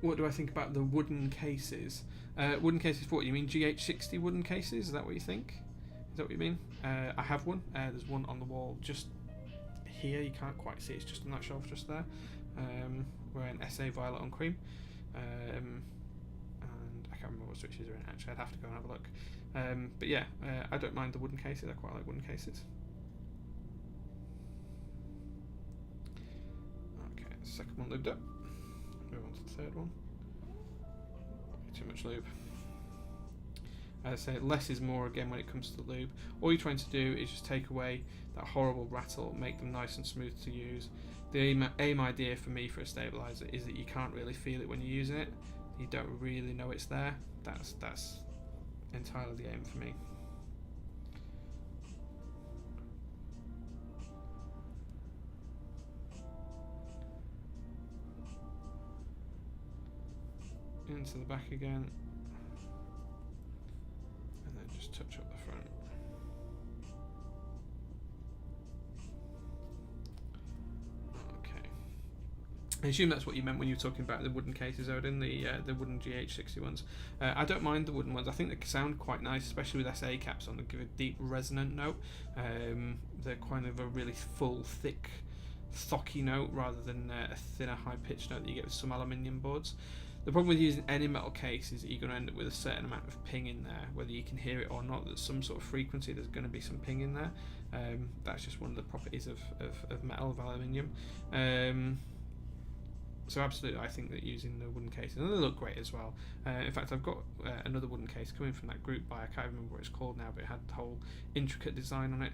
What do I think about the wooden cases? Wooden cases for what? You mean GH60 wooden cases? Is that what you think? Is that what you mean? I have one. There's one on the wall just here. You can't quite see. It's just on that shelf just there. We're in SA Violet on Cream. And I can't remember what switches are in actually. I'd have to go and have a look. But yeah, I don't mind the wooden cases. I quite like wooden cases. Okay, second one lubed up. Move on to the third one. Too much lube. As I say, less is more again when it comes to the lube. All you're trying to do is just take away that horrible rattle, make them nice and smooth to use. The aim idea for me for a stabilizer is that you can't really feel it when you're using it. You don't really know it's there. That's entirely the aim for me. Into the back again, and then just touch up the front. Okay. I assume that's what you meant when you were talking about the wooden cases, Odin, the wooden GH60 ones. I don't mind the wooden ones. I think they sound quite nice, especially with SA caps on. They give a deep resonant note. They're kind of a really full, thick, thocky note rather than a thinner, high-pitched note that you get with some aluminium boards. The problem with using any metal case is that you're going to end up with a certain amount of ping in there, whether you can hear it or not. There's some sort of frequency, there's going to be some ping in there. That's just one of the properties of metal, of aluminium. So absolutely, I think that using the wooden cases, and they look great as well. In fact, I've got another wooden case coming from that group buy. I can't remember what it's called now, but it had the whole intricate design on it.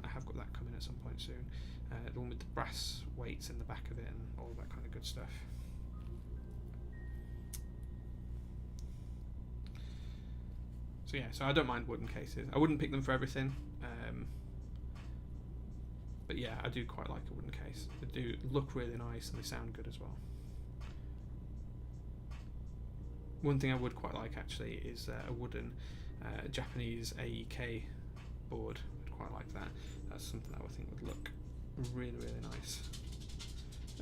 I have got that coming at some point soon. The one with the brass weights in the back of it and all that kind of good stuff. So yeah, so I don't mind wooden cases. I wouldn't pick them for everything, but yeah, I do quite like a wooden case. They do look really nice and they sound good as well. One thing I would quite like actually is a wooden Japanese AEK board. I'd quite like that. That's something that I think would look really, really nice.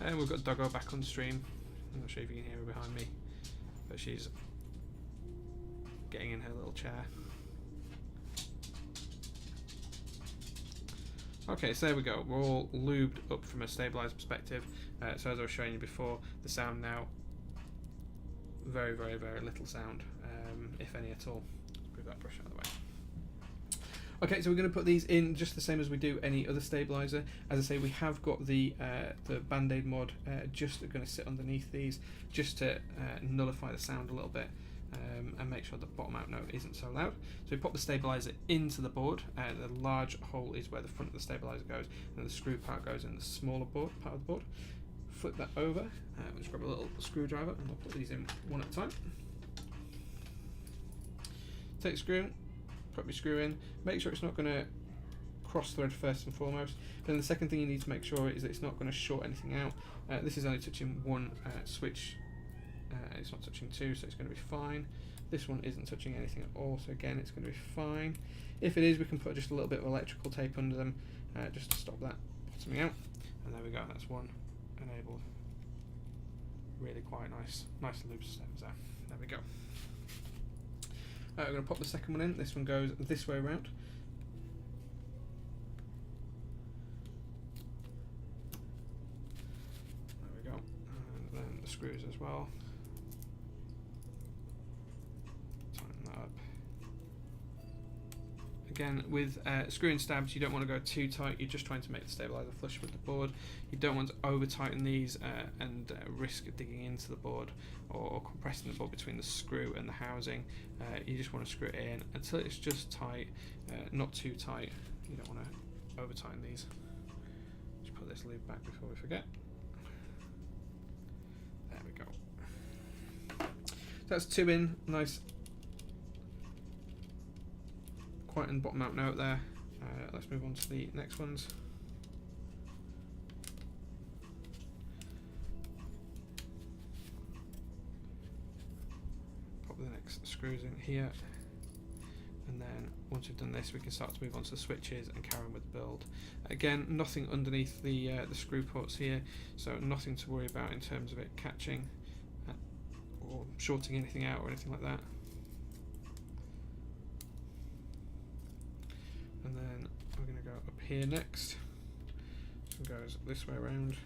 And we've got Doggo back on stream. I'm not sure if you can hear her behind me, but she's getting in her little chair. Okay, so there we go. We're all lubed up from a stabilizer perspective. So as I was showing you before, the sound now, very, very, very little sound, if any at all. Move that brush out of the way. Okay, so we're going to put these in just the same as we do any other stabilizer. As I say, we have got the Band-Aid mod just going to sit underneath these, just to nullify the sound a little bit. And make sure the bottom out note isn't so loud. So we pop the stabilizer into the board. The large hole is where the front of the stabilizer goes, and the screw part goes in the smaller part of the board. Flip that over. We'll just grab a little screwdriver and we'll put these in one at a time. Take the screw, put your screw in. Make sure it's not going to cross thread first and foremost. Then the second thing you need to make sure is that it's not going to short anything out. This is only touching one switch. It's not touching two, so it's going to be fine. This one isn't touching anything at all, so again it's going to be fine. If it is, we can put just a little bit of electrical tape under them just to stop that bottoming out. And there we go, that's one enabled. Really quite nice loop stems there. There we go. We're going to pop the second one in. This one goes this way around. There we go. And then the screws as well. Again, with screw-in stabs, you don't want to go too tight. You're just trying to make the stabilizer flush with the board. You don't want to over-tighten these and risk digging into the board or compressing the board between the screw and the housing. You just want to screw it in until it's just tight, not too tight. You don't want to over-tighten these. Just put this lid back before we forget. There we go. So that's two in, nice. Quite and bottom out note there. Let's move on to the next ones. Pop the next screws in here, and then once we've done this, we can start to move on to the switches and carry on with the build. Again, nothing underneath the screw ports here, so nothing to worry about in terms of it catching or shorting anything out or anything like that. And then we're going to go up here next. It goes this way around.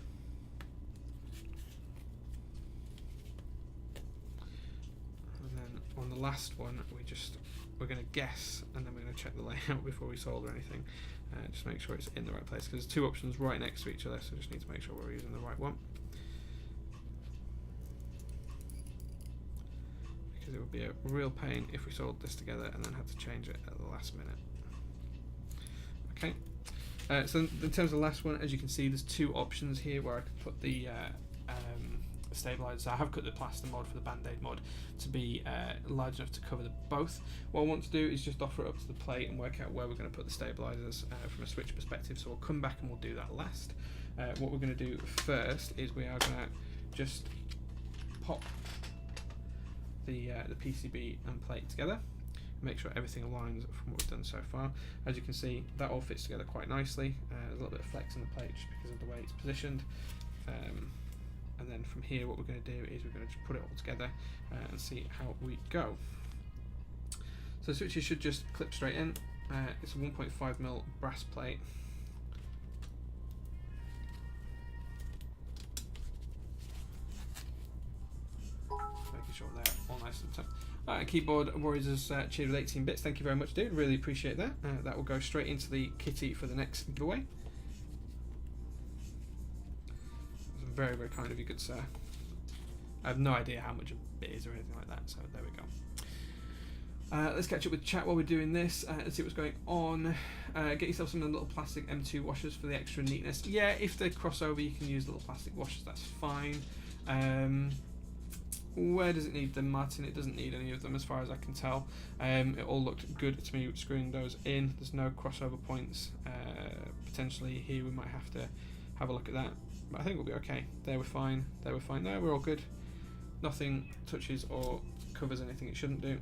And then on the last one, we're going to guess, and then we're going to check the layout before we solder anything. Just make sure it's in the right place, because there's two options right next to each other, so just need to make sure we're using the right one. Because it would be a real pain if we soldered this together and then had to change it at the last minute. Okay, so in terms of the last one, as you can see, there's two options here where I can put the stabilizer. So I have cut the plaster mod for the Band-Aid mod to be large enough to cover both. What I want to do is just offer it up to the plate and work out where we're going to put the stabilizers from a switch perspective. So we'll come back and we'll do that last. What we're going to do first is we are going to just pop the PCB and plate together. Make sure everything aligns from what we've done so far. As you can see, that all fits together quite nicely. There's a little bit of flex in the plate just because of the way it's positioned. And then from here, what we're going to do is we're going to just put it all together and see how we go. So the switches should just clip straight in. It's a 1.5mm brass plate. Keyboard Warriors has cheered with 18 bits. Thank you very much, dude. Really appreciate that. That will go straight into the kitty for the next giveaway. That's very, very kind of you, good sir. I have no idea how much a bit is or anything like that, so there we go. Let's catch up with chat while we're doing this. Let's see what's going on. Get yourself some of the little plastic M2 washers for the extra neatness. Yeah, if they cross over, you can use little plastic washers. That's fine. Where does it need them, Martin? It doesn't need any of them, as far as I can tell. It all looked good to me screwing those in. There's no crossover points. Potentially here we might have to have a look at that, but I think we'll be okay. They were fine. They were fine. No, we're all good. Nothing touches or covers anything it shouldn't do.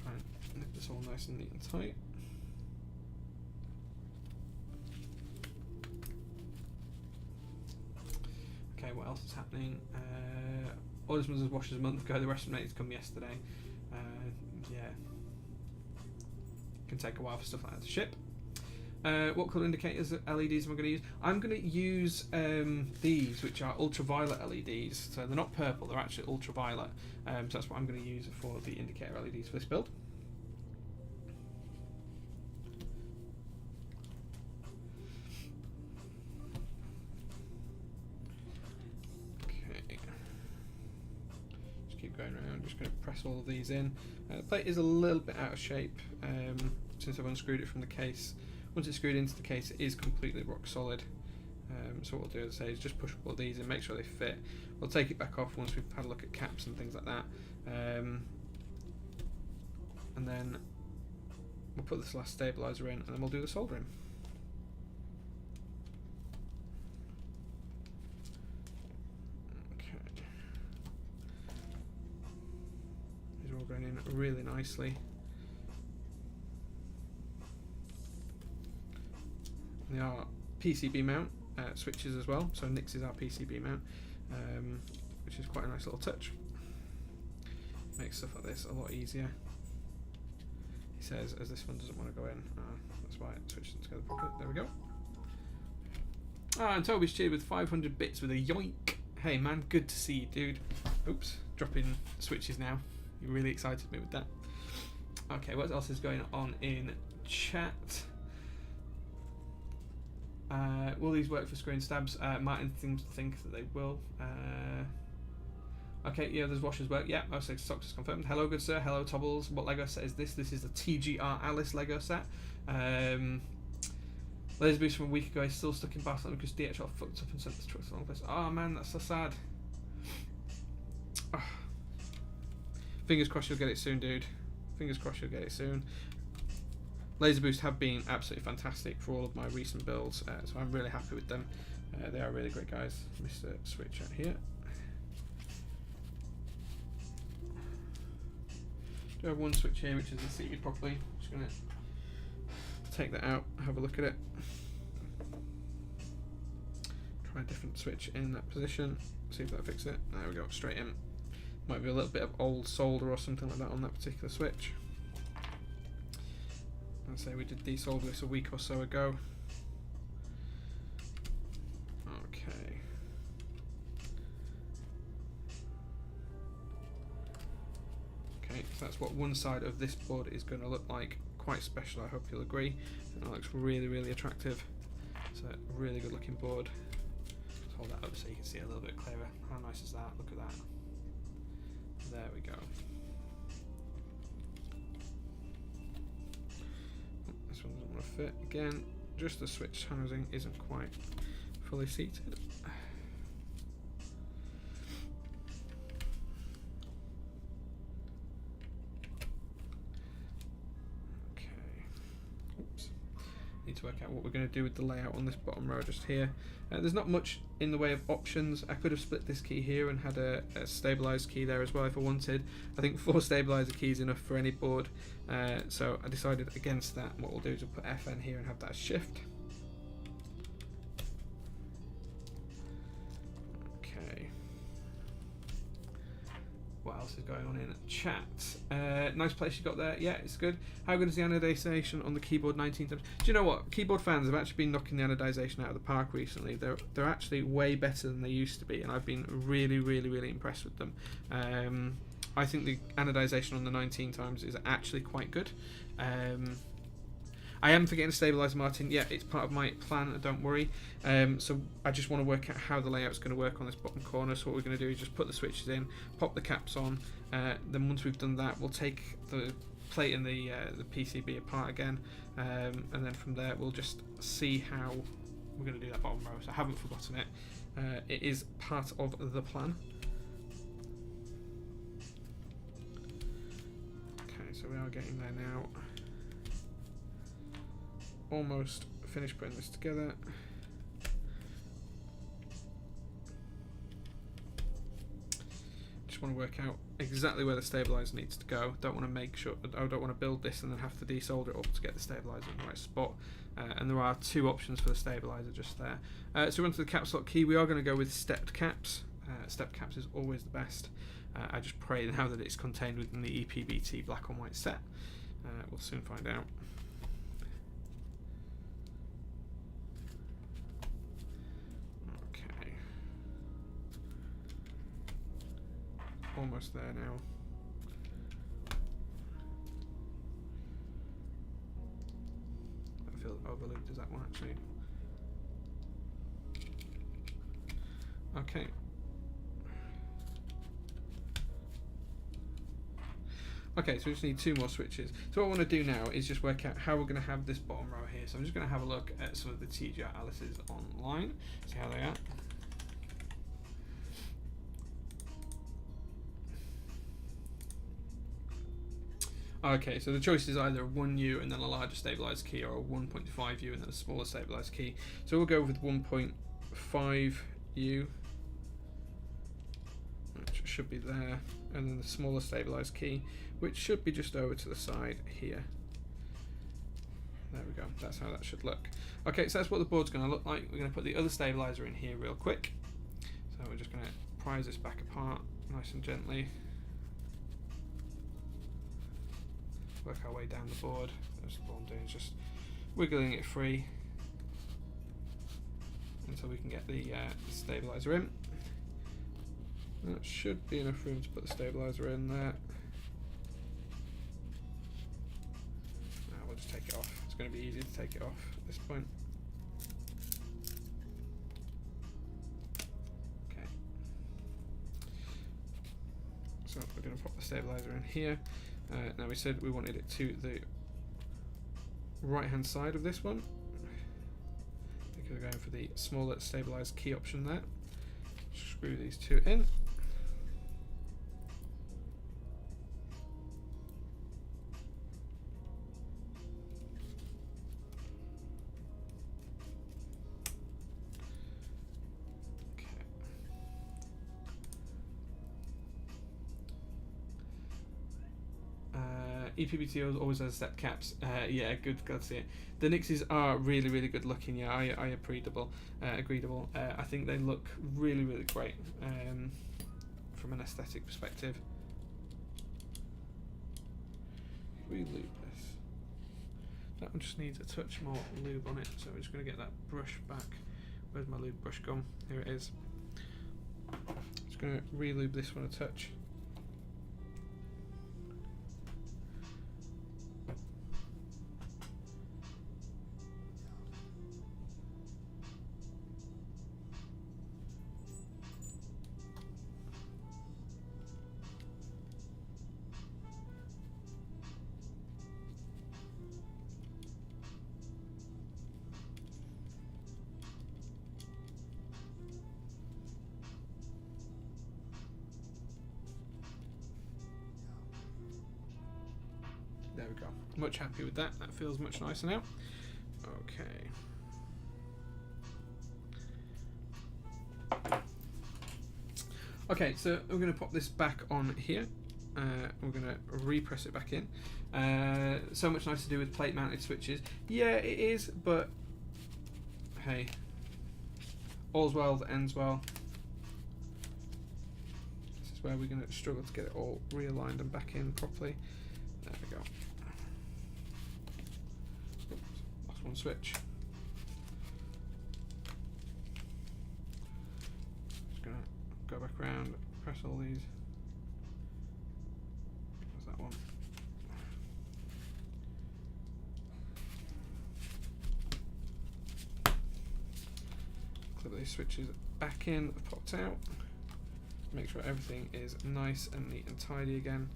Try and make this all nice and neat and tight. Okay, what else is happening? Orders was washed a month ago. The rest of them come yesterday. Yeah, can take a while for stuff like that to ship. What colour indicators LEDs am I going to use? I'm going to use these, which are ultraviolet LEDs. So they're not purple; they're actually ultraviolet. So that's what I'm going to use for the indicator LEDs for this build. Going around, just going to press all of these in. The plate is a little bit out of shape since I've unscrewed it from the case. Once it's screwed into the case, it is completely rock solid. So what we'll do, as I say, is just push all of these in, make sure they fit. We'll take it back off once we've had a look at caps and things like that, and then we'll put this last stabiliser in, and then we'll do the soldering. Going in really nicely. They are PCB mount switches as well, so Nixies are PCB mount, which is quite a nice little touch. Makes stuff like this a lot easier. He says, as this one doesn't want to go in, that's why it switches together properly. There we go. And Toby's cheered with 500 bits with a yoink. Hey man, good to see you, dude. Oops, dropping switches now. You really excited me with that. Okay, what else is going on in chat? Will these work for screen stabs? Martin seems to think that they will. Okay, yeah, there's washers work. Yeah, I say socks is confirmed. Hello, good sir. Hello, Tobbles. What Lego set is this? This is the TGR Alice Lego set. Laser boost from a week ago is still stuck in Barcelona because DHL fucked up and sent the truck to the wrong place. Oh man, that's so sad. Oh. Fingers crossed you'll get it soon, dude. Fingers crossed you'll get it soon. Laser Boost have been absolutely fantastic for all of my recent builds, so I'm really happy with them. They are really great guys. Mr. Switch out here. Do have one switch here which isn't seated properly. Just going to take that out, have a look at it. Try a different switch in that position, see if that fixes it. There we go, straight in. Might be a little bit of old solder or something like that on that particular switch. I'd say we did desolder this a week or so ago. Okay. Okay, so that's what one side of this board is going to look like. Quite special, I hope you'll agree. And it looks really, really attractive. It's a really good looking board. Let's hold that up so you can see it a little bit clearer. How nice is that? Look at that. There we go. This one doesn't want to fit again. Just the switch housing isn't quite fully seated. Okay. Oops. Need to work out what we're going to do with the layout on this bottom row just here. There's not much in the way of options. I could have split this key here and had a stabilised key there as well if I wanted. I think 4 stabiliser keys enough for any board, so I decided against that. What we'll do is we'll put FN here and have that as shift. Okay. What else is going on in chat? Nice place you got there. Yeah, it's good. How good is the anodization on the keyboard 19 times? Do you know what? Keyboard fans have actually been knocking the anodization out of the park recently. They're actually way better than they used to be, and I've been really, really, really impressed with them. I think the anodization on the 19 times is actually quite good. I am forgetting to stabilise Martin. Yeah, it's part of my plan, don't worry. So I just want to work out how the layout's going to work on this bottom corner. So what we're going to do is just put the switches in, pop the caps on. Then once we've done that, we'll take the plate and the PCB apart again. And then from there, we'll just see how we're going to do that bottom row. So I haven't forgotten it. It is part of the plan. Okay, so we are getting there now. Almost finished putting this together. Just want to work out exactly where the stabilizer needs to go. Don't want to make sure. I don't want to build this and then have to desolder it up to get the stabilizer in the right spot. And there are two options for the stabilizer just there. So we're onto the caps lock key. We are going to go with stepped caps. Stepped caps is always the best. I just pray now that it's contained within the EPBT black on white set. We'll soon find out. Almost there now. I feel overlooked. Is that one actually? Okay. Okay, so we just need two more switches. So what I want to do now is just work out how we're going to have this bottom row here. So I'm just going to have a look at some of the TGR Alice's online, see how they are. Okay, so the choice is either a 1U and then a larger stabilized key, or a 1.5U and then a smaller stabilized key. So we'll go with 1.5U, which should be there, and then the smaller stabilized key, which should be just over to the side here. There we go, that's how that should look. Okay, so that's what the board's going to look like. We're going to put the other stabilizer in here real quick. So we're just going to prise this back apart nice and gently. Work our way down the board. That's what I'm doing, is just wiggling it free until we can get the stabilizer in. That should be enough room to put the stabilizer in there. We'll just take it off. It's going to be easy to take it off at this point. Okay. So we're going to pop the stabilizer in here. Now we said we wanted it to the right hand side of this one, because we're going for the smaller stabilized key option there. Screw these two in. EPBT always has step caps. Yeah, good, glad to see it. The Nixies are really, really good looking. Yeah, I agreeable. I think they look really, really great from an aesthetic perspective. Relube this. That one just needs a touch more lube on it, so we're just going to get that brush back. Where's my lube brush gone? Here it is. Just going to relube this one a touch. There we go. Much happy with that. That feels much nicer now. Okay. Okay, so we're going to pop this back on here. We're going to repress it back in. So much nicer to do with plate mounted switches. Yeah, it is, but hey, all's well that ends well. This is where we're going to struggle to get it all realigned and back in properly. There we go. Oops, lost one switch. Just going to go back around, press all these. Where's that one? Clip these switches back in, popped out. Make sure everything is nice and neat and tidy again.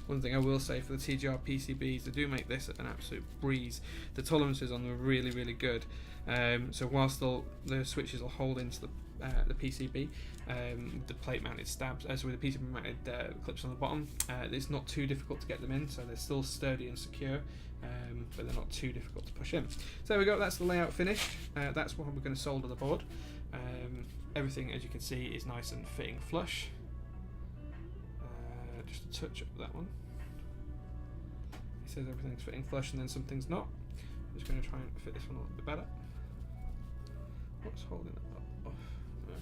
One thing I will say for the TGR PCBs, they do make this an absolute breeze. The tolerances on them are really, really good. So whilst the switches will hold into the PCB, the plate mounted stabs, so with the PCB mounted clips on the bottom, it's not too difficult to get them in, so they're still sturdy and secure, but they're not too difficult to push in. So there we go, that's the layout finished. That's what we're going to solder the board. Everything, as you can see, is nice and fitting flush. Just a touch up that one. It says everything's fitting flush and then something's not. I'm just going to try and fit this one a little bit better. What's holding it up?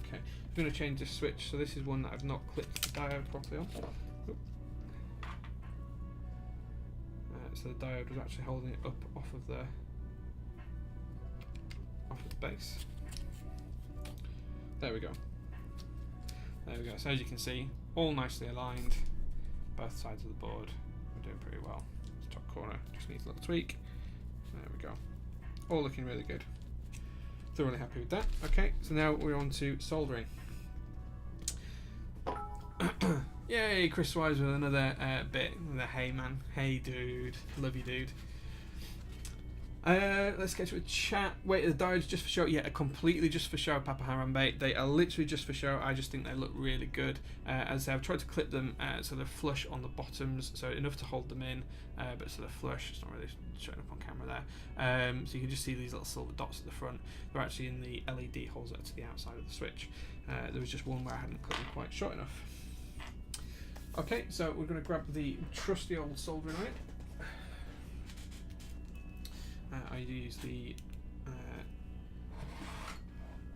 Okay, I'm going to change this switch. So this is one that I've not clipped the diode properly on. So the diode was actually holding it up off of the base. There we go. There we go. So as you can see, all nicely aligned. Both sides of the board. We're doing pretty well. This top corner just needs a little tweak. There we go. All looking really good. Thoroughly happy with that. Okay, so now we're on to soldering. Yay, Chris Wise with another bit. Another hey man. Hey dude. Love you, dude. Let's get to a chat. Wait, the diodes just for show? Yeah, completely just for show, Papa Harambe. They are literally just for show. I just think they look really good. As I say, I've tried to clip them so they're flush on the bottoms, so enough to hold them in, but so they're flush. It's not really showing up on camera there. So you can just see these little silver dots at the front. They're actually in the LED holes that are to the outside of the switch. There was just one where I hadn't clipped them quite short enough. Okay, so we're going to grab the trusty old soldering iron. I use the,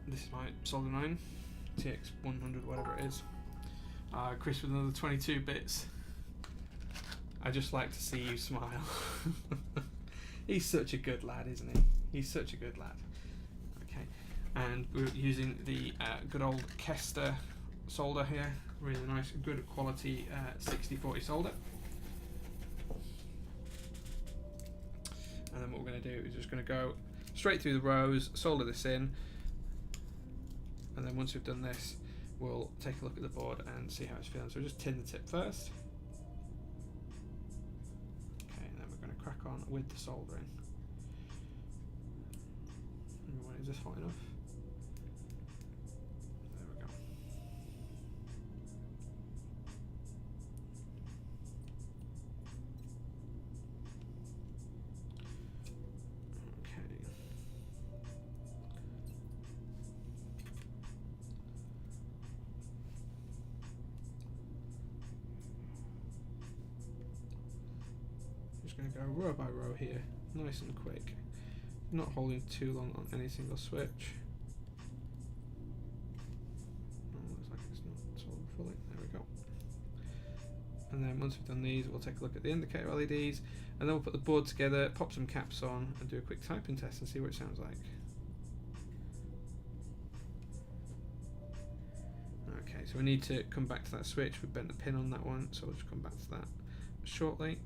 this is my soldering iron, TX100, whatever it is. Chris with another 22 bits. I just like to see you smile. He's such a good lad, isn't he? He's such a good lad. Okay, and we're using the good old Kester solder here. Really nice, good quality 6040 solder. And then what we're going to do is just going to go straight through the rows, solder this in, and then once we've done this, we'll take a look at the board and see how it's feeling. So we'll just tin the tip first. Okay, and then we're going to crack on with the soldering. Is this hot enough? There we go. Just going to go row by row here, nice and quick, not holding too long on any single switch. Oh, looks like it's not soldered fully. There we go. And then once we've done these, we'll take a look at the indicator LEDs, and then we'll put the board together, pop some caps on, and do a quick typing test and see what it sounds like. Okay, so we need to come back to that switch. We bent the pin on that one, so we'll just come back to that shortly.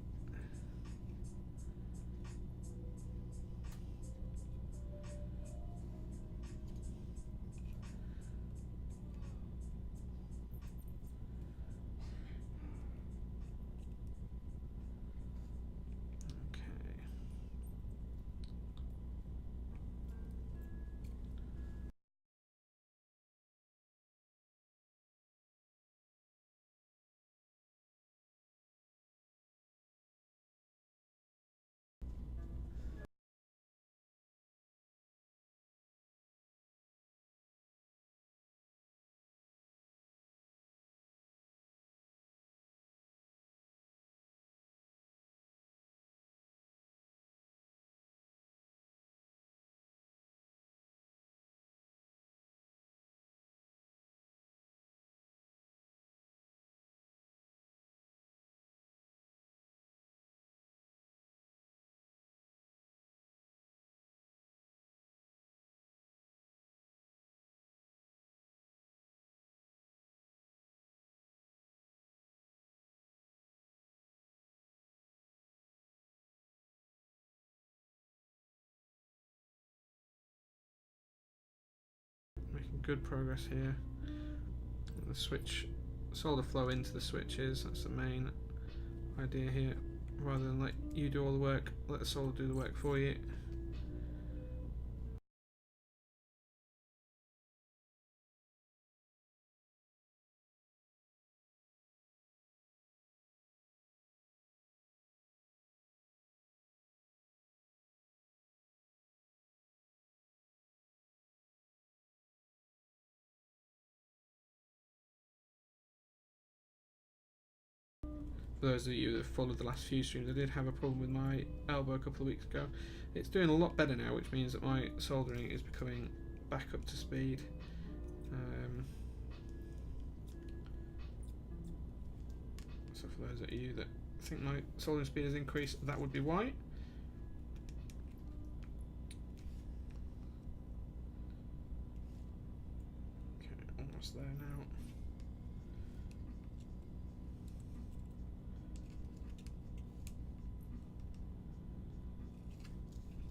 good progress here. The switch, solder flow into the switches, that's the main idea here. Rather than let you do all the work, let the solder do the work for you. For those of you that followed the last few streams, I did have a problem with my elbow a couple of weeks ago. It's doing a lot better now, which means that my soldering is becoming back up to speed. So for those of you that think my soldering speed has increased, that would be why. Okay, almost there now.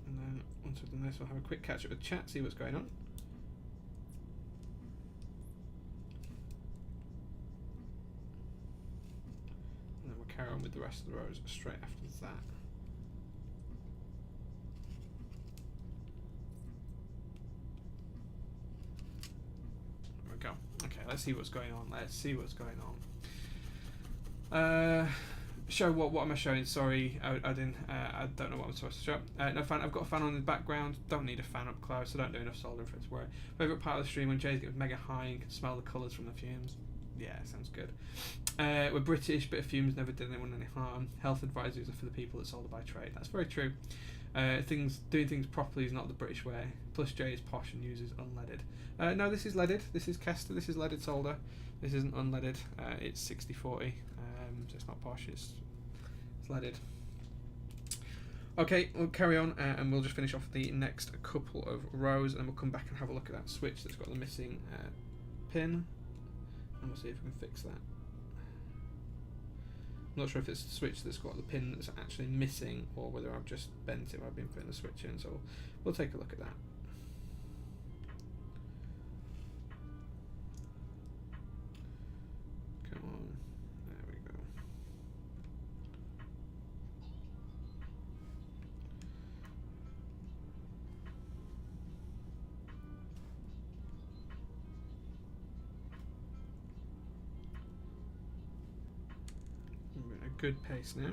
And then once we've done this, we'll have a quick catch up with chat, see what's going on. And then we'll carry on with the rest of the rows straight after that. There we go. Okay, let's see what's going on. Let's see what's going on. Show what am I showing? Sorry, I didn't. I don't know what I'm supposed to show. No fan. I've got a fan on in the background. Don't need a fan up close. I don't do enough soldering for it to worry. Favorite part of the stream when Jay's getting mega high and can smell the colours from the fumes. Yeah, sounds good. We're British, but fumes never did anyone any harm. Health advisories are for the people that solder by trade. That's very true. Doing things properly is not the British way. Plus, Jay is posh and uses unleaded. No, this is leaded. This is Kester. This is leaded solder. This isn't unleaded. It's 60/40. So it's not posh. It's leaded. Okay, we'll carry on and we'll just finish off the next couple of rows, and we'll come back and have a look at that switch that's got the missing pin, and we'll see if we can fix that. I'm not sure if it's the switch that's got the pin that's actually missing, or whether I've just bent it while I've been putting the switch in, so we'll take a look at that. Come on, there we go. We're at a good pace now.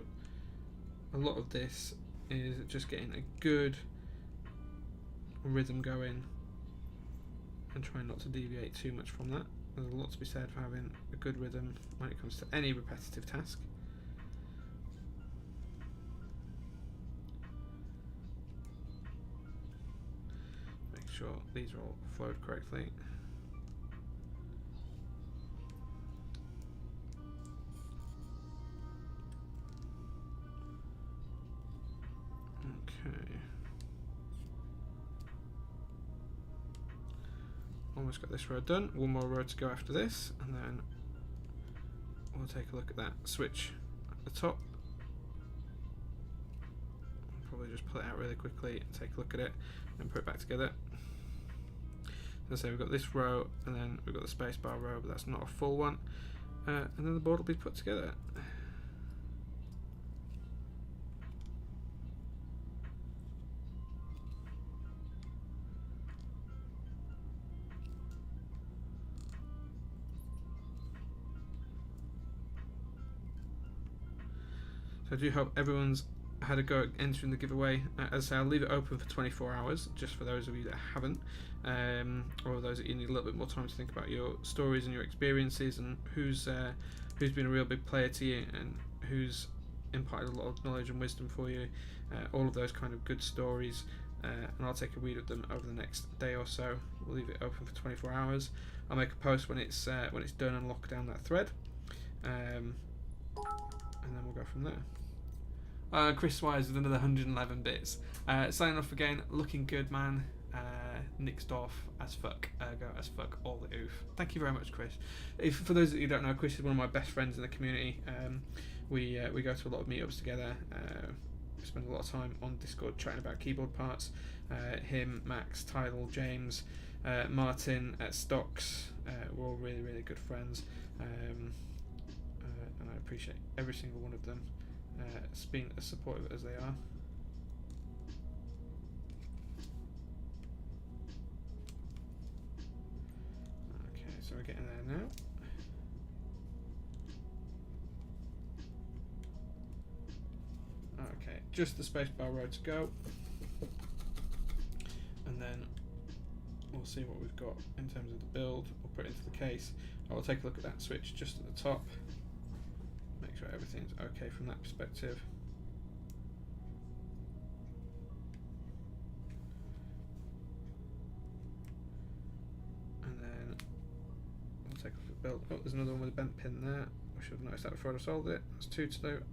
A lot of this is just getting a good rhythm going and trying not to deviate too much from that. There's a lot to be said for having a good rhythm when it comes to any repetitive task. Make sure these are all flowed correctly. Okay. Almost got this row done. One more row to go after this, and then we'll take a look at that switch at the top. I'll probably just pull it out really quickly and take a look at it and put it back together. So say we've got this row, and then we've got the spacebar row, but that's not a full one. And then the board will be put together. So I do hope everyone's had a go at entering the giveaway. As I say, I'll leave it open for 24 hours, just for those of you that haven't, or those that you need a little bit more time to think about your stories and your experiences, and who's been a real big player to you, and who's imparted a lot of knowledge and wisdom for you. All of those kind of good stories, and I'll take a read of them over the next day or so. We'll leave it open for 24 hours. I'll make a post when it's done and lock down that thread, and then we'll go from there. Chris Wise with another 111 bits. Signing off again, looking good, man. Nixdorf as fuck. Go as fuck, all the oof. Thank you very much, Chris. For those that you don't know, Chris is one of my best friends in the community. We go to a lot of meetups together. We spend a lot of time on Discord chatting about keyboard parts. Him, Max, Tidal, James, Martin at Stocks. We're all really, really good friends, and I appreciate every single one of them being as supportive as they are. Okay, so we're getting there now. Okay, just the spacebar row to go, and then we'll see what we've got in terms of the build. We'll put it into the case. I will take a look at that switch just at the top, make sure everything's okay from that perspective. And then we'll take a look at the build. Oh, there's another one with a bent pin there. I should have noticed that before I solved it. That's 2 to do.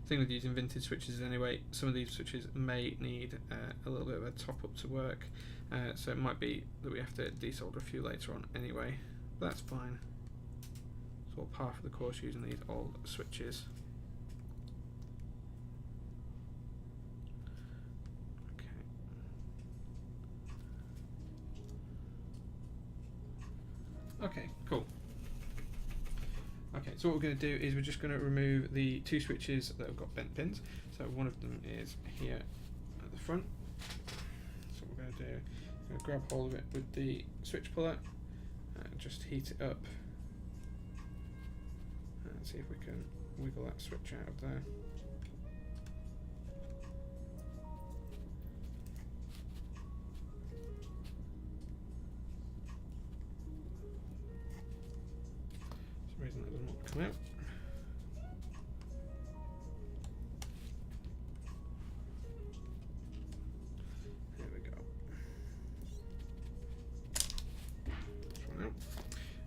Thing with using vintage switches anyway, some of these switches may need a little bit of a top up to work, so it might be that we have to desolder a few later on anyway, but that's fine. It's all par for the course using these old switches. Okay, cool. Okay, so what we're going to do is we're just going to remove the 2 switches that have got bent pins. So one of them is here at the front. So what we're going to do, we're going to grab hold of it with the switch puller, just heat it up, and see if we can wiggle that switch out of there. For some reason that doesn't want to come out. There we go. This one out.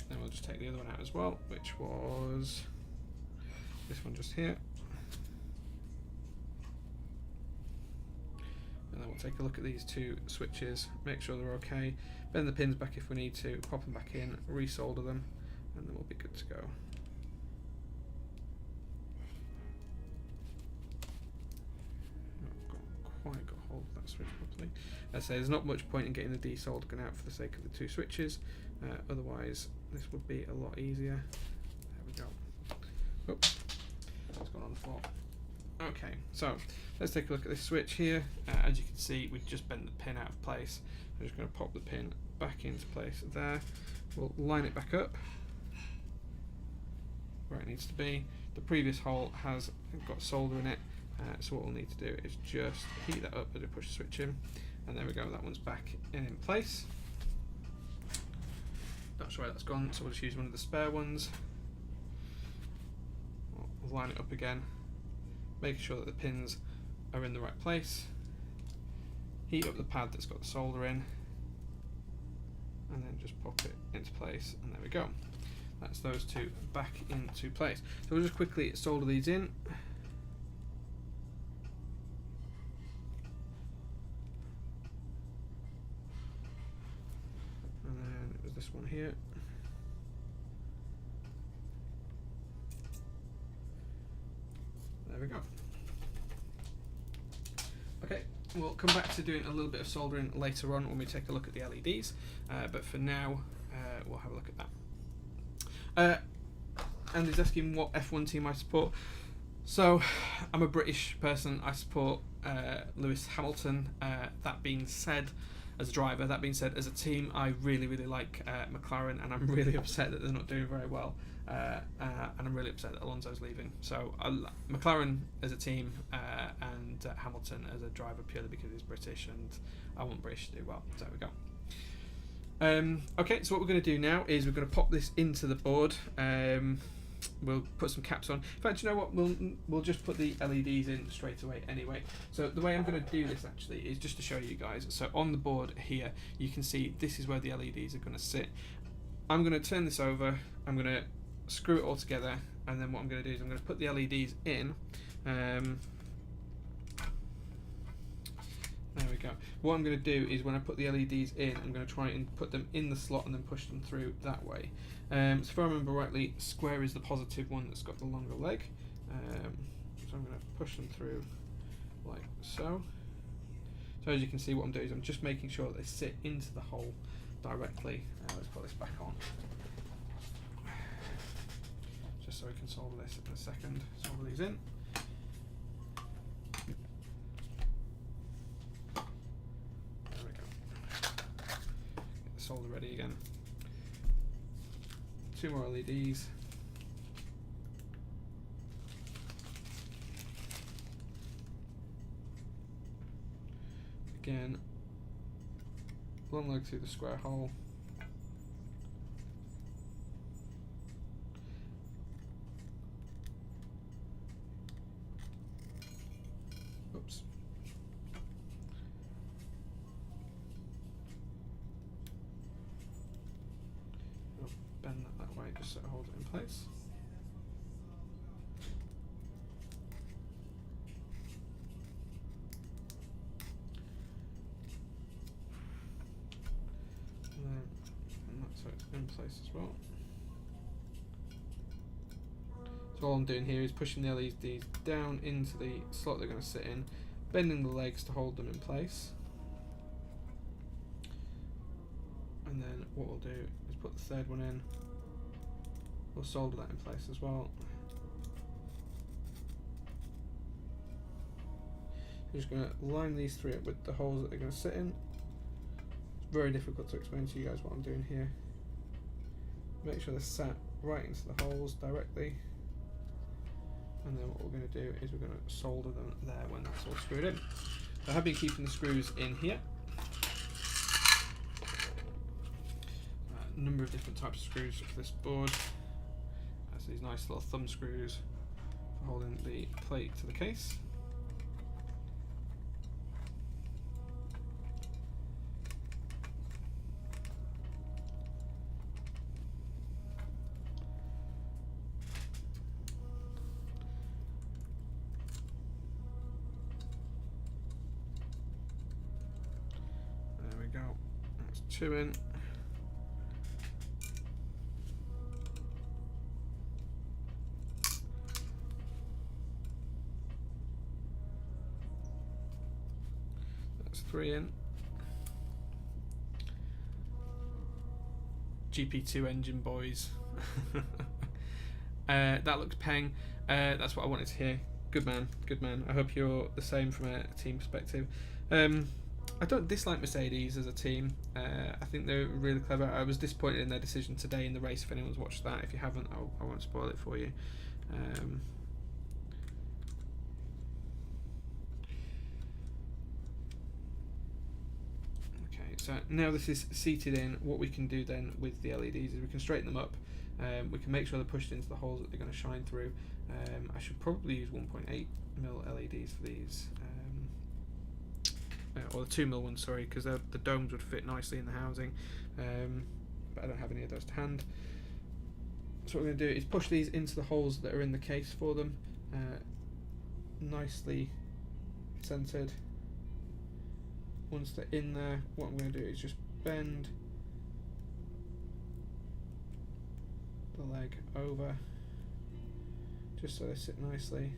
Then we'll just take the other one out as well, which was this one just here. And then we'll take a look at these 2 switches, make sure they're okay, bend the pins back if we need to, pop them back in, resolder them, and then we'll be good to go. Not quite got hold of that switch properly. As I say, there's not much point in getting the desoldering out for the sake of the 2 switches, otherwise this would be a lot easier. There we go. Oops, it's gone on the floor. Okay, so let's take a look at this switch here. As you can see, we've just bent the pin out of place. I'm just going to pop the pin back into place there. We'll line it back up where it needs to be. The previous hole has got solder in it, so what we'll need to do is just heat that up as we push the switch in, and there we go, that one's back in place. Not sure where that's gone, so we'll just use one of the spare ones. We'll line it up again, making sure that the pins are in the right place. Heat up the pad that's got the solder in, and then just pop it into place, and there we go. That's those 2 back into place. So we'll just quickly solder these in. And then it was this one here. There we go. Okay, we'll come back to doing a little bit of soldering later on when we take a look at the LEDs, but for now we'll have a look at that. And he's asking what F1 team I support. So I'm a British person. I support Lewis Hamilton. That being said, as a driver, that being said, as a team, I really, really like McLaren, and I'm really upset that they're not doing very well. And I'm really upset that Alonso's leaving. So McLaren as a team, and Hamilton as a driver purely because he's British, and I want British to do well. So there we go. Okay, so what we're going to do now is we're going to pop this into the board. We'll put some caps on. In fact, you know what? We'll just put the LEDs in straight away anyway. So the way I'm going to do this actually is just to show you guys. So on the board here, you can see this is where the LEDs are going to sit. I'm going to turn this over. I'm going to screw it all together, and then what I'm going to do is I'm going to put the LEDs in. There we go. What I'm going to do is when I put the LEDs in, I'm going to try and put them in the slot and then push them through that way. So if I remember rightly, square is the positive one that's got the longer leg. So I'm going to push them through like so. So as you can see, what I'm doing is I'm just making sure that they sit into the hole directly. Let's put this back on, just so we can solder this in a second. Solder these in. There we go. Get the solder ready again. 2 more LEDs. Again, long leg through the square hole. Oops. I'll bend that way just so it holds it in place. And that's so it's in place as well. So all I'm doing here is pushing the LEDs down into the slot they're going to sit in, bending the legs to hold them in place. And then what we'll do is put the third one in. We'll solder that in place as well. We're just going to line these 3 up with the holes that they're going to sit in. It's very difficult to explain to you guys what I'm doing here. Make sure they're sat right into the holes directly. And then what we're going to do is we're going to solder them there when that's all screwed in. So I have been keeping the screws in here. A number of different types of screws for this board. That's these nice little thumb screws for holding the plate to the case. Go. That's 2 in. That's 3 in. GP2 engine, boys. That looks peng. That's what I wanted to hear. Good man, good man. I hope you're the same from a team perspective. I don't dislike Mercedes as a team. I think they're really clever. I was disappointed in their decision today in the race. If anyone's watched that, if you haven't, I won't spoil it for you. Okay, so now this is seated in, what we can do then with the LEDs is we can straighten them up. We can make sure they're pushed into the holes that they're going to shine through. I should probably use 1.8mm LEDs for these. Or the 2mm ones, sorry, because the domes would fit nicely in the housing, but I don't have any of those to hand. So what we're going to do is push these into the holes that are in the case for them, nicely centered. Once they're in there, what I'm going to do is just bend the leg over, just so they sit nicely.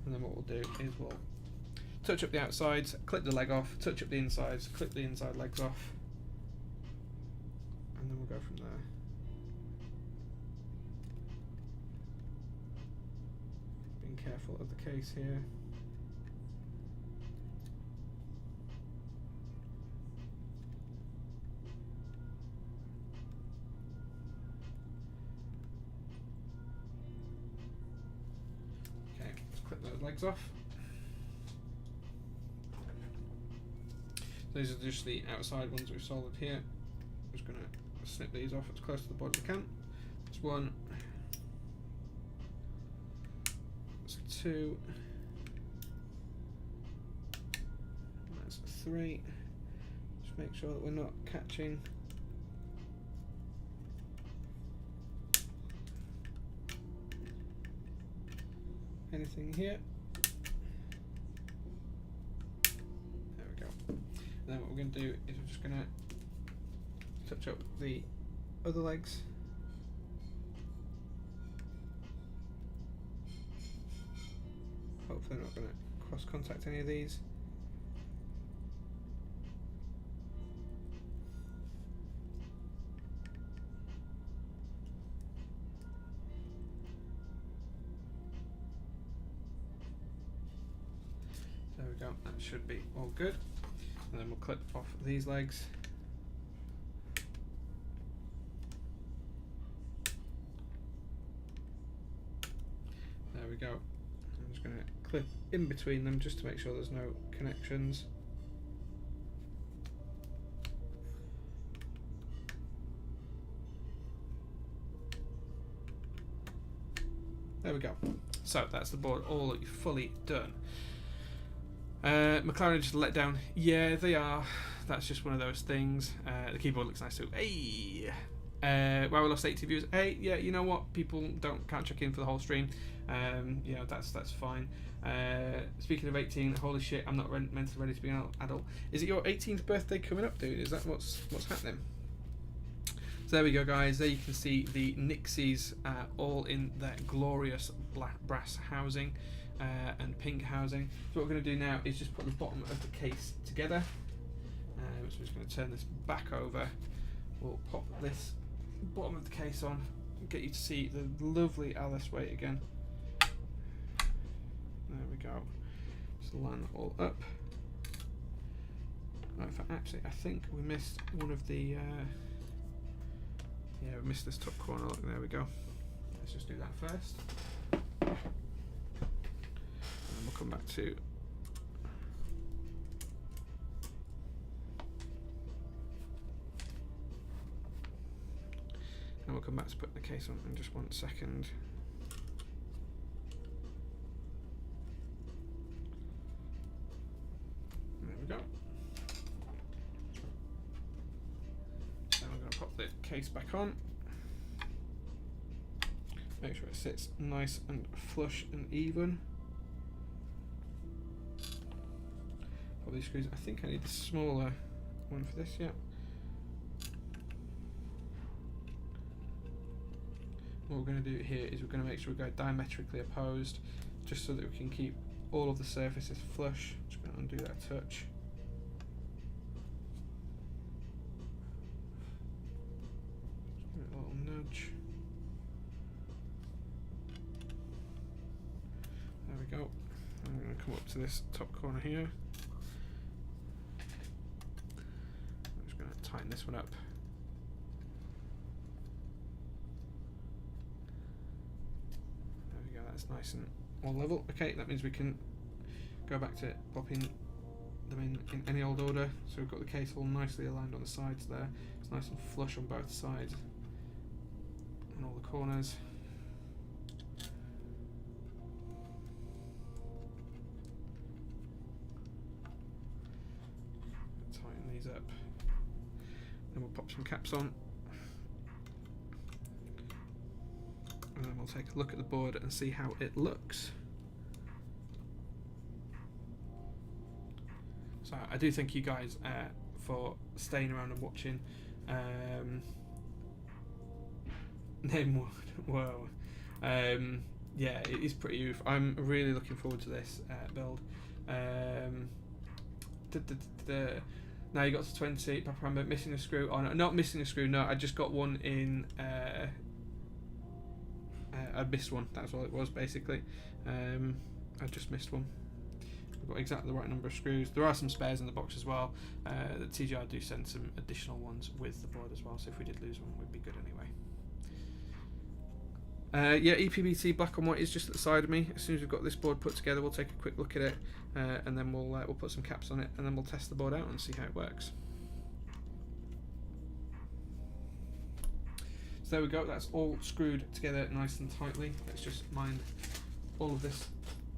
And then what we'll do is we'll touch up the outsides, clip the leg off, touch up the insides, clip the inside legs off, and then we'll go from there. Being careful of the case here. Clip those legs off. These are just the outside ones we've soldered here. I'm just going to snip these off as close to the board as I can. That's 1. That's 2. That's 3. Just make sure that we're not catching anything here. There we go. And then what we're going to do is we're just going to touch up the other legs. hopefully I'm not going to cross contact any of these. There we go, that should be all good. And then we'll clip off these legs. There we go. I'm just going to clip in between them just to make sure there's no connections. There we go. So that's the board all fully done. McLaren just let down. Yeah, they are. That's just one of those things. The keyboard looks nice too. Hey! Why we lost 80 views. Hey, yeah, you know what? People can't check in for the whole stream. You know, that's fine. Speaking of 18, holy shit, I'm not mentally ready to be an adult. Is it your 18th birthday coming up, dude? Is that what's happening? So there we go, guys. There you can see the Nixies all in their glorious black brass housing and pink housing. So what we're going to do now is just put the bottom of the case together. So we're just going to turn this back over. We'll pop this bottom of the case on, get you to see the lovely Alice weight again. There we go. Just line that all up. Right, in fact, actually, I think we missed one of the. Yeah, we missed this top corner. Look, there we go. Let's just do that first. And then we'll come back to. And we'll come back to putting the case on in just 1 second. There we go. Then we're going to pop the case back on. Make sure it sits nice and flush and even. Pop these screws. I think I need a smaller one for this, yeah. What we're going to do here is we're going to make sure we go diametrically opposed, just so that we can keep all of the surfaces flush. Just going to undo that touch. Just give it a little nudge. There we go. I'm going to come up to this top corner here. I'm just going to tighten this one up. That's nice and all level. Okay, that means we can go back to popping them in any old order. So we've got the case all nicely aligned on the sides there. It's nice and flush on both sides and all the corners. Tighten these up. Then we'll pop some caps on. And then we'll take a look at the board and see how it looks. So I do thank you guys for staying around and watching. Name whoa. Yeah, it is pretty oof. I'm really looking forward to this build. Now you got to 20. Papa Rambo missing a screw. Oh no, not missing a screw. No, I just got one in. I missed one, that's all it was basically. I just missed one. We've got exactly the right number of screws. There are some spares in the box as well. The TGR do send some additional ones with the board as well, so if we did lose one, we'd be good anyway. Yeah, EPBT black and white is just at the side of me. As soon as we've got this board put together, we'll take a quick look at it, and then we'll put some caps on it, and then we'll test the board out and see how it works. So there we go, that's all screwed together nice and tightly. Let's just mind all of this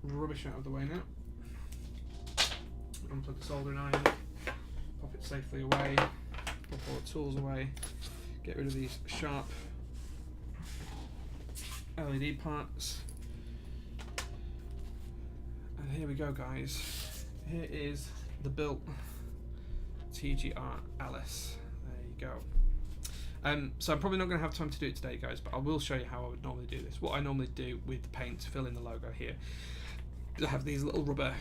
rubbish out of the way now. Unplug the soldering iron, pop it safely away, pop all the tools away, get rid of these sharp LED parts. And here we go, guys. Here is the built TGR Alice. There you go. So I'm probably not going to have time to do it today, guys, but I will show you how I would normally do this. What I normally do with the paint to fill in the logo here I have these little rubber,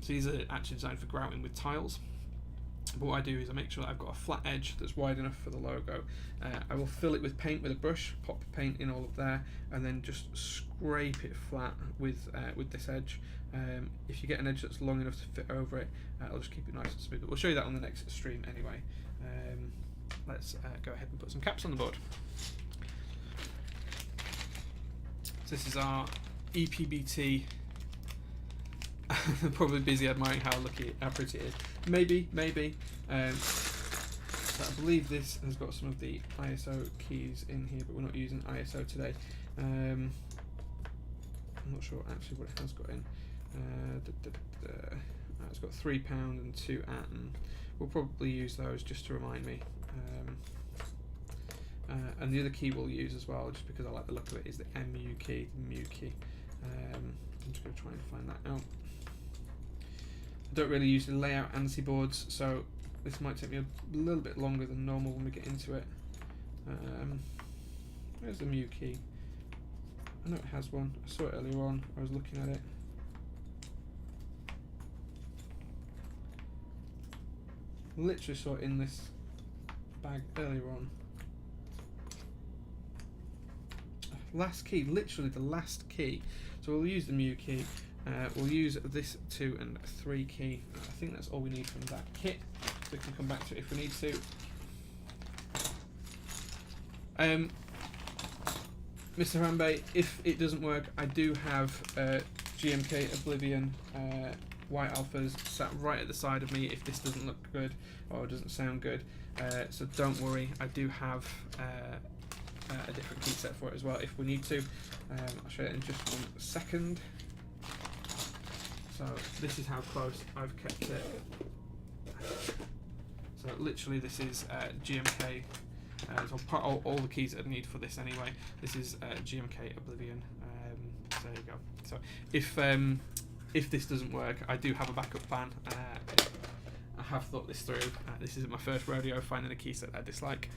so these are actually designed for grouting with tiles. But what I do is I make sure that I've got a flat edge that's wide enough for the logo. I will fill it with paint with a brush, pop paint in all of there, and then just scrape it flat with this edge. If you get an edge that's long enough to fit over it, I'll just keep it nice and smooth. But we'll show you that on the next stream anyway. Let's go ahead and put some caps on the board. So this is our EPBT. I'm probably busy admiring how pretty it is. Maybe. So I believe this has got some of the ISO keys in here, but we're not using ISO today. I'm not sure actually what it has got in. It's got £3 and 2 and we'll probably use those just to remind me. And the other key we'll use as well, just because I like the look of it, is the MU key, the Mu key. I'm just going to try and find that out. I don't really usually lay out ANSI boards, so this might take me a little bit longer than normal when we get into it. Where's the Mu key? I know it has one. I saw it earlier on. I was looking at it. Literally saw it in this bag earlier on. Last key, literally the last key. So we'll use the Mu key. We'll use this 2 and 3 key. I think that's all we need from that kit. So we can come back to it if we need to. Mr. Harambe, if it doesn't work, I do have GMK Oblivion white alphas sat right at the side of me if this doesn't look good or doesn't sound good. So don't worry, I do have a different key set for it as well if we need to. I'll show you in just 1 second. So this is how close I've kept it. So literally this is GMK. So all the keys that I need for this anyway. This is GMK Oblivion. So there you go. So if this doesn't work, I do have a backup plan. I have thought this through. This isn't my first rodeo finding a key set I dislike.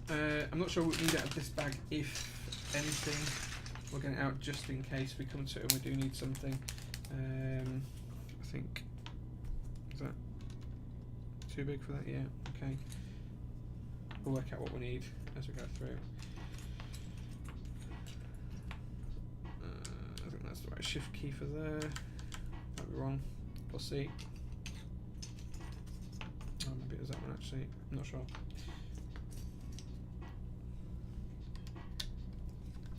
I'm not sure what we need out of this bag, if anything. We'll get it out just in case we come to it and we do need something. I think, is that too big for that? Yeah, okay. We'll work out what we need as we go through. I think that's the right shift key for there. Might be wrong. We'll see. Oh, maybe it was that one actually. I'm not sure.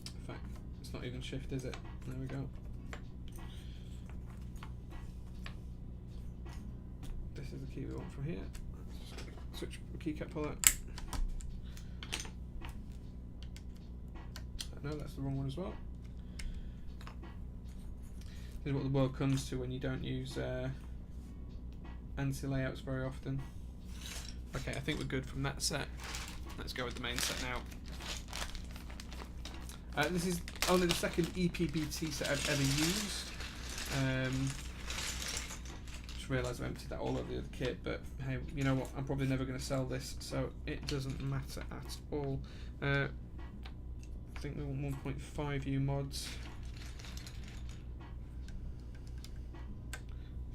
In fact, it's not even shift, is it? There we go. This is the key we want from here. Let's just switch the keycap puller. No, that's the wrong one as well. This is what the world comes to when you don't use ANSI layouts very often. Okay, I think we're good from that set. Let's go with the main set now. This is only the second EPBT set I've ever used. Just realised I've emptied that all over the other kit, but hey, you know what? I'm probably never going to sell this, so it doesn't matter at all. I think we want 1.5U mods.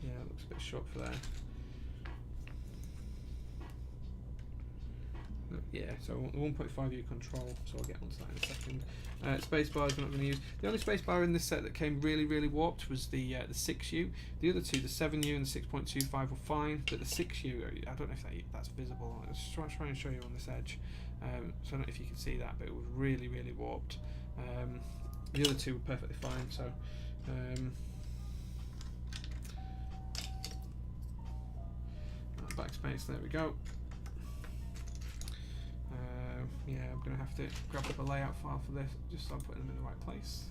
Yeah, it looks a bit short for that. Yeah, so 1.5U control, so I'll get onto that in a second. Spacebars we're not going to use. The only spacebar in this set that came really warped was the 6U. The other two, the 7U and the 6.25 were fine, but the 6U, I don't know if that's visible. Let's try and show you on this edge. So I don't know if you can see that, but it was really warped. The other two were perfectly fine, so backspace, there we go. Yeah, I'm going to have to grab up a layout file for this, just so I'm putting them in the right place.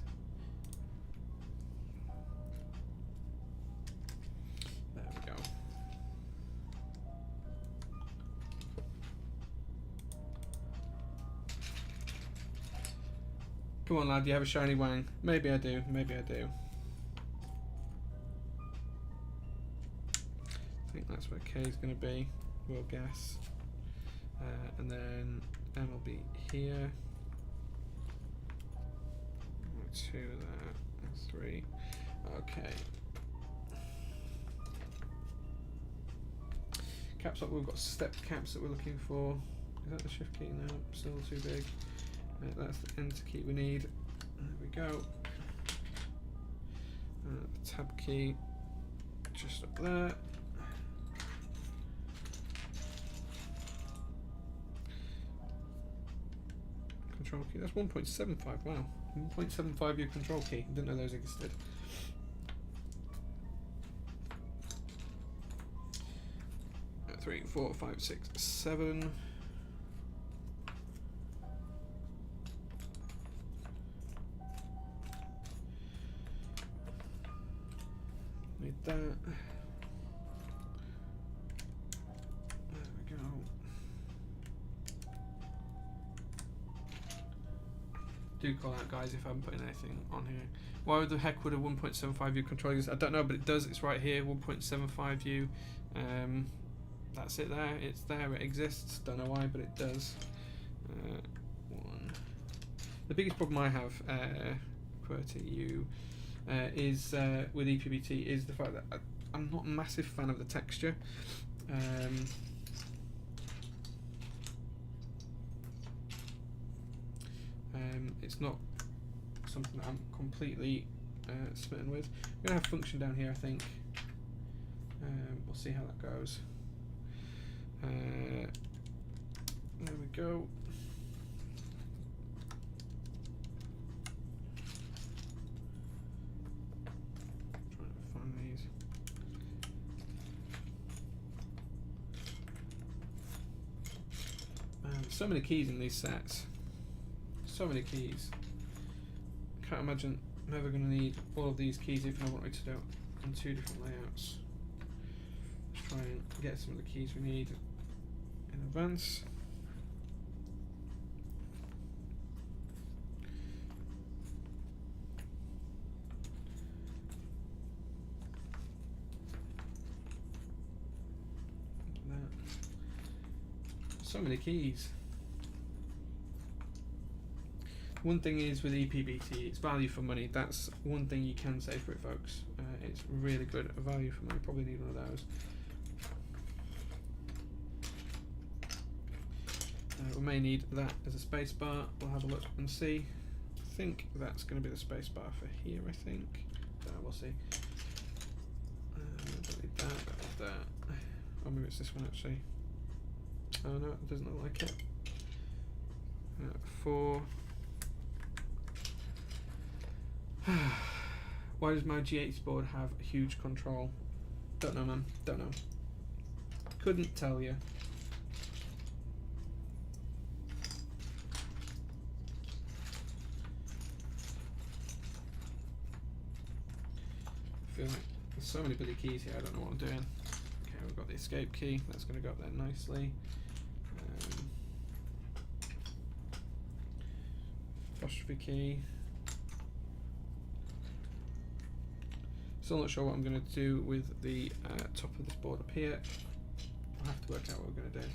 There we go. Come on, lad, you have a shiny wang. Maybe I do, maybe I do. I think that's where K is going to be, we'll guess. And then M will be here. 2 there. 3. Okay. Caps lock, we've got stepped caps that we're looking for. Is that the shift key? No, still too big. That's the enter key we need. There we go. The tab key just up there. Control key, that's 1.75, wow. 1.75U control key, didn't know those existed. Three, 4, 5, 6, 7. Need that. There we go. Do call out, guys, if I'm putting anything on here. Why the heck would a 1.75U controller exist? I don't know, but it does. It's right here, 1.75U. That's it there. It's there. It exists. Don't know why, but it does. One. The biggest problem I have, QWERTY is with EPBT is the fact that I'm not a massive fan of the texture. It's not something that I'm completely smitten with. I'm gonna have function down here, I think. We'll see how that goes. There we go. Trying to find these. So many keys in these sets. So many keys. Can't imagine I'm ever going to need all of these keys if I wanted to do it on 2 different layouts. Let's try and get some of the keys we need in advance. So many keys. One thing is with EPBT, it's value for money. That's one thing you can say for it, folks. It's really good value for money. Probably need one of those. We may need that as a space bar. We'll have a look and see. I think that's going to be the space bar for here, I think. We'll see. Don't need that. Oh, maybe it's this one actually. Oh no, it doesn't look like it. 4. Why does my G80 board have huge control? Don't know, man. Don't know. Couldn't tell you. I feel like there's so many bloody keys here, I don't know what I'm doing. Okay, we've got the escape key. That's going to go up there nicely. Apostrophe key. Still not sure what I'm going to do with the top of this board up here. I'll have to work out what we're going to do.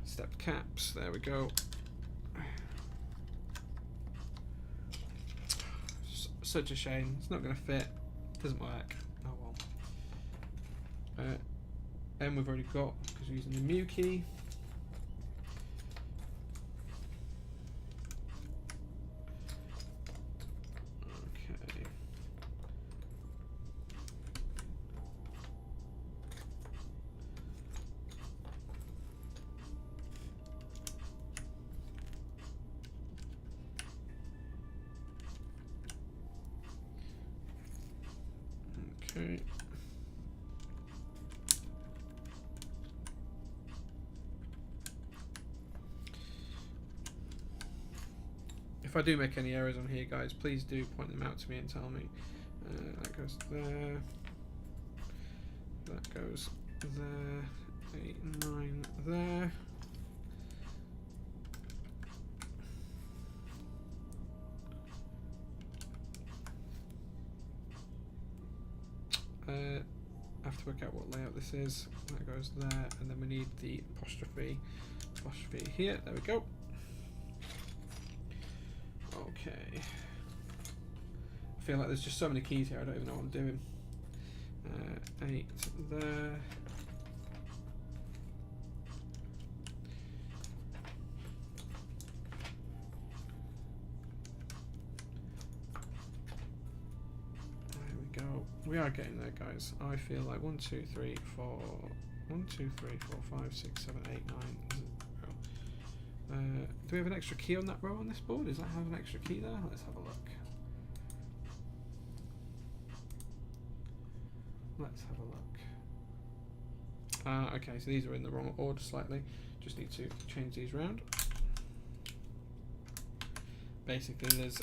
Stepped caps, there we go. Such a shame, it's not going to fit, doesn't work. Oh well. M we've already got because we're using the mu key. Okay. If I do make any errors on here, guys, please do point them out to me and tell me. That goes there. That goes there. 8, 9 there. I have to work out what layout this is. That goes there, and then we need the apostrophe here. There we go. Okay. I feel like there's just so many keys here, I don't even know what I'm doing. 8 there. There we go. We are getting there, guys. I feel like 1, 2, 3, 4. 1, 2, 3, 4, 5, 6, 7, 8, 9. Do we have an extra key on that row on this board? Does that have an extra key there? Let's have a look. Let's have a look. Okay, so these are in the wrong order slightly. Just need to change these around. Basically, there's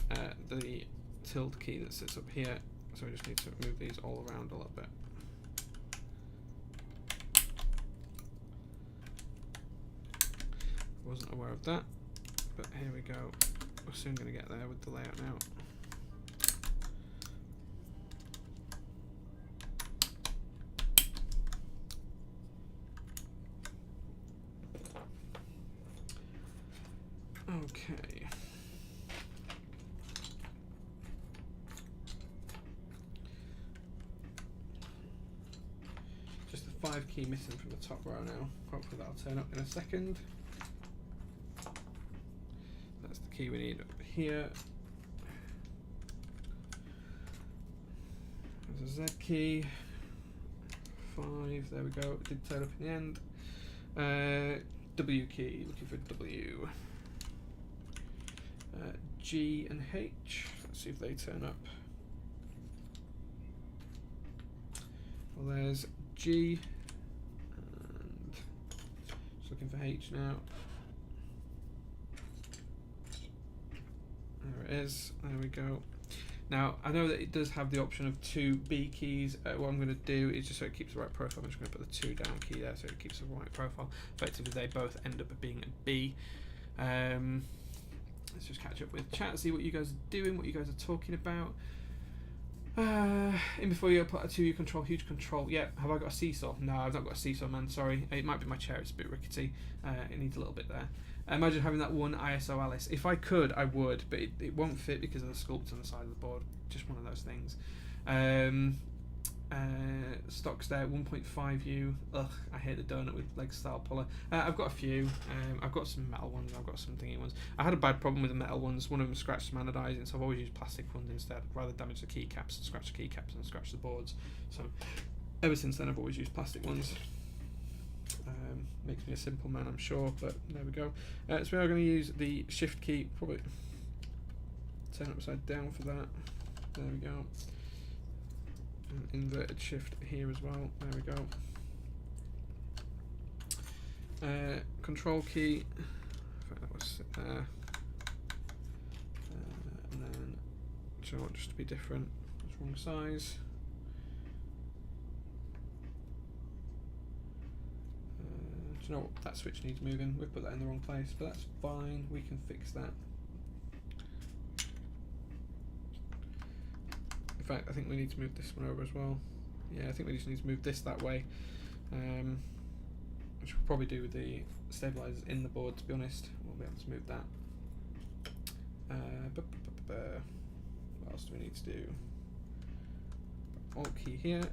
the tilde key that sits up here, so we just need to move these all around a little bit. Wasn't aware of that, but here we go. We're soon going to get there with the layout now. Okay. Just the 5 key missing from the top row now. Hopefully that'll turn up in a second. That's the key we need up here. There's a Z key. 5, there we go. It did turn up in the end. W key, looking for W. G and H, let's see if they turn up. Well, there's G, and just looking for H now. There it is, there we go. Now, I know that it does have the option of 2 B keys. What I'm going to do is, just so it keeps the right profile, I'm just going to put the 2 down key there so it keeps the right profile. Effectively, they both end up being a B. Let's just catch up with chat, see what you guys are doing, what you guys are talking about. In before you apply to your control, huge control. Yeah, have I got a seesaw? No, I've not got a seesaw, man, sorry. It might be my chair, it's a bit rickety. It needs a little bit there. Imagine having that one ISO Alice. If I could, I would, but it won't fit because of the sculpt on the side of the board. Just one of those things. Stocks there, 1.5U. Ugh, I hate the donut with leg style puller. I've got a few. I've got some metal ones, I've got some thingy ones. I had a bad problem with the metal ones. One of them scratched some anodizing, so I've always used plastic ones instead. I'd rather damage the keycaps and scratch the keycaps and scratch the boards. So ever since then, I've always used plastic ones. Makes me a simple man, I'm sure, but there we go. So we are going to use the shift key, probably turn upside down for that. There we go. An inverted shift here as well. There we go. Control key. I think that was there. And then, do you know what, just to be different, it's wrong size. Do you know what, that switch needs moving. We put that in the wrong place, but that's fine. We can fix that. In fact, I think we need to move this one over as well. Yeah, I think we just need to move this that way, which we'll probably do with the stabilizers in the board, to be honest. We'll be able to move that. What else do we need to do? Alt key here.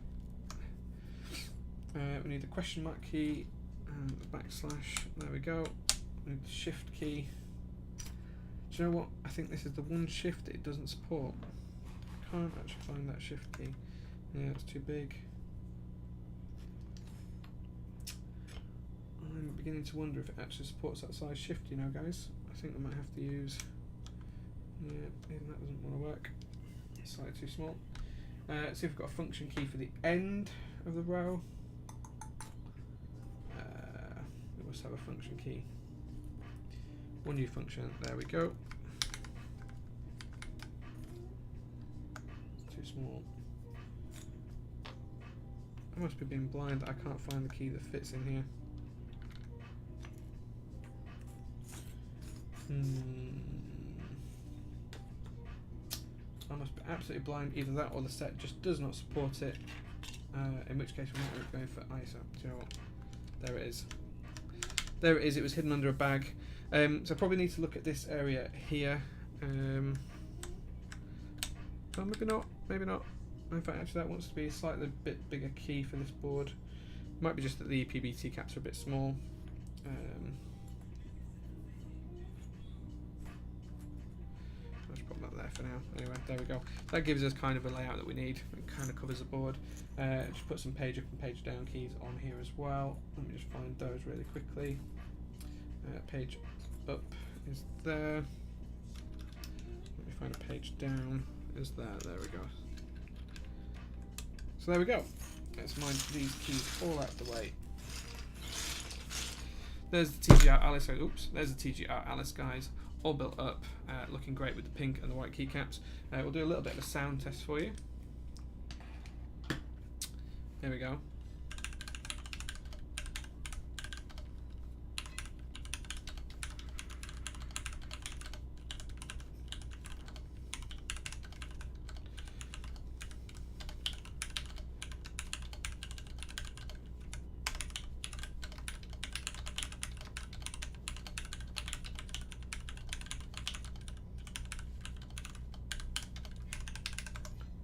We need the question mark key and the backslash. There we go. We need the shift key. Do you know what? I think this is the one shift that it doesn't support. Can't actually find that shift key. Yeah, it's too big. I'm beginning to wonder if it actually supports that size shift, you know, guys. I think we might have to use. Yeah, even that doesn't want to work. It's slightly too small. Let's see if we've got a function key for the end of the row. We must have a function key. One new function. There we go. Small. I must be being blind. I can't find the key that fits in here. I must be absolutely blind. Either that or the set just does not support it. In which case we might be going for ISO. Do you know what? There it is. There it is. It was hidden under a bag. So I probably need to look at this area here. Oh, maybe not. Maybe not. In fact, actually, that wants to be a slightly bit bigger key for this board. Might be just that the EPBT caps are a bit small. I'll just put that there for now. Anyway, there we go. That gives us kind of a layout that we need. It kind of covers the board. Just put some page up and page down keys on here as well. Let me just find those really quickly. Page up is there. Let me find a page down. Is there? There we go. So there we go. Let's mine these keys all out the way. There's the TGR Alice. Oops. There's the TGR Alice, guys. All built up, looking great with the pink and the white keycaps. We'll do a little bit of a sound test for you. There we go.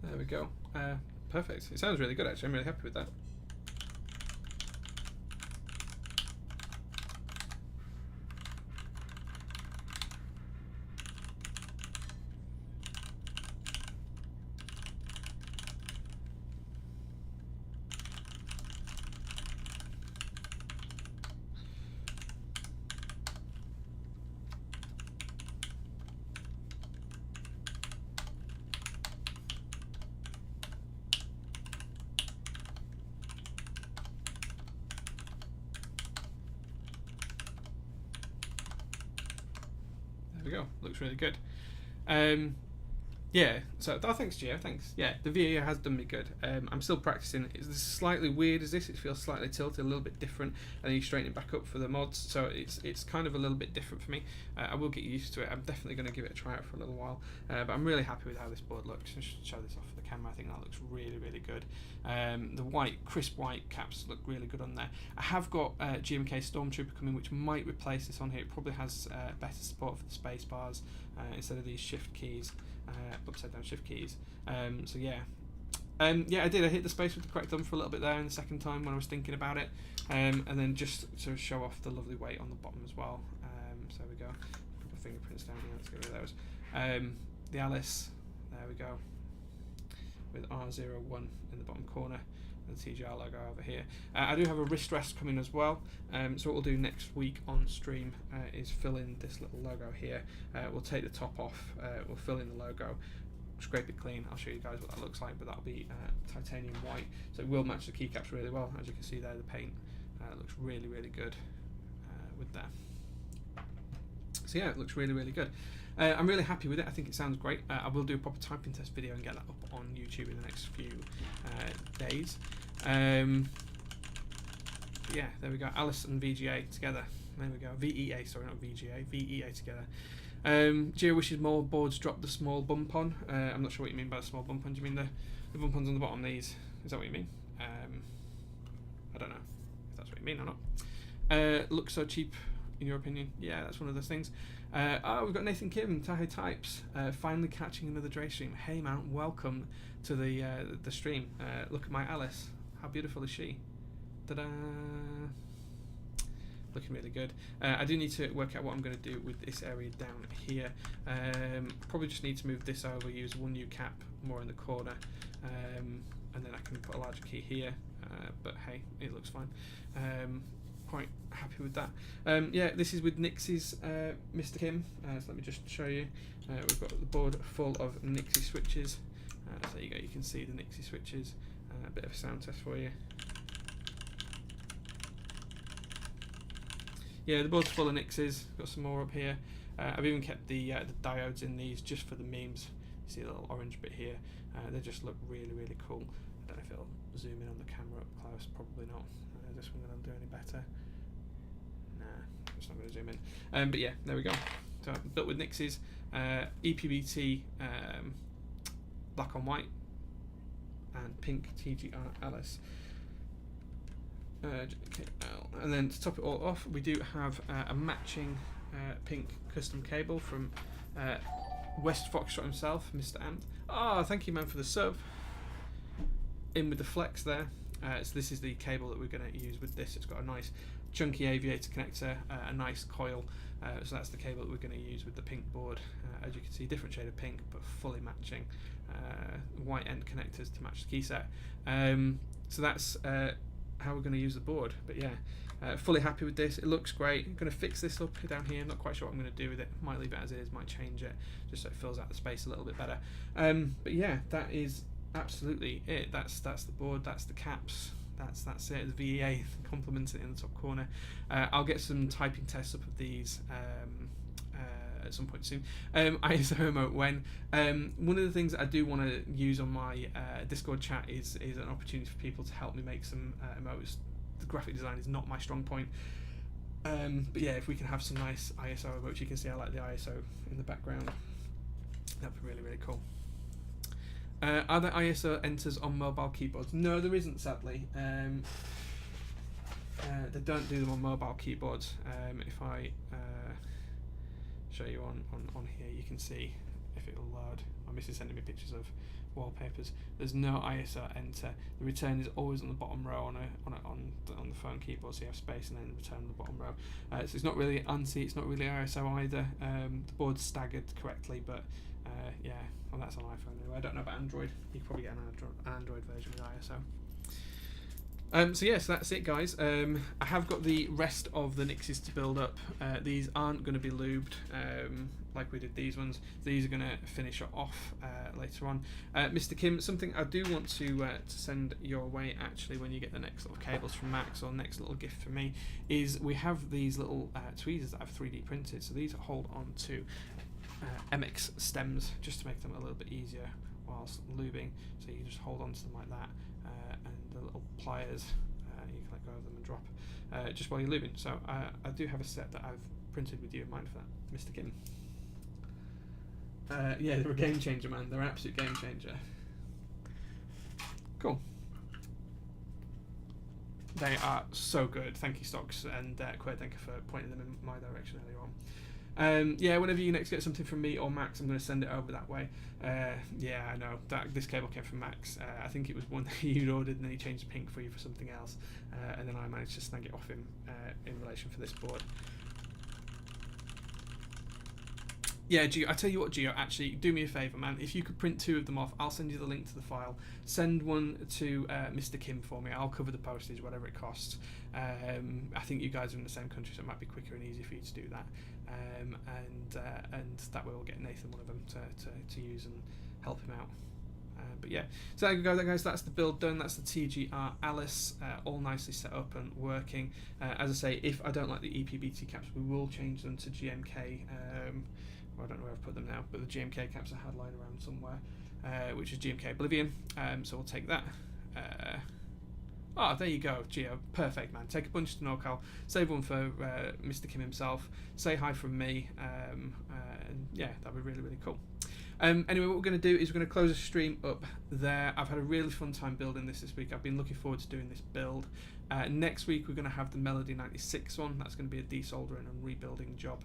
There we go. Perfect. It sounds really good, actually. I'm really happy with that. There we go. Looks really good. Yeah, so thanks, Gio. Thanks. Yeah, the VA has done me good. I'm still practicing. It's slightly weird as this. It feels slightly tilted, a little bit different, and then you straighten it back up for the mods. So it's kind of a little bit different for me. I will get used to it. I'm definitely going to give it a try out for a little while. But I'm really happy with how this board looks. I should show this off the camera. I think that looks really, really good. The white, crisp white caps look really good on there. I have got GMK Stormtrooper coming, which might replace this on here. It probably has better support for the space bars instead of these shift keys. Upside down shift keys. So yeah, yeah, I did. I hit the space with the correct thumb for a little bit there in the second time when I was thinking about it, and then just to show off the lovely weight on the bottom as well. So there we go. A couple of fingerprints down here. Let's get rid of those. The Alice. There we go. With R01 in the bottom corner. The TGR logo over here. I do have a wrist rest coming as well, so what we'll do next week on stream is fill in this little logo here. We'll take the top off, we'll fill in the logo, scrape it clean. I'll show you guys what that looks like, but that'll be titanium white, so it will match the keycaps really well. As you can see there, the paint looks really, really good with that. So yeah, it looks really, really good. I'm really happy with it. I think it sounds great. I will do a proper typing test video and get that up on YouTube in the next few days. Yeah, there we go. Alice and VGA together. There we go. VEA, sorry, not VGA. VEA together. Gio wishes more boards drop the small bump on. I'm not sure what you mean by the small bump on. Do you mean the bump ons on the bottom? These? Is that what you mean? I don't know if that's what you mean or not. Looks so cheap, in your opinion? Yeah, that's one of those things. Oh, we've got Nathan Kim, Tahoe Types, finally catching another Dre stream. Hey man, welcome to the stream. Look at my Alice. How beautiful is she? Ta-da! Looking really good. I do need to work out what I'm going to do with this area down here. Probably just need to move this over, use one new cap more in the corner, and then I can put a larger key here. But hey, it looks fine. Quite happy with that. Yeah, this is with Nixies, Mr. Kim. So let me just show you. We've got the board full of Nixie switches. So there you go, you can see the Nixie switches. A bit of a sound test for you. Yeah, the board's full of Nixies. Got some more up here. I've even kept the diodes in these just for the memes. You see a little orange bit here. They just look really, really cool. I don't know if it'll zoom in on the camera up close. Probably not. This one going to do any better? Nah, it's not going to zoom in. But yeah, there we go. So built with Nixies, EPBT, black on white, and pink TGR Alice. And then to top it all off, we do have a matching pink custom cable from West Foxtrot himself, Mr. Ant. Ah, thank you, man, for the sub. In with the flex there. So this is the cable that we're going to use with this. It's got a nice chunky aviator connector, a nice coil. So that's the cable that we're going to use with the pink board. As you can see, different shade of pink, but fully matching. White end connectors to match the key set. So that's how we're going to use the board. But yeah, fully happy with this. It looks great. I'm going to fix this up down here. I'm not quite sure what I'm going to do with it. Might leave it as is, might change it, just so it fills out the space a little bit better. But yeah, that is absolutely it. That's the board. That's the caps. That's it. The VEA complements it in the top corner. I'll get some typing tests up of these at some point soon. ISO emote when. One of the things that I do want to use on my Discord chat is an opportunity for people to help me make some emotes. The graphic design is not my strong point. But yeah, if we can have some nice ISO emotes, you can see I like the ISO in the background. That'd be really, really cool. Are there ISO enters on mobile keyboards? No, there isn't, sadly. They don't do them on mobile keyboards. If I show you on here, you can see if it will load. My missus sending me pictures of wallpapers. There's no ISO enter. The return is always on the bottom row on the phone keyboard, so you have space and then return on the bottom row. So it's not really ANSI, it's not really ISO either. The board's staggered correctly, but yeah, well, that's on iPhone anyway. I don't know about Android. You can probably get an Android version with ISO. So yes, that's it, guys. I have got the rest of the Nixies to build up. These aren't going to be lubed like we did these ones. These are going to finish off later on. Mr. Kim, something I do want to send your way actually when you get the next little cables from Max, or next little gift for me, is we have these little tweezers that I've 3D printed. So these hold on to MX stems just to make them a little bit easier whilst lubing. So you just hold on to them like that, and the little pliers, you can let go of them and drop just while you're lubing. So I do have a set that I've printed with you in mind for that, Mr. Kim. Yeah, they're a game changer, man. They're an absolute game changer. Cool. They are so good. Thank you, Stocks and Quadenka, for pointing them in my direction earlier on. Yeah, whenever you next get something from me or Max, I'm going to send it over that way. Yeah, I know that this cable came from Max. I think it was one that you'd ordered, and then he changed the pink for you for something else, and then I managed to snag it off him in relation for this board. Yeah, Gio, I tell you what, Gio, actually, do me a favour, man. If you could print 2 of them off, I'll send you the link to the file. Send one to Mr. Kim for me. I'll cover the postage, whatever it costs. I think you guys are in the same country, so it might be quicker and easier for you to do that. And that way we'll get Nathan one of them to use and help him out. But yeah, so there you go, guys. That's the build done. That's the TGR Alice, all nicely set up and working. As I say, if I don't like the EPBT caps, we will change them to GMK. I don't know where I've put them now, but the GMK caps I had lying around somewhere, which is GMK Oblivion. So we'll take that. There you go, Gio. Perfect, man. Take a bunch to NorCal, save one for Mr. Kim himself, say hi from me, and yeah, that'd be really, really cool. Anyway, what we're going to do is we're going to close the stream up there. I've had a really fun time building this week. I've been looking forward to doing this build. Next week we're going to have the Melody 96 one. That's going to be a desoldering and rebuilding job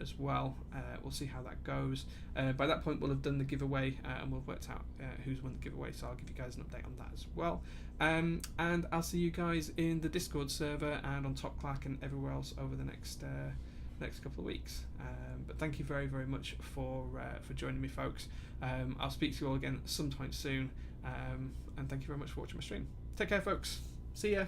as well. We'll see how that goes. By that point we'll have done the giveaway and we'll have worked out who's won the giveaway, so I'll give you guys an update on that as well. And I'll see you guys in the Discord server and on Top Clack and everywhere else over the next couple of weeks. But thank you very, very much for joining me, folks. I'll speak to you all again sometime soon, and thank you very much for watching my stream. Take care, folks. See ya.